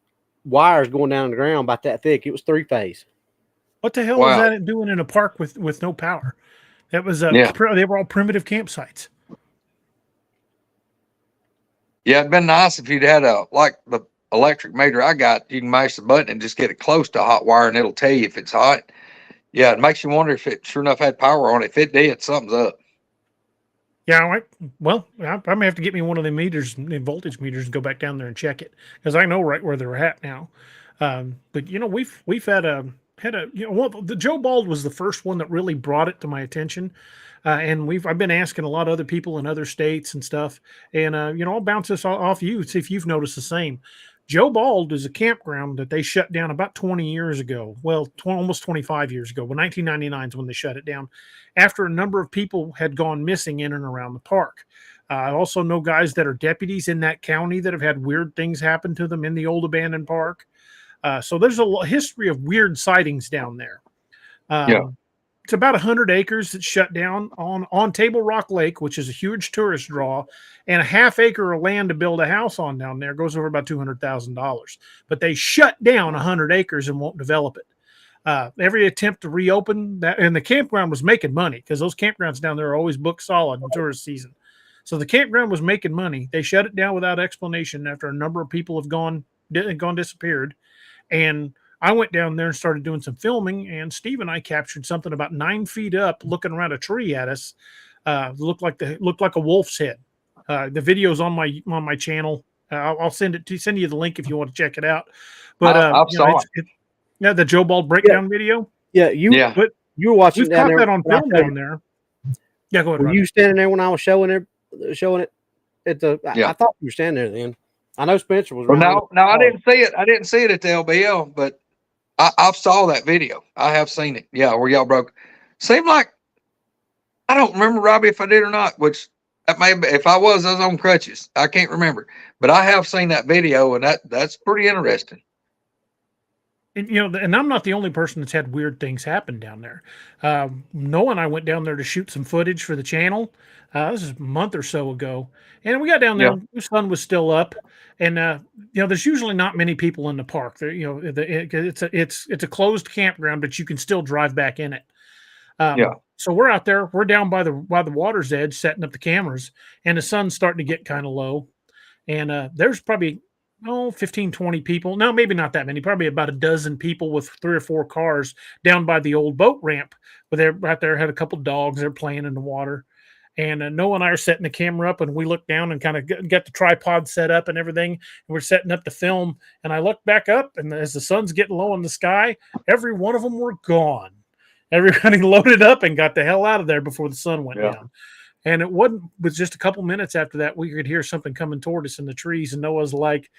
wires going down the ground about that thick. It was 3-phase. What the hell was that doing in a park with no power? That was they were all primitive campsites. Yeah, it'd been nice if you'd had the electric meter I got. You can mash the button and just get it close to a hot wire, and it'll tell you if it's hot. Yeah, it makes you wonder if it sure enough had power on it. If it did, something's up. Yeah, I may have to get me one of the meters, the voltage meters, and go back down there and check it because I know right where they're at now. But we've had the Joe Bald was the first one that really brought it to my attention. And I've been asking a lot of other people in other states and stuff. And, I'll bounce this off you, see if you've noticed the same. Joe Bald is a campground that they shut down about 20 years ago. Well, almost 25 years ago. But 1999 is when they shut it down after a number of people had gone missing in and around the park. I also know guys that are deputies in that county that have had weird things happen to them in the old abandoned park. So there's a history of weird sightings down there. It's about 100 acres that's shut down on Table Rock Lake, which is a huge tourist draw, and a half acre of land to build a house on down there goes over about $200,000. But they shut down 100 acres and won't develop it. Every attempt to reopen that, and the campground was making money because those campgrounds down there are always booked solid in tourist season. So the campground was making money. They shut it down without explanation after a number of people have disappeared. And I went down there and started doing some filming, and Steve and I captured something about 9 feet up, looking around a tree at us. Looked like a wolf's head. The video's on my channel. I'll send you the link if you want to check it out. But I saw it. The Joe Bald breakdown video. Yeah, you were watching. We've caught that on film down there. Yeah, go ahead. Were you standing there when I was showing it? I thought you were standing there then. I know Spencer was. Well, no, I didn't see it. I didn't see it at the LBL, but I saw that video. I have seen it. Yeah, where y'all broke. Seemed like I don't remember, Robbie, if I did or not. Which that may be, if I was on crutches. I can't remember, but I have seen that video, and that's pretty interesting. And, and I'm not the only person that's had weird things happen down there. Noah and I went down there to shoot some footage for the channel. This is a month or so ago, and we got down there. The sun was still up, and there's usually not many people in the park. There, it's a closed campground, but you can still drive back in it. So we're out there. We're down by the water's edge, setting up the cameras, and the sun's starting to get kind of low. And there's probably 15, 20 people. No, maybe not that many. Probably about a dozen people with 3 or 4 cars down by the old boat ramp. But they're right there. Had a couple dogs. They're playing in the water. And Noah and I are setting the camera up, and we look down and kind of get the tripod set up and everything. And we're setting up the film. And I look back up, and as the sun's getting low in the sky, every one of them were gone. Everybody loaded up and got the hell out of there before the sun went down. And it wasn't was just a couple minutes after that we could hear something coming toward us in the trees. And Noah's like,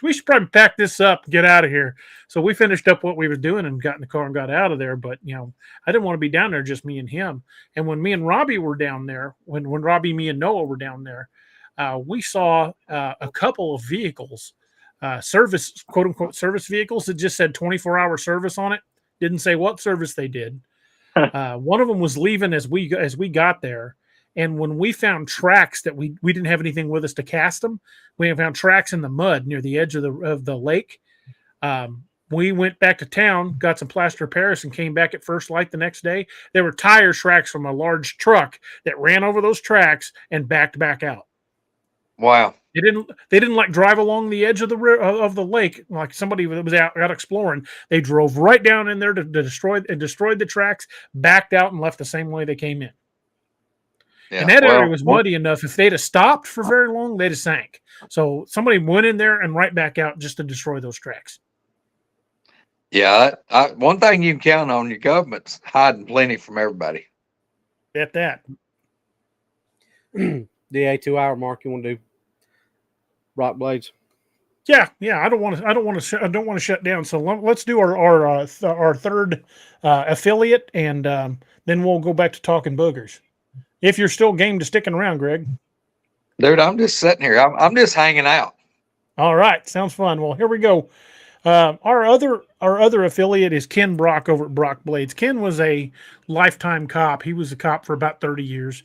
we should probably pack this up and get out of here. So we finished up what we were doing and got in the car and got out of there. But, you know, I didn't want to be down there, just me and him. And when me and Robbie were down there, when Robbie, me, and Noah were down there, we saw a couple of vehicles, service, quote unquote, service vehicles that just said 24-hour service on it. Didn't say what service they did. One of them was leaving as we got there. And when we found tracks that we didn't have anything with us to cast them, we found tracks in the mud near the edge of the lake. We went back to town, got some plaster of Paris, and came back at first light the next day. There were tire tracks from a large truck that ran over those tracks and backed back out. Wow. They didn't like drive along the edge of the lake like somebody that was out exploring. They drove right down in there to destroy the tracks, backed out, and left the same way they came in. Yeah, and that area was muddy enough. If they'd have stopped for very long, they'd have sank. So somebody went in there and right back out just to destroy those tracks. Yeah, one thing you can count on, your government's hiding plenty from everybody. At that. DA 2-hour mark, you want to do rock blades? Yeah. I don't want to shut down. So let's do our third affiliate, and then we'll go back to talking boogers. If you're still game to sticking around, Greg. Dude, I'm just sitting here. I'm just hanging out. All right. Sounds fun. Well, here we go. Our other affiliate is Ken Brock over at Brock Blades. Ken was a lifetime cop. He was a cop for about 30 years.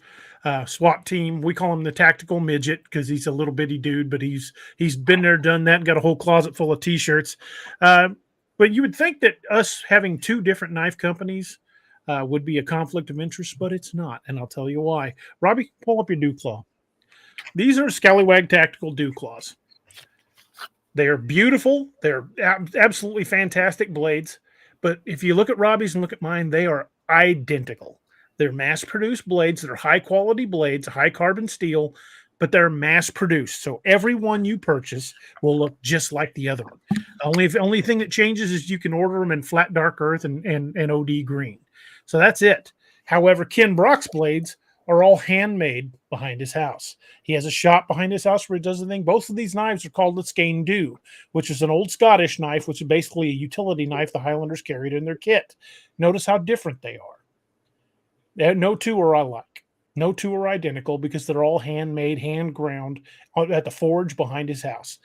SWAT team. We call him the tactical midget because he's a little bitty dude, but he's been there, done that, and got a whole closet full of T-shirts. But you would think that us having two different knife companies would be a conflict of interest, but it's not, and I'll tell you why. Robbie, pull up your dew claw. These are Scallywag Tactical dew claws. They are beautiful. They're absolutely fantastic blades, but if you look at Robbie's and look at mine, they are identical. They're mass-produced blades. They're high-quality blades, high-carbon steel, but they're mass-produced, so every one you purchase will look just like the other one. The only thing that changes is you can order them in flat dark earth and OD green. So that's it. However, Ken Brock's blades are all handmade behind his house. He has a shop behind his house where he does the thing. Both of these knives are called the Skane Dew, which is an old Scottish knife, which is basically a utility knife the Highlanders carried in their kit. Notice how different they are. No two are alike. No two are identical because they're all handmade, hand ground at the forge behind his house.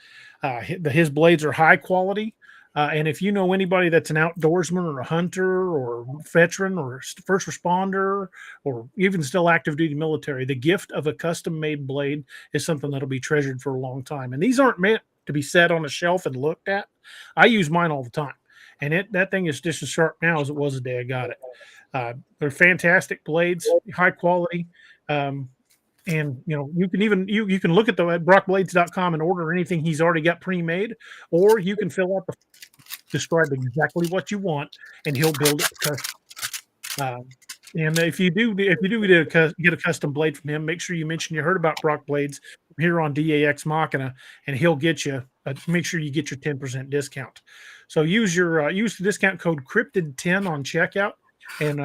His blades are high quality. And if you know anybody that's an outdoorsman or a hunter or veteran or first responder or even still active duty military, the gift of a custom made blade is something that'll be treasured for a long time. And these aren't meant to be set on a shelf and looked at. I use mine all the time, and that thing is just as sharp now as it was the day I got it. They're fantastic blades, high quality. And you know, you can even you can look at brockblades.com and order anything he's already got pre-made, or you can fill out describe exactly what you want, and he'll build it custom. And if you do get a custom blade from him, make sure you mention you heard about Brock Blades here on Ex Machina, and he'll get you. Make sure you get your 10% discount. So use the discount code Cryptid10 on checkout. And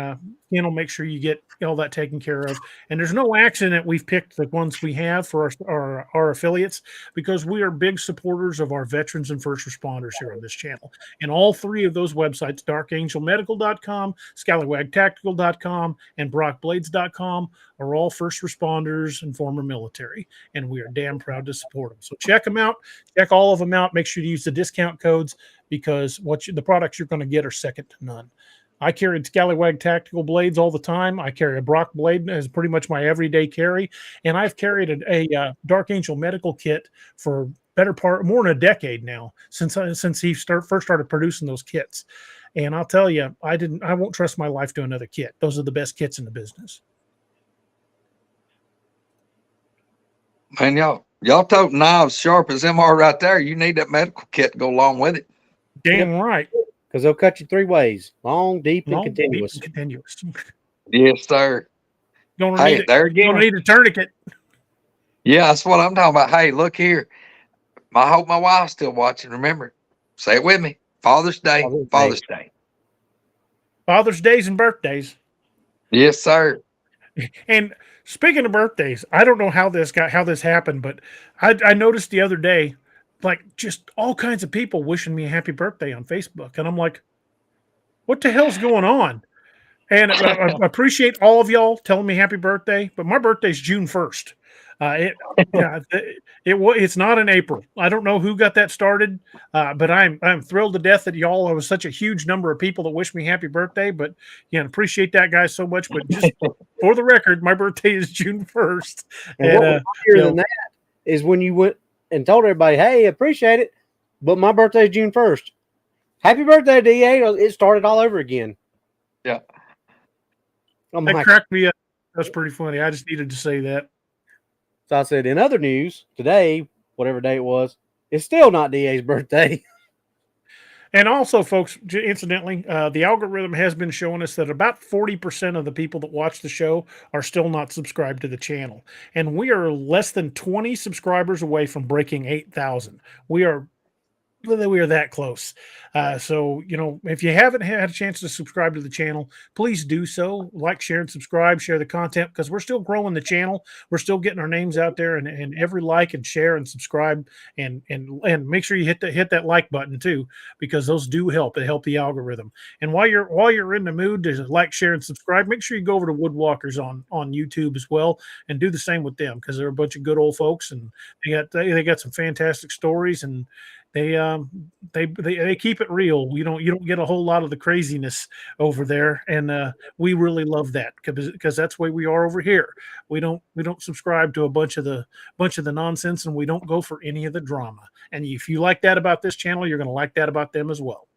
will make sure you get all that taken care of. And there's no accident we've picked the ones we have for our affiliates, because we are big supporters of our veterans and first responders here on this channel. And all three of those websites, darkangelmedical.com, scallywagtactical.com, and brockblades.com, are all first responders and former military. And we are damn proud to support them. So check them out. Check all of them out. Make sure to use the discount codes, because the products you're going to get are second to none. I carried Scallywag Tactical blades all the time. I carry a Brock blade as pretty much my everyday carry. And I've carried a Dark Angel medical kit for more than a decade now, since he first started producing those kits. And I'll tell you, I won't trust my life to another kit. Those are the best kits in the business. Man, y'all tote knives sharp as them are right there. You need that medical kit to go along with it. Damn right. Because they'll cut you three ways: long, deep, and continuous. Yes, sir. Gonna Hey, need there it. Gonna again. need a tourniquet. Yeah, that's what I'm talking about. Hey, look here. I hope my wife's still watching. Remember, say it with me. Father's Day. Father's Day. Father's Day. Father's Days and birthdays. Yes, sir. And speaking of birthdays, I don't know how this happened, but I noticed the other day, like just all kinds of people wishing me a happy birthday on Facebook, and I'm like, what the hell's going on? And I appreciate all of y'all telling me happy birthday, but my birthday's June 1st. It yeah, it's not in April. I don't know who got that started, but I'm thrilled to death that y'all was such a huge number of people that wish me happy birthday. But yeah, appreciate that guys so much. But just for the record, my birthday is June 1st. And what was higher than that is when you went and told everybody, "Hey, appreciate it," but my birthday is June 1st. Happy birthday, DA! It started all over again. Yeah. That cracked me up. That's pretty funny. I just needed to say that. So I said, in other news, today, whatever day it was, it's still not DA's birthday. And also, folks, incidentally, the algorithm has been showing us that about 40% of the people that watch the show are still not subscribed to the channel. And we are less than 20 subscribers away from breaking 8,000. We are that close. So, if you haven't had a chance to subscribe to the channel, please do so. Like, share, and subscribe. Share the content because we're still growing the channel. We're still getting our names out there, and every like and share and subscribe and make sure you hit that like button too, because those do help. They help the algorithm. And while you're in the mood to like, share, and subscribe, make sure you go over to Wood Walkerz on YouTube as well and do the same with them, because they're a bunch of good old folks and they got some fantastic stories, and they keep it real. You don't get a whole lot of the craziness over there, and we really love that because that's the way we are over here. We don't subscribe to a bunch of the nonsense, and we don't go for any of the drama. And if you like that about this channel, you're going to like that about them as well.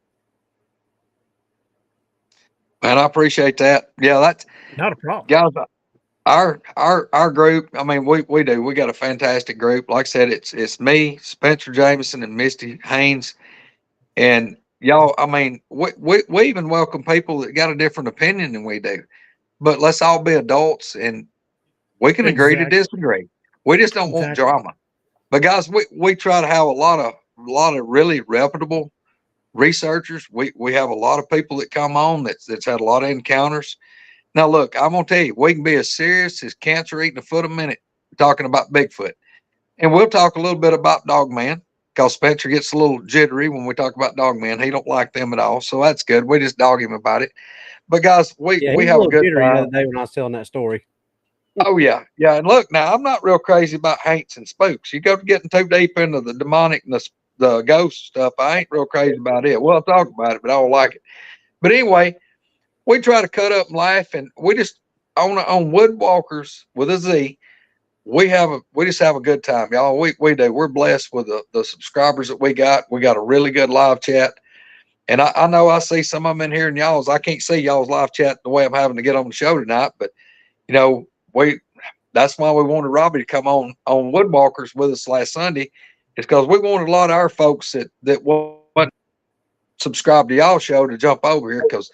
Man, I appreciate that. Yeah, that's not a problem, guys. Our group, I mean, we do. We got a fantastic group. Like I said, it's me, Spencer Jameson, and Misty Haynes. And y'all, I mean, we even welcome people that got a different opinion than we do. But let's all be adults and we can agree to disagree. We just don't want drama. But guys, we try to have a lot of really reputable researchers. We have a lot of people that come on that's had a lot of encounters. Now, look, I'm going to tell you, we can be as serious as cancer eating a foot a minute talking about Bigfoot. And we'll talk a little bit about dogman, because Spencer gets a little jittery when we talk about dogman. He don't like them at all. So that's good. We just dog him about it. But, guys, we have a good time. The other day when I was telling that story. Oh, yeah. Yeah. And look, now, I'm not real crazy about haints and spooks. You go to getting too deep into the demonic and the ghost stuff, I ain't real crazy about it. We'll talk about it, but I don't like it. But anyway, we try to cut up and laugh, and we just on Wood Walkerz with a Z. We just have a good time, y'all. We do. We're blessed with the subscribers that we got. We got a really good live chat, and I know I see some of them in here, and y'all's. I can't see y'all's live chat the way I'm having to get on the show tonight, but that's why we wanted Robbie to come on Wood Walkerz with us last Sunday, is because we wanted a lot of our folks that wasn't subscribed to y'all show to jump over here, because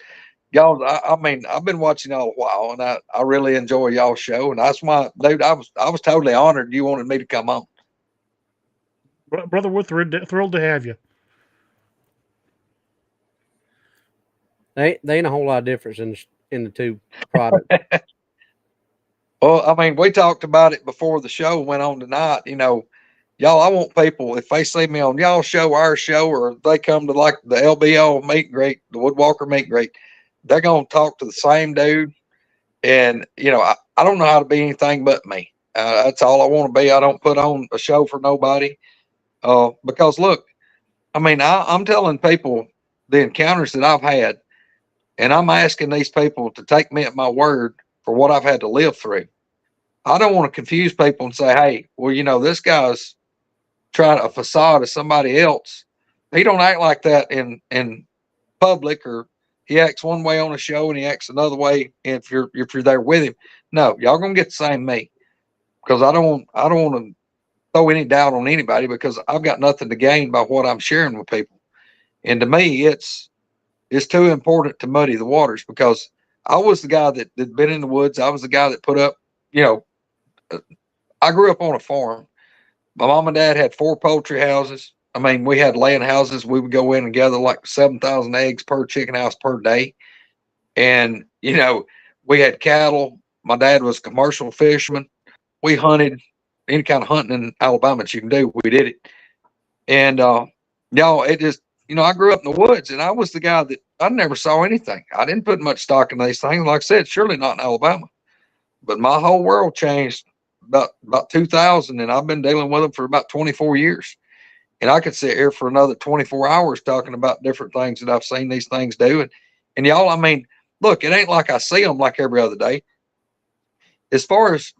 y'all, I mean, I've been watching y'all a while, and I really enjoy y'all show, and that's why, dude, I was totally honored you wanted me to come on. Brother, we're thrilled to have you. They ain't a whole lot of difference in the two products. Well, I mean, we talked about it before the show went on tonight. Y'all, I want people, if they see me on y'all show, our show, or if they come to like the LBL meet and greet, the Wood Walker meet and greet, they're going to talk to the same dude. And, I don't know how to be anything but me. That's all I want to be. I don't put on a show for nobody. Because look, I mean, I'm telling people the encounters that I've had, and I'm asking these people to take me at my word for what I've had to live through. I don't want to confuse people and say, hey, well, this guy's trying a facade of somebody else. He don't act like that in public, or he acts one way on a show and he acts another way if you're there with him. No, y'all gonna get the same me, because I don't want to throw any doubt on anybody, because I've got nothing to gain by what I'm sharing with people. And to me, it's too important to muddy the waters, because I was the guy that been in the woods. I was the guy that put up, I grew up on a farm. My mom and dad had 4 poultry houses. I mean, we had laying houses. We would go in and gather like 7,000 eggs per chicken house per day. And, we had cattle. My dad was a commercial fisherman. We hunted any kind of hunting in Alabama that you can do. We did it. And, it just, I grew up in the woods, and I was the guy that I never saw anything. I didn't put much stock in these things. Like I said, surely not in Alabama. But my whole world changed about 2000, and I've been dealing with them for about 24 years. And I could sit here for another 24 hours talking about different things that I've seen these things do. And y'all, I mean, look, it ain't like I see them like every other day. As far as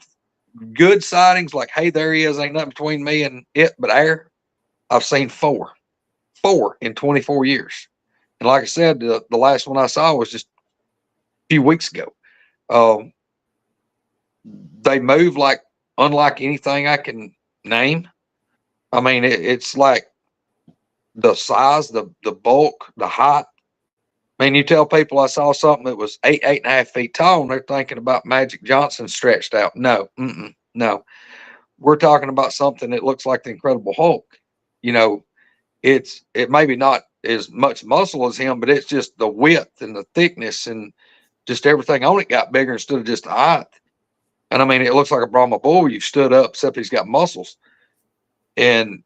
good sightings, like, hey, there he is, ain't nothing between me and it but air, I've seen 4 in 24 years. And like I said, the last one I saw was just a few weeks ago. They move like unlike anything I can name. I mean, it's like the size, the bulk, the height. I mean, you tell people I saw something that was 8.5 feet tall, and they're thinking about Magic Johnson stretched out. No, no. We're talking about something that looks like the Incredible Hulk. It maybe not as much muscle as him, but it's just the width and the thickness and just everything on it got bigger instead of just the height. And I mean, it looks like a Brahma bull you've stood up, except he's got muscles. And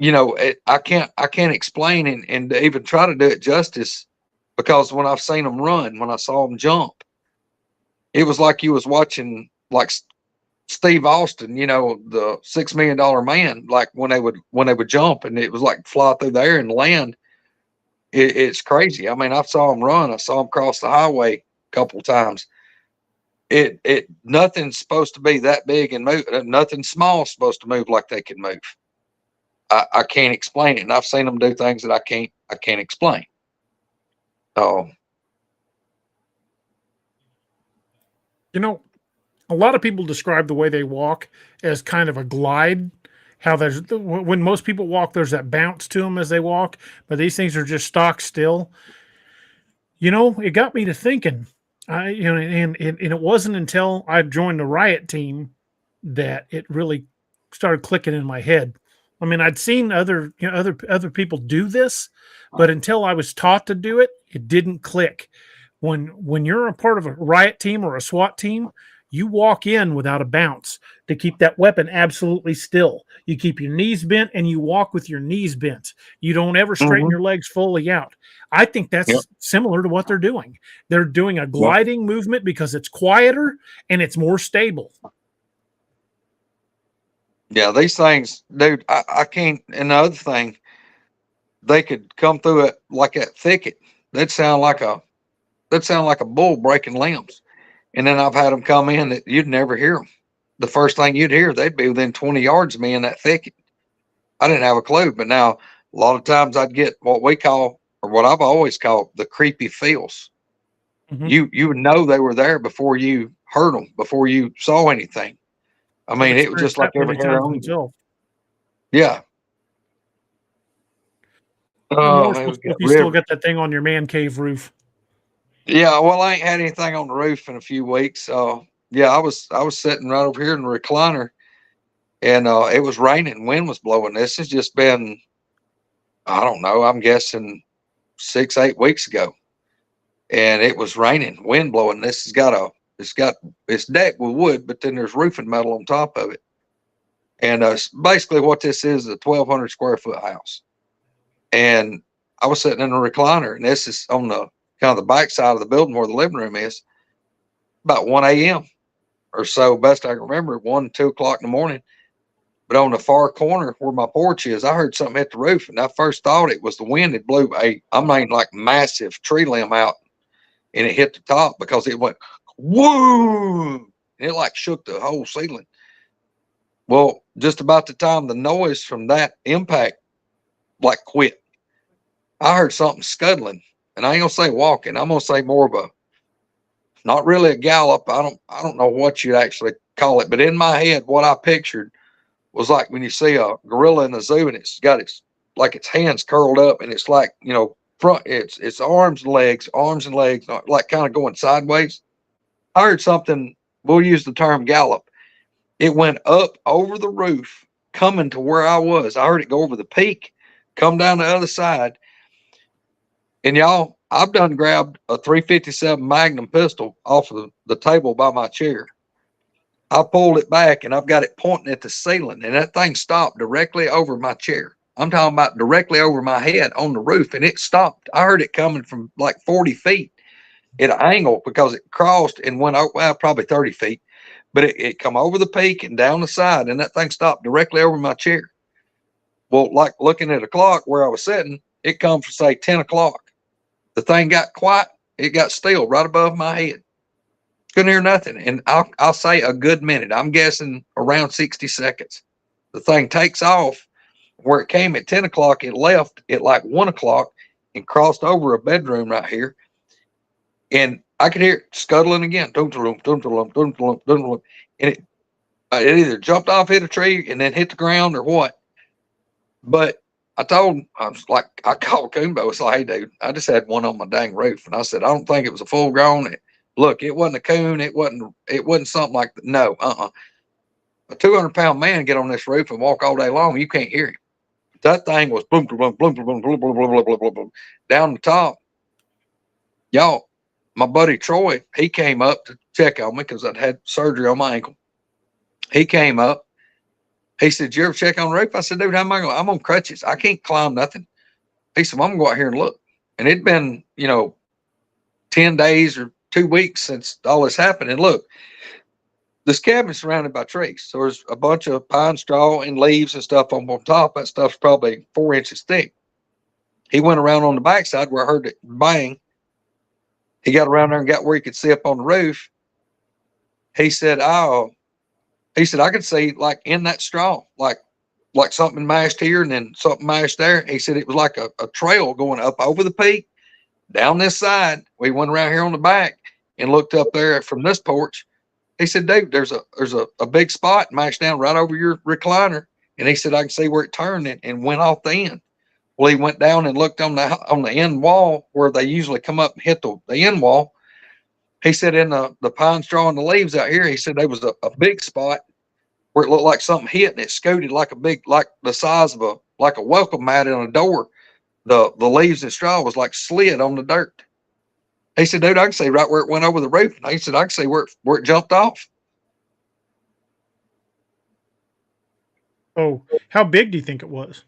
I can't explain and to even try to do it justice, because when I've seen them run, when I saw them jump, it was like you was watching like Steve Austin, the $6 million man, like when they would jump, and it was like fly through the air and land. It's crazy. I mean, I saw them run. I saw them cross the highway a couple of times. Nothing's supposed to be that big and move. Nothing small is supposed to move like they can move. I can't explain it, and I've seen them do things that I can't explain. Oh, a lot of people describe the way they walk as kind of a glide. How when most people walk, there's that bounce to them as they walk, but these things are just stock still. It got me to thinking. And it wasn't until I joined the riot team that it really started clicking in my head. I mean, I'd seen other people do this, but until I was taught to do it, it didn't click. When you're a part of a riot team or a SWAT team, you walk in without a bounce to keep that weapon absolutely still. You keep your knees bent and you walk with your knees bent. You don't ever straighten your legs fully out. I think that's similar to what they're doing. They're doing a gliding movement because it's quieter and it's more stable. Yeah, these things, dude, I can't. And the other thing, they could come through it like that thicket. That'd sound like a bull breaking limbs. And then I've had them come in that you'd never hear them. The first thing you'd hear, they'd be within 20 yards of me in that thicket. I didn't have a clue, but now a lot of times I'd get what we call, or what I've always called, the creepy feels. You would know they were there before you heard them, before you saw anything. I mean, it was just like every hair on you. Yeah. Oh, you still got that thing on your man cave roof. Yeah, well, I ain't had anything on the roof in a few weeks. Yeah, I was sitting right over here in the recliner, and it was raining, wind was blowing. This has just been, I don't know, I'm guessing 6-8 weeks ago, and it was raining, wind blowing. This has got it's decked with wood, but then there's roofing metal on top of it. And basically what this is a 1,200 square foot house. And I was sitting in a recliner, and this is on the kind of the back side of the building where the living room is, about 1 a.m. or so, best I can remember, 1, 2 o'clock in the morning. But on the far corner where my porch is, I heard something hit the roof, and I first thought it was the wind. It blew like massive tree limb out, and it hit the top because it went whoo, and it like shook the whole ceiling. Well, just about the time the noise from that impact like quit, I heard something scuttling, and I ain't gonna say walking. I'm gonna say more of a, not really a gallop. I don't know what you'd actually call it, but in my head, what I pictured was like when you see a gorilla in the zoo and it's got its hands curled up and it's like, front, it's arms and legs, like kind of going sideways. I heard something, we'll use the term gallop. It went up over the roof, coming to where I was. I heard it go over the peak, come down the other side. And y'all, I've done grabbed a 357 Magnum pistol off of the table by my chair. I pulled it back and I've got it pointing at the ceiling, and that thing stopped directly over my chair. I'm talking about directly over my head on the roof, and it stopped. I heard it coming from like 40 feet at an angle because it crossed and went out, well, probably 30 feet, but it come over the peak and down the side, and that thing stopped directly over my chair. Well, like looking at a clock where I was sitting, it come from say 10 o'clock. The thing got quiet. It got still right above my head. Couldn't hear nothing. And I'll say a good minute. I'm guessing around 60 seconds. The thing takes off. Where it came at 10 o'clock, it left at like 1 o'clock and crossed over a bedroom right here. And I could hear it scuttling again. And it either jumped off, hit a tree, and then hit the ground or what. But I told him, I called Coonbo. It's like, hey, dude, I just had one on my dang roof. And I said, I don't think it was a full grown. Look, it wasn't a coon. It wasn't something like that. No, A 200-pound man get on this roof and walk all day long. You can't hear him. That thing was boom, boom, boom, boom, boom, boom, boom, boom, boom, boom, boom, down the top. Y'all, my buddy Troy, he came up to check on me because I'd had surgery on my ankle. He came up. He said, "Did you ever check on the roof?" I said, "Dude, how am I going? I'm on crutches. I can't climb nothing." He said, "Well, I'm going to go out here and look." And it'd been, 10 days or 2 weeks since all this happened. And look, this cabin's surrounded by trees. So there's a bunch of pine straw and leaves and stuff on top. That stuff's probably 4 inches thick. He went around on the backside where I heard it bang. He got around there and got where he could see up on the roof. He said, I could see like in that straw, like something mashed here and then something mashed there. He said it was like a trail going up over the peak, down this side. We went around here on the back and looked up there from this porch. He said, "Dude, there's a big spot mashed down right over your recliner." And he said, "I can see where it turned and went off the end." Well, he went down and looked on the end wall where they usually come up and hit the end wall. He said in the pine straw and the leaves out here, he said there was a big spot where it looked like something hit and it scooted like the size of a welcome mat in a door. The leaves and straw was like slid on the dirt. He said, "Dude, I can see right where it went over the roof." And he said, "I can see where it jumped off." Oh, how big do you think it was?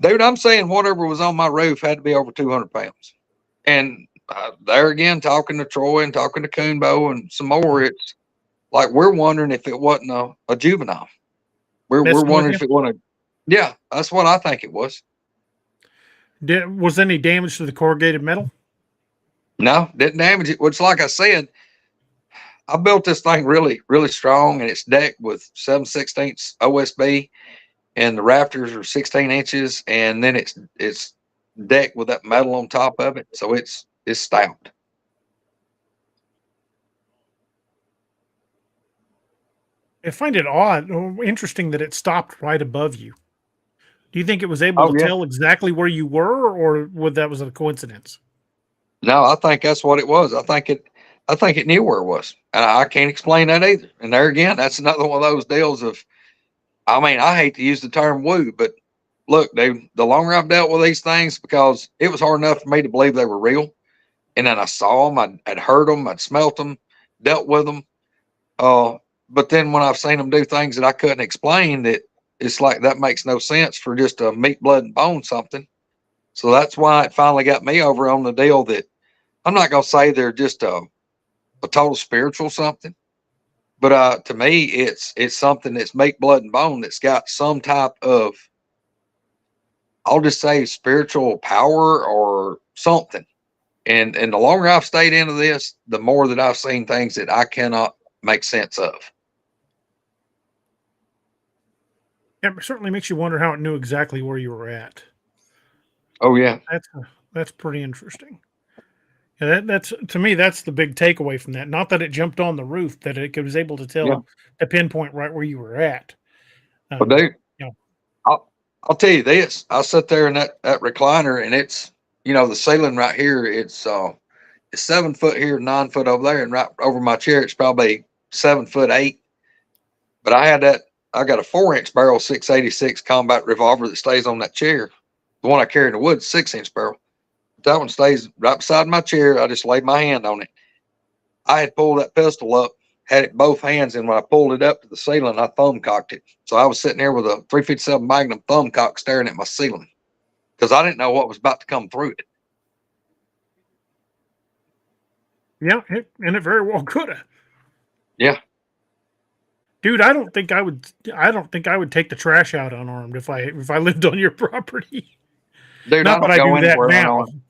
Dude, I'm saying whatever was on my roof had to be over 200 pounds. And there again, talking to Troy and talking to Coonbo and some more, it's like we're wondering if it wasn't a juvenile. We're wondering if it wasn't yeah, that's what I think it was. Was any damage to the corrugated metal? No, didn't damage it. Which, like I said, I built this thing really, really strong, and it's decked with 7/16 OSB, and the rafters are 16 inches, and then it's decked with that metal on top of it, so it's stout. I find it odd or interesting that it stopped right above you. Do you think it was able to tell exactly where you were, or that was a coincidence? No, I think that's what it was. I think it knew where it was, and I can't explain that either. And there again, that's another one of those deals of, I mean, I hate to use the term woo, but look, dude, the longer I've dealt with these things, because it was hard enough for me to believe they were real, and then I saw them, I'd heard them, I'd smelt them, dealt with them. But then when I've seen them do things that I couldn't explain, that it's like that makes no sense for just a meat, blood, and bone something. So that's why it finally got me over on the deal that I'm not going to say they're just a total spiritual something, but to me, it's something that's meat, blood, and bone that's got some type of, I'll just say, spiritual power or something. And the longer I've stayed into this, the more that I've seen things that I cannot make sense of. Yeah, it certainly makes you wonder how it knew exactly where you were at. Oh yeah, that's pretty interesting. Yeah, that's to me, that's the big takeaway from that. Not that it jumped on the roof, that it was able to tell to pinpoint right where you were at. Well, dude, you know, I'll tell you this. I sit there in that recliner, and it's, the ceiling right here. It's 7 foot here, 9 foot over there, and right over my chair, it's probably 7'8". But I got a 4-inch barrel 686 combat revolver that stays on that chair. The one I carry in the woods, 6-inch barrel. That one stays right beside my chair. I just laid my hand on it. I had pulled that pistol up, had it both hands, and when I pulled it up to the ceiling, I thumb cocked it. So I was sitting there with a 357 Magnum thumb cock staring at my ceiling because I didn't know what was about to come through it. Yeah, and it very well could have. Yeah. Dude, I don't think I would take the trash out unarmed if I lived on your property. Dude, Not that I do that now. unarmed.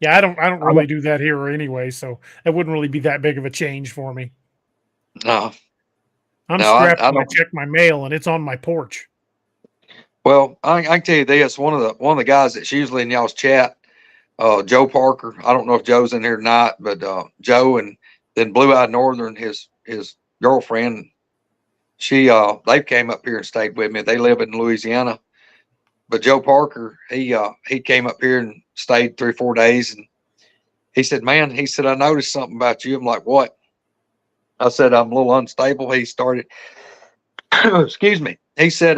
Yeah, I don't really do that here anyway, so it wouldn't really be that big of a change for me. No. I'm strapped when I check my mail, and it's on my porch. Well, I can tell you this: one of the guys that's usually in y'all's chat, Joe Parker. I don't know if Joe's in here or not, but Joe, and then Blue Eyed Northern, his girlfriend, they came up here and stayed with me. They live in Louisiana, but Joe Parker, he came up here and stayed 3 or 4 days, and he said, "Man," he said, "I noticed something about you." I'm like, "What?" I said, "I'm a little unstable." He started, excuse me. He said,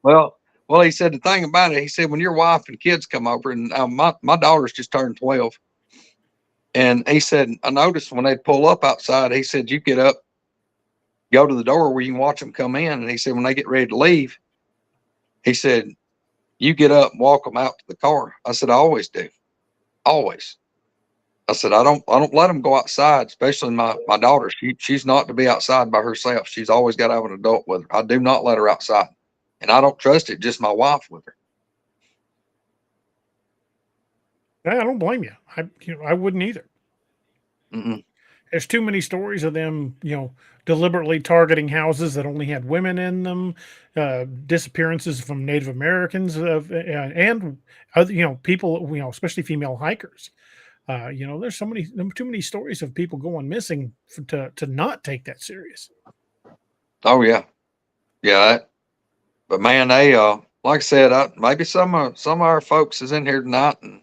well, he said, the thing about it, he said, when your wife and kids come over, and my daughter's just turned 12, and he said, I noticed when they pull up outside, he said, you get up, go to the door where you can watch them come in. And he said, when they get ready to leave, he said, you get up and walk them out to the car. I said, I always do. Always. I said, I don't let them go outside, especially my daughter. She's not to be outside by herself. She's always got to have an adult with her. I do not let her outside. And I don't trust it, just my wife with her. I don't blame you. I wouldn't either. Mm-mm. There's too many stories of them, deliberately targeting houses that only had women in them, disappearances from Native Americans, and other, people, especially female hikers. There's too many stories of people going missing to not take that serious. Oh yeah, yeah. But man, they like I said, maybe some of our folks is in here tonight, and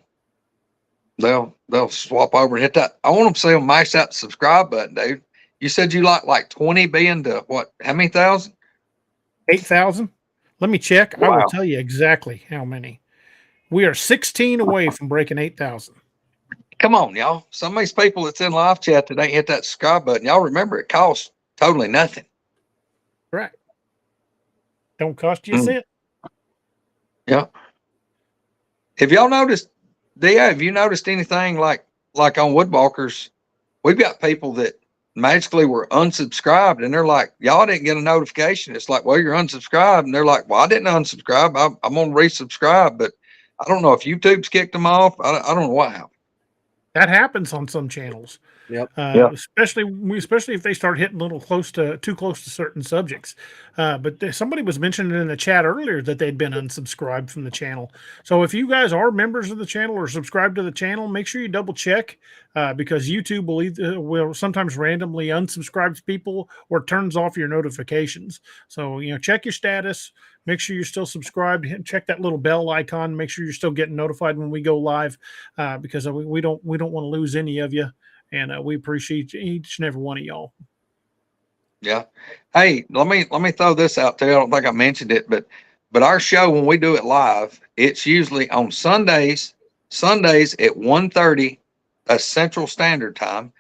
they'll swap over and hit that. I want them to see them mash that subscribe button, dude. You said you like 20 being to what? How many thousand? 8,000. Let me check. Wow. I will tell you exactly how many. We are 16 away from breaking 8,000. Come on, y'all. Some of these people that's in live chat that ain't hit that subscribe button, y'all remember it costs totally nothing. Right. Don't cost you a cent. Yeah. Have y'all noticed, D.A., have you noticed anything like on Wood Walkerz? We've got people that magically were unsubscribed, and they're like, y'all didn't get a notification. It's like, well, you're unsubscribed. And they're like, well, I didn't unsubscribe. I'm going to resubscribe, but I don't know if YouTube's kicked them off. I don't know what happened. That happens on some channels. Yep. Especially if they start hitting too close to certain subjects. But somebody was mentioning in the chat earlier that they'd been unsubscribed from the channel. So if you guys are members of the channel or subscribe to the channel, make sure you double check because YouTube will sometimes randomly unsubscribe people or turns off your notifications. So check your status. Make sure you're still subscribed. Check that little bell icon. Make sure you're still getting notified when we go live because we don't want to lose any of you. And we appreciate each and every one of y'all. Yeah. Hey, let me throw this out there. I don't think I mentioned it, but our show, when we do it live, it's usually on Sundays at 1:30 Central Standard Time.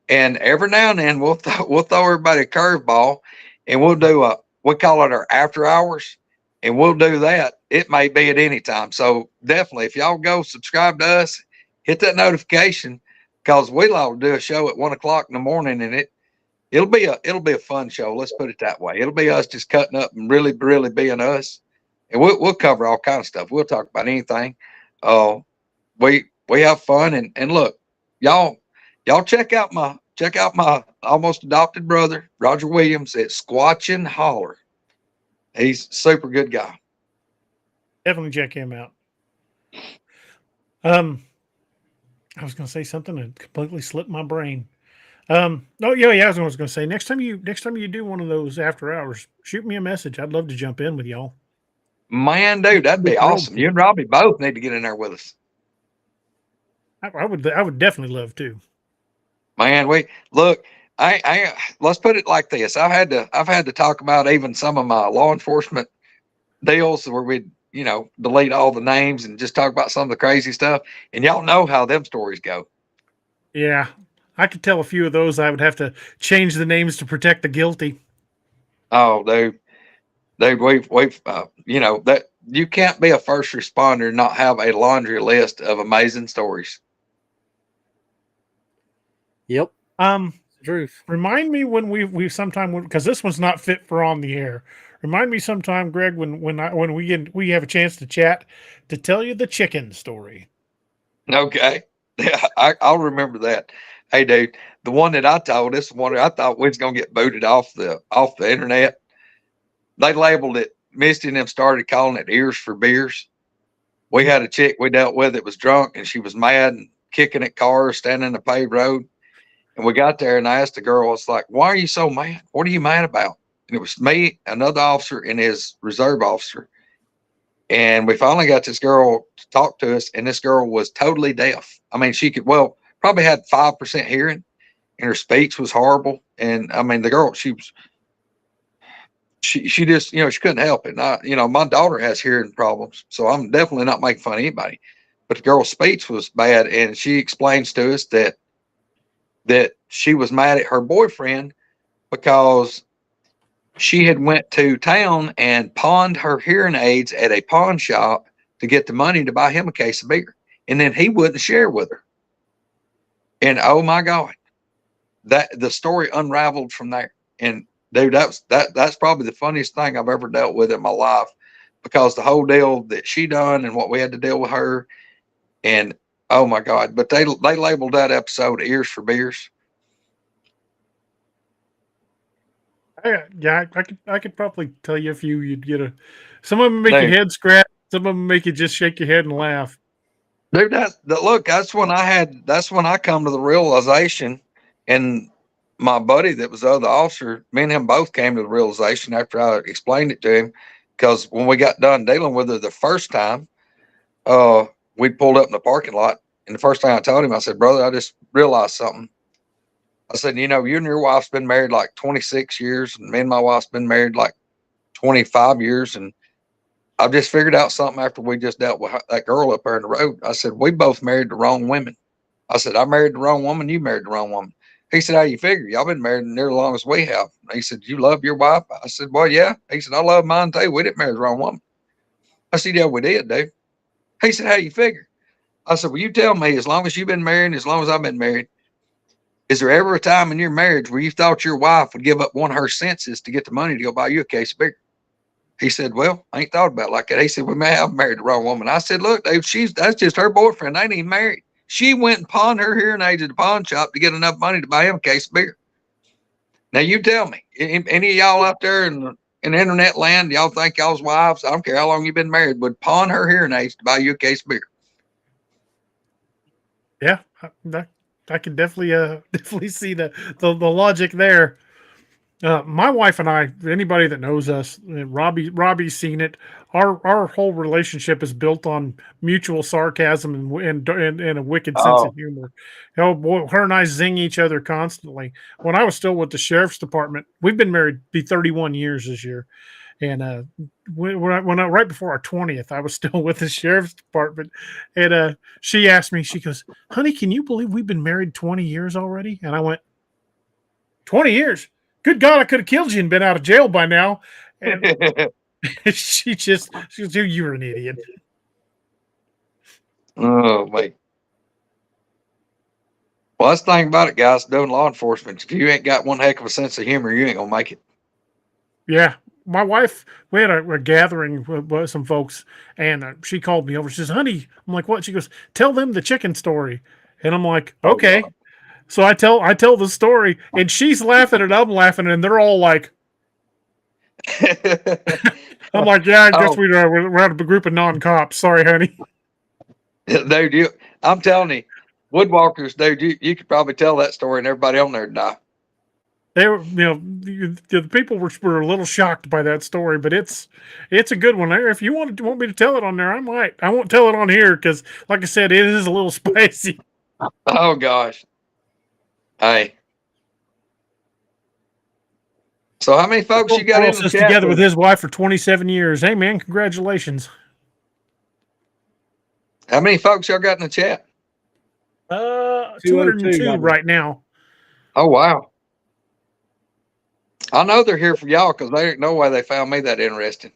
And every now and then we'll throw everybody a curveball, and we'll do we call it our after hours, and we'll do that. It may be at any time. So definitely, if y'all go subscribe to us, hit that notification. Because we'll do a show at 1 o'clock in the morning, and it'll be a fun show. Let's put it that way. It'll be us just cutting up and really being us, and we'll cover all kinds of stuff. We'll talk about anything. We have fun, and look, y'all check out my almost adopted brother Roger Williams at Squatch and Holler. He's a super good guy. Definitely check him out. I was going to say something and completely slipped my brain. I was going to say next time you do one of those after hours, shoot me a message. I'd love to jump in with y'all. Man, dude, that'd be With real awesome. You and Robbie both need to get in there with us. I would definitely love to. Man, we look. Let's put it like this. I've had to talk about even some of my law enforcement deals where we, delete all the names and just talk about some of the crazy stuff. And y'all know how them stories go. Yeah, I could tell a few of those. I would have to change the names to protect the guilty. Oh, dude, we've that you can't be a first responder and not have a laundry list of amazing stories. Yep. Truth. Remind me when we sometime, because this one's not fit for on the air. Remind me sometime, Greg, when we have a chance to chat, to tell you the chicken story. Okay, yeah, I'll remember that. Hey, dude, the one that I told, this one I thought we was gonna get booted off the internet. They labeled it. Misty and them started calling it ears for beers. We had a chick we dealt with that was drunk and she was mad and kicking at cars, standing in the paved road. And we got there and I asked the girl, it's like, why are you so mad? What are you mad about? And it was me, another officer, and his reserve officer. And we finally got this girl to talk to us, and this girl was totally deaf. I mean, she probably had 5% hearing, and her speech was horrible. And I mean, the girl, she just, she couldn't help it. And my daughter has hearing problems, so I'm definitely not making fun of anybody. But the girl's speech was bad, and she explains to us that she was mad at her boyfriend because she had went to town and pawned her hearing aids at a pawn shop to get the money to buy him a case of beer. And then he wouldn't share with her. And oh my God, the story unraveled from there. And dude, that's probably the funniest thing I've ever dealt with in my life, because the whole deal that she done and what we had to deal with her, and oh my God, but they labeled that episode Ears for Beers. Yeah, I could probably tell you a few. You'd get some of them make your head scratch. Some of them make you just shake your head and laugh. Dude, that's when I come to the realization, and my buddy that was the other officer, me and him both came to the realization after I explained it to him, because when we got done dealing with her the first time, we pulled up in the parking lot, and the first thing I told him, I said, brother, I just realized something. I said, you and your wife's been married like 26 years, and me and my wife's been married like 25 years. And I've just figured out something after we just dealt with that girl up there in the road. I said, we both married the wrong women. I said, I married the wrong woman. You married the wrong woman. He said, how you figure? Y'all been married near as long as we have. He said, you love your wife? I said, well, yeah. He said, I love mine too. We didn't marry the wrong woman. I said, yeah, we did, dude. He said, how you figure? I said, well, you tell me, as long as you've been married, as long as I've been married, is there ever a time in your marriage where you thought your wife would give up one of her senses to get the money to go buy you a case of beer? He said, well, I ain't thought about it like that. He said, we may have married the wrong woman. I said, look, Dave, that's just her boyfriend. They ain't even married. She went and pawned her hearing aids at the pawn shop to get enough money to buy him a case of beer. Now you tell me, any of y'all out there in internet land, y'all think y'all's wives, I don't care how long you've been married, would pawn her hearing aids to buy you a case of beer? Yeah, I can definitely see the logic there. My wife and I, anybody that knows us, Robbie's seen it. Our whole relationship is built on mutual sarcasm and a wicked sense of humor. Oh boy, her and I zing each other constantly. When I was still with the sheriff's department, we've been married 31 years this year, and right before our 20th, I was still with the sheriff's department, and she asked me, she goes, "Honey, can you believe we've been married 20 years already?" And I went, 20 years? Good God, I could have killed you and been out of jail by now. And she goes, you're an idiot. Oh, mate. Well, that's the thing about it, guys, doing law enforcement. If you ain't got one heck of a sense of humor, you ain't going to make it. Yeah. My wife, we had a gathering with some folks, and she called me over. She says, honey, I'm like, what? She goes, tell them the chicken story. And I'm like, okay. Oh, so I tell the story, and she's laughing and I'm laughing, and they're all like, I'm like, yeah, I guess we're out of a group of non-cops. Sorry, honey. Dude, I'm telling you, Wood Walkerz, dude, you could probably tell that story and everybody on there would die. they were, the people were a little shocked by that story, but it's a good one. If you want me to tell it on there, I might. I won't tell it on here because, like I said, it is a little spicy. Oh gosh. Hey. So how many folks you got in the chat? Together with his wife for 27 years. Hey man, congratulations. How many folks y'all got in the chat? 202 right now. Oh wow. I know they're here for y'all because they didn't know why they found me that interesting.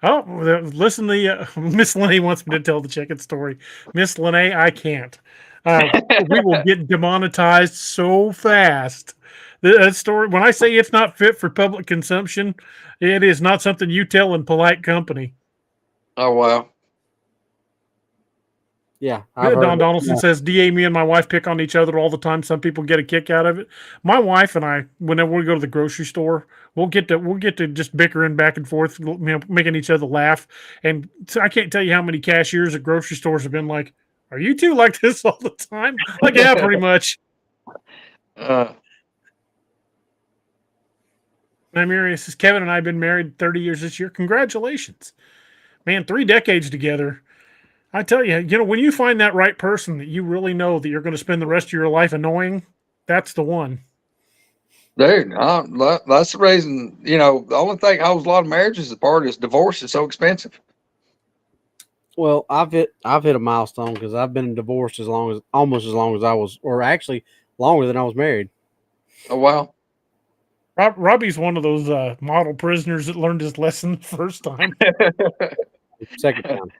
Oh, listen, Miss Lene wants me to tell the chicken story. Miss Lene, I can't. We will get demonetized so fast. That story, when I say it's not fit for public consumption, it is not something you tell in polite company. Oh wow. Yeah. Don Donaldson says, DA, me and my wife pick on each other all the time. Some people get a kick out of it. My wife and I, whenever we go to the grocery store, we'll get to just bickering back and forth, making each other laugh. And so I can't tell you how many cashiers at grocery stores have been like, "Are you two like this all the time?" Like, yeah, pretty much. Mary says, Kevin and I have been married 30 years this year. Congratulations. Man, 3 decades together. I tell you, when you find that right person that you really know that you're going to spend the rest of your life annoying, that's the one. Dude, that's the reason, the only thing holds a lot of marriages apart is divorce is so expensive. Well, I've hit a milestone because I've been divorced almost as long as I was, or actually longer than I was married. Oh, wow. Robbie's one of those model prisoners that learned his lesson the first time. Second time.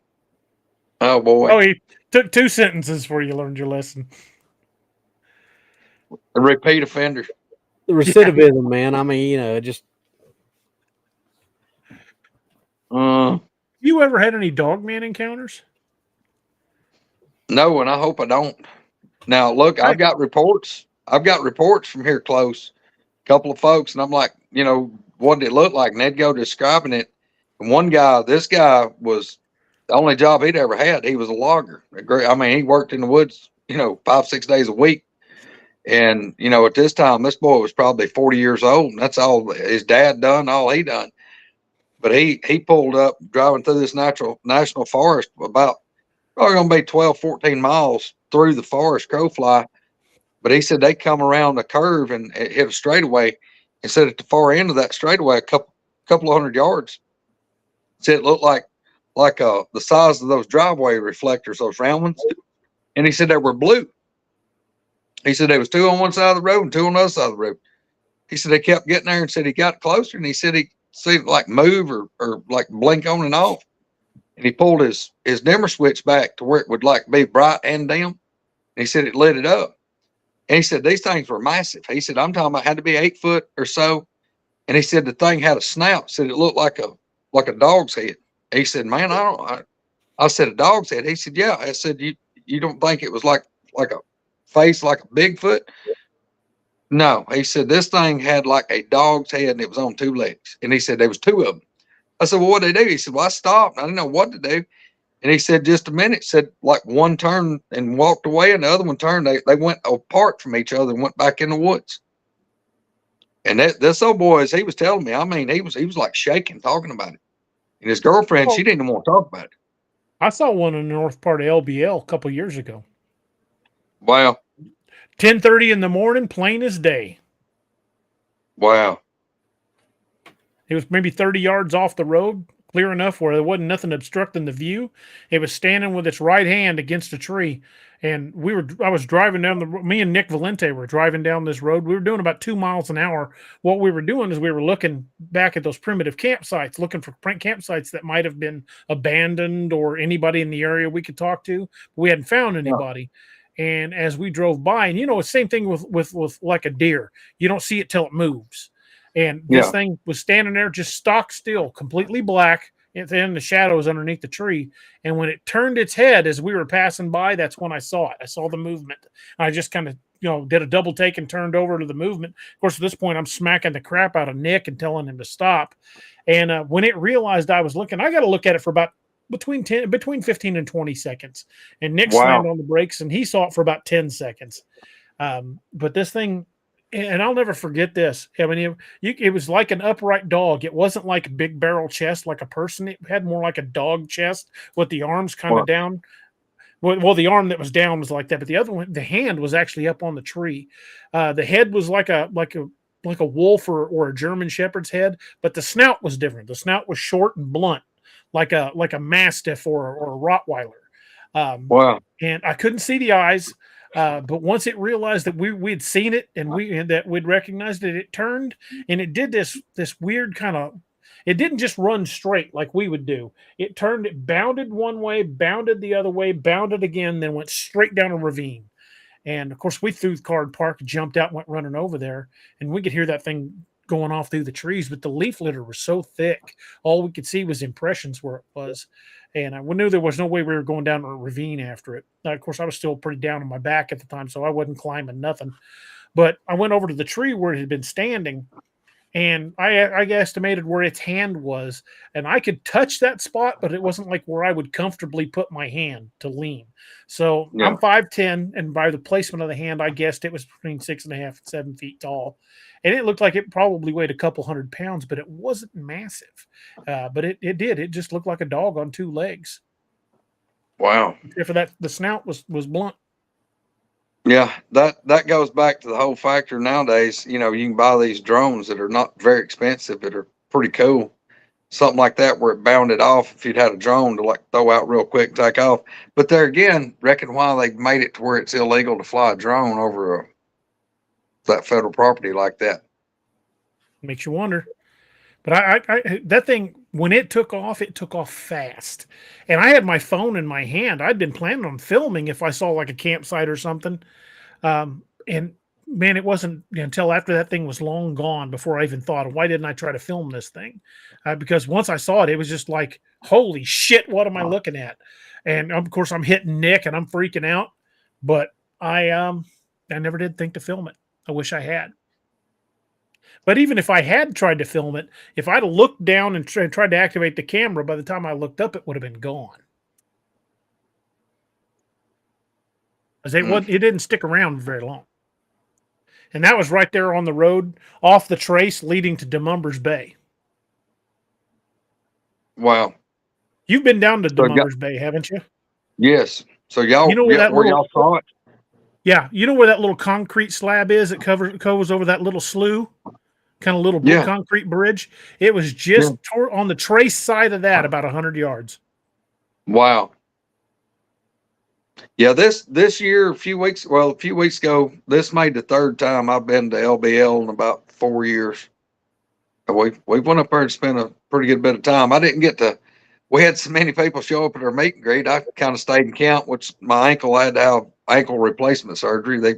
Oh, boy. Oh, he took 2 sentences before you learned your lesson. A repeat offender. The recidivism, man. I mean, just. You ever had any dogman encounters? No, and I hope I don't. Now, look, I've got reports. From here close. A couple of folks, and I'm like, what did it look like? And they'd go describing it. And this guy was the only job he'd ever had. He was a logger. I mean, he worked in the woods, 5-6 days a week. And, at this time, this boy was probably 40 years old. And that's all his dad done, all he done. But he pulled up driving through this national forest about probably going to be 12, 14 miles through the forest, crow fly. But he said they come around a curve and hit a straightaway. And said at the far end of that straightaway, a couple of 100 yards, said it looked like the size of those driveway reflectors, those round ones. And he said they were blue. He said there was 2 on one side of the road and 2 on the other side of the road. He said they kept getting there and said he got closer and he said he see it like move or like blink on and off. And he pulled his dimmer switch back to where it would like be bright and dim. And he said it lit it up. And he said these things were massive. He said, I'm talking about had to be 8 foot or so. And he said the thing had a snout. Said it looked like a dog's head. He said, man, I said a dog's head. He said, yeah. I said, you don't think it was like a face like a Bigfoot? No. He said this thing had like a dog's head and it was on 2 legs. And he said there was 2 of them. I said, well, what did they do? He said, well, I stopped. I didn't know what to do. And he said, just a minute. Said like one turned and walked away and the other one turned. They went apart from each other and went back in the woods. And this old boy, as he was telling me, I mean, he was like shaking talking about it. And his girlfriend, she didn't even want to talk about it. I saw one in the north part of LBL a couple of years ago. Wow. 10:30 in the morning, plain as day. Wow. It was maybe 30 yards off the road, clear enough where there wasn't nothing obstructing the view. It was standing with its right hand against a tree. And I was driving down me and Nick Valente were driving down this road. We were doing about 2 miles an hour. What we were doing is we were looking back at those primitive campsites, looking for campsites that might have been abandoned or anybody in the area we could talk to. We hadn't found anybody. Yeah. And as we drove by, and the same thing with like a deer, you don't see it till it moves. And this thing was standing there just stock still, completely black. And then the shadows underneath the tree. And when it turned its head as we were passing by, that's when I saw it. I saw the movement. I just kind of, did a double take and turned over to the movement. Of course, at this point, I'm smacking the crap out of Nick and telling him to stop. And when it realized I was looking, I got to look at it for about between 15 and 20 seconds. And Nick slammed on the brakes and he saw it for about 10 seconds. But this thing, and I'll never forget this. I mean, it was like an upright dog. It wasn't like a big barrel chest like a person. It had more like a dog chest with the arms kind of down. Well, the arm that was down was like that, but the other one, the hand was actually up on the tree. The head was like a wolf or a German Shepherd's head, but the snout was different. The snout was short and blunt, like a Mastiff or a Rottweiler. Wow. And I couldn't see the eyes, but once it realized that we'd seen it and that we'd recognized it, it turned and it did this weird kind of. It didn't just run straight like we would do. It turned, it bounded one way, bounded the other way, bounded again, then went straight down a ravine. And of course, we threw the car in park, jumped out, went running over there, and we could hear that thing going off through the trees. But the leaf litter was so thick, all we could see was impressions where it was. And we knew there was no way we were going down a ravine after it. Now, of course, I was still pretty down on my back at the time, so I wasn't climbing nothing. But I went over to the tree where it had been standing, and I estimated where its hand was, and I could touch that spot, but it wasn't like where I would comfortably put my hand to lean. So yeah. I'm 5'10", and by the placement of the hand, I guessed it was between 6.5 and 7 feet tall. And it looked like it probably weighed a couple 100 pounds, but it wasn't massive. But it did. It just looked like a dog on two legs. Wow. Except for that, the snout was blunt. Yeah, that goes back to the whole factor nowadays. You know, you can buy these drones that are not very expensive, that are pretty cool. Something like that where it bounded off if you'd had a drone to like throw out real quick, take off. But there again, reckon why they made it to where it's illegal to fly a drone over that federal property like that. Makes you wonder. But I that thing, when it took off fast. And I had my phone in my hand. I'd been planning on filming if I saw like a campsite or something. And man, it wasn't until after that thing was long gone before I even thought, why didn't I try to film this thing? Because once I saw it, it was just like, holy shit, what am I looking at? And of course, I'm hitting Nick and I'm freaking out. But I never did think to film it. I wish I had. But even if I had tried to film it, if I'd have looked down and tried to activate the camera, by the time I looked up, it would have been gone. Because it didn't stick around very long. And that was right there on the road, off the trace leading to DeMumbers Bay. Wow. You've been down to DeMumbers Bay, haven't you? Yes. So y'all, you know where y'all saw it? Yeah. You know where that little concrete slab is that covers over that little slough? Kind of little concrete bridge. It was just on the trace side of that, about 100 yards. Wow. Yeah, this year, a few weeks ago, this made the third time I've been to LBL in about 4 years. We went up there and spent a pretty good bit of time. I didn't get to. We had so many people show up at our meet and greet. I kind of stayed and count, which my ankle, I had to have ankle replacement surgery. They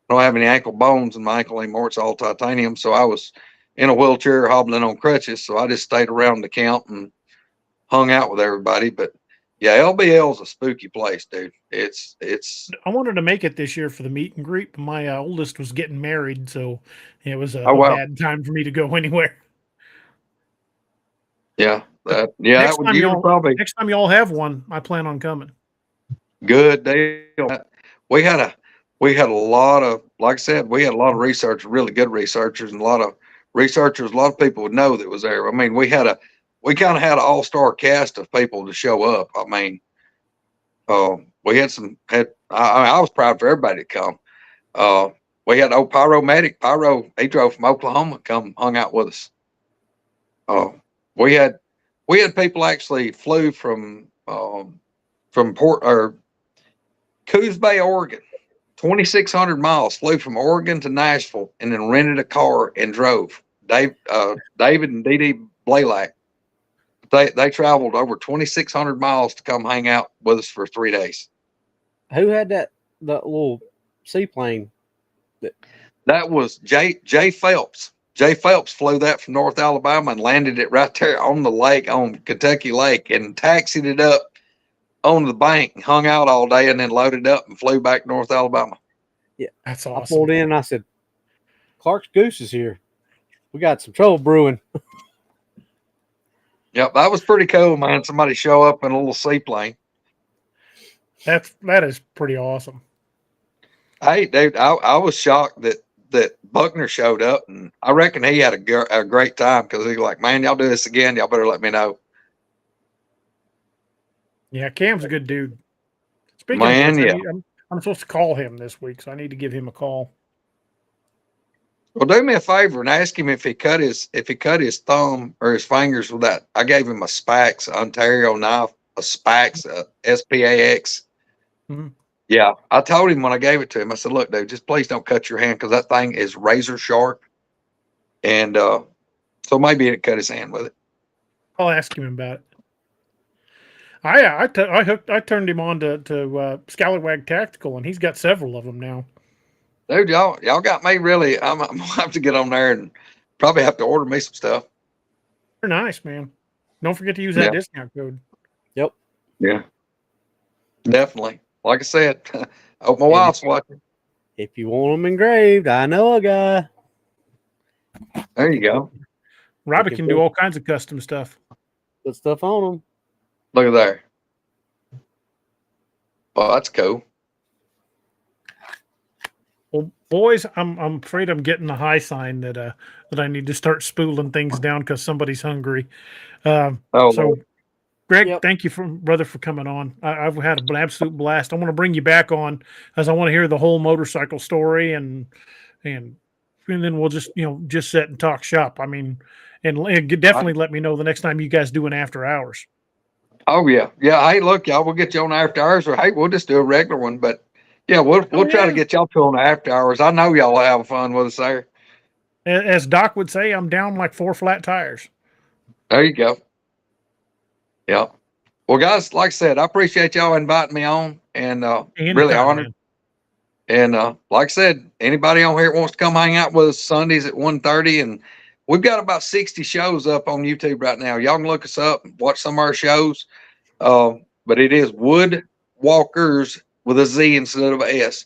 don't have any ankle bones in my ankle anymore. It's all titanium. So I was in a wheelchair hobbling on crutches. So I just stayed around the count and hung out with everybody. But yeah, LBL is a spooky place, dude. It's. I wanted to make it this year for the meet and greet, but my oldest was getting married. So it was a bad time for me to go anywhere. Yeah. Next time y'all have one, I plan on coming. Good deal. We had a lot of, like I said, we had a lot of researchers, really good researchers, and a lot of people would know that was there. I mean, we kind of had an all-star cast of people to show up. I mean, we had I was proud for everybody to come. We had old Pyro, he drove from Oklahoma, come hung out with us. We had people actually flew from Coos Bay, Oregon, 2,600 miles, flew from Oregon to Nashville, and then rented a car and drove. David and Dee Dee Blaylock, they traveled over 2,600 miles to come hang out with us for 3 days. Who had that little seaplane? That was Jay Phelps. Jay Phelps flew that from North Alabama and landed it right there on the lake, on Kentucky Lake, and taxied it up on the bank, hung out all day, and then loaded up and flew back to North Alabama. Yeah, that's awesome. I pulled in and I said, Clark's Goose is here. We got some trouble brewing. Yep, that was pretty cool, man. Somebody show up in a little seaplane. That is pretty awesome. Hey, dude, I was shocked that that Buckner showed up, and I reckon he had a great time because he was like, man, y'all do this again, y'all better let me know. Yeah, Cam's a good dude. Speaking Man, of which, yeah. I'm supposed to call him this week, so I need to give him a call. Well, do me a favor and ask him if he cut his thumb or his fingers with that. I gave him a Spax Ontario knife, a Spax SPAX. Mm-hmm. Yeah, I told him when I gave it to him, I said, look, dude, just please don't cut your hand because that thing is razor sharp. And so maybe it cut his hand with it. I'll ask him about it. I turned him on to Scallywag Tactical, and he's got several of them now. Dude, y'all got me really. I'm gonna have to get on there and probably have to order me some stuff. They're nice, man. Don't forget to use that discount code. Yep. Yeah, definitely. Like I said, I hope my wife's watching. If you want them engraved, I know a guy. There you go. Robbie can do all kinds of custom stuff. Put stuff on them. Look at there. Oh, that's cool. Well, boys, I'm afraid I'm getting the high sign that I need to start spooling things down because somebody's hungry. So, Lord. Greg, thank you, brother, for coming on. I've had an absolute blast. I want to bring you back on as I want to hear the whole motorcycle story and then we'll just sit and talk shop. I mean, and definitely let me know the next time you guys do an after hours. Oh yeah. Hey, look, y'all, we'll get you on after hours, or hey, we'll just do a regular one. But yeah, we'll try to get y'all to on the after hours. I know y'all will have fun with us there. As Doc would say, I'm down like 4 flat tires. There you go. Yeah. Well, guys, like I said, I appreciate y'all inviting me on, and really honored. Man. And like I said, anybody on here that wants to come hang out with us Sundays at 1:30, and we've got about 60 shows up on YouTube right now. Y'all can look us up and watch some of our shows. But it is Wood Walkerz with a Z instead of a S.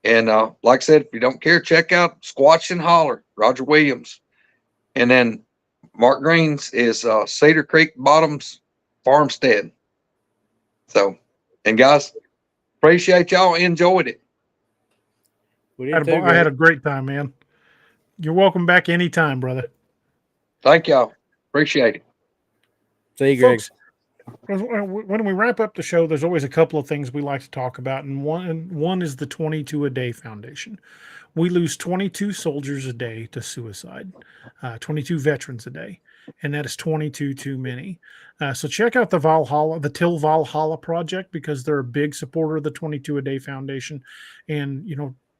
And like I said, if you don't care, check out Squatch and Holler, Roger Williams. And then Mark Green's is Cedar Creek Bottoms Farmstead. So, and guys, appreciate y'all. Enjoyed it. I had a great time, man. You're welcome back anytime, brother. Thank y'all. Appreciate it. See you, Greg. Folks, when we wrap up the show, there's always a couple of things we like to talk about, and one is the 22 a Day Foundation. We lose 22 soldiers a day to suicide, 22 veterans a day, and that is 22 too many. So check out the Till Valhalla project, because they're a big supporter of the 22 a Day Foundation, and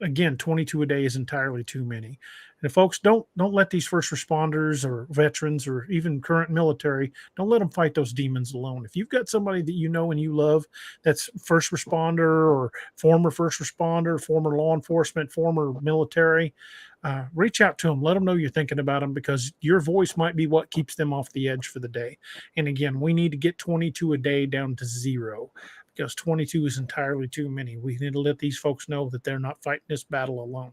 again, 22 a day is entirely too many. And folks, don't let these first responders or veterans or even current military, don't let them fight those demons alone. If you've got somebody that you know and you love that's first responder or former first responder, former law enforcement, former military, reach out to them. Let them know you're thinking about them, because your voice might be what keeps them off the edge for the day. And again, we need to get 22 a day down to 0. Because 22 is entirely too many. We need to let these folks know that they're not fighting this battle alone.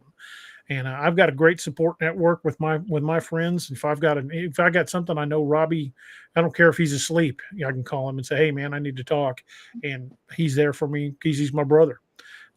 And I've got a great support network with my friends. If I got something, I know Robbie. I don't care if he's asleep. I can call him and say, "Hey, man, I need to talk," and he's there for me because he's my brother.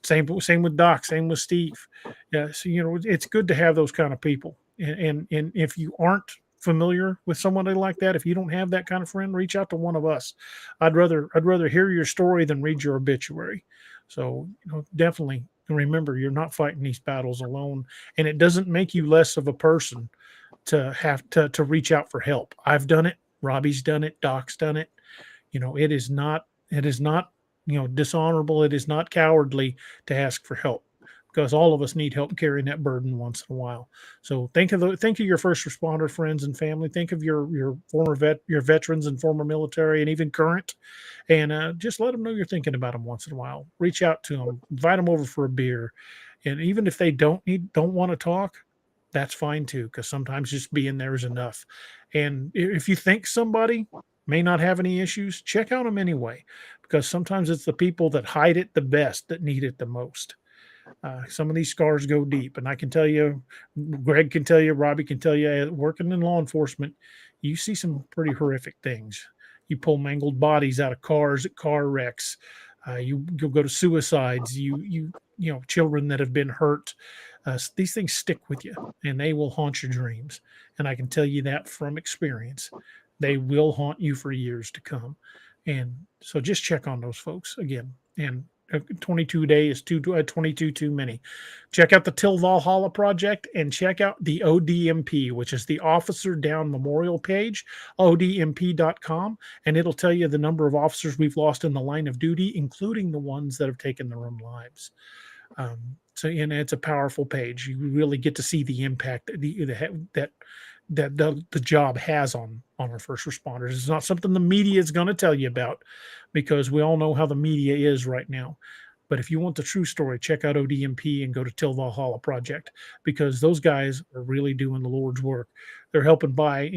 Same with Doc. Same with Steve. Yeah, so it's good to have those kind of people. And if you aren't familiar with somebody like that, if you don't have that kind of friend, reach out to one of us. I'd rather hear your story than read your obituary. So definitely remember, you're not fighting these battles alone, and it doesn't make you less of a person to have to reach out for help. I've done it. Robbie's done it. Doc's done it. It is not dishonorable. It is not cowardly to ask for help, because all of us need help carrying that burden once in a while. So think of your first responder friends and family. Think of your former your veterans and former military and even current, and just let them know you're thinking about them once in a while. Reach out to them, invite them over for a beer, and even if they don't want to talk, that's fine too, because sometimes just being there is enough. And if you think somebody may not have any issues, check out them anyway, because sometimes it's the people that hide it the best that need it the most. Some of these scars go deep, and I can tell you, Greg can tell you, Robbie can tell you, working in law enforcement, you see some pretty horrific things. You pull mangled bodies out of cars at car wrecks. You go to suicides. You children that have been hurt. These things stick with you, and they will haunt your dreams. And I can tell you that from experience. They will haunt you for years to come. And so just check on those folks again. And 22 days is 22 too many. Check out the Till Valhalla Project and check out the ODMP, which is the Officer Down Memorial page, odmp.com, and it'll tell you the number of officers we've lost in the line of duty, including the ones that have taken their own lives. So it's a powerful page. You really get to see the impact that the job has on our first responders. It's not something the media is going to tell you about, because we all know how the media is right now. But if you want the true story, check out ODMP and go to Till Valhalla Project, because those guys are really doing the Lord's work. They're helping buy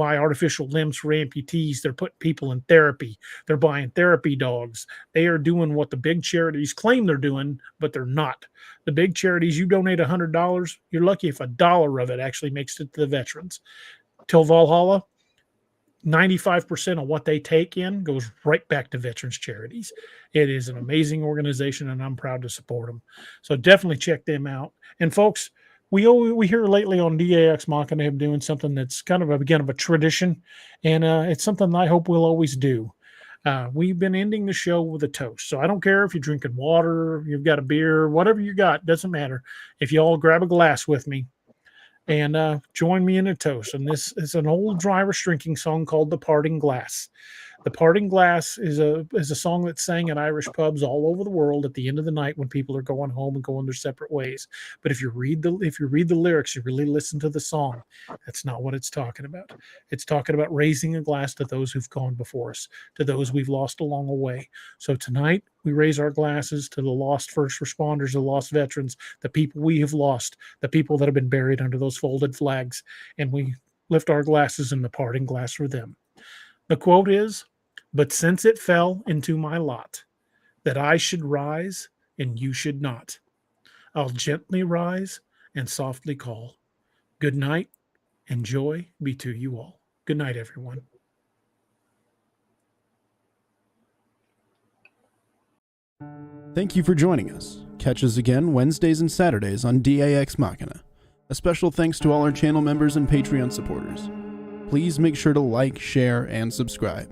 artificial limbs for amputees. They're putting people in therapy. They're buying therapy dogs. They are doing what the big charities claim they're doing, but they're not. The big charities, you donate $100, you're lucky if $1 of it actually makes it to the veterans. Till Valhalla, 95% of what they take in goes right back to veterans charities. It is an amazing organization, and I'm proud to support them. So definitely check them out. And folks, we hear lately on DA Ex Machina of doing something that's kind of a tradition, and it's something I hope we'll always do. We've been ending the show with a toast. So I don't care if you're drinking water, you've got a beer, whatever you got, doesn't matter. If you all grab a glass with me and join me in a toast. And this is an old Irish drinking song called The Parting Glass. The Parting Glass is a song that's sang in Irish pubs all over the world at the end of the night when people are going home and going their separate ways. But if you read the lyrics, you really listen to the song, that's not what it's talking about. It's talking about raising a glass to those who've gone before us, to those we've lost along the way. So tonight we raise our glasses to the lost first responders, the lost veterans, the people we have lost, the people that have been buried under those folded flags, and we lift our glasses in the parting glass for them. The quote is, "But since it fell into my lot that I should rise and you should not, I'll gently rise and softly call. Good night and joy be to you all." Good night, everyone. Thank you for joining us. Catch us again Wednesdays and Saturdays on DA Ex Machina. A special thanks to all our channel members and Patreon supporters. Please make sure to like, share, and subscribe.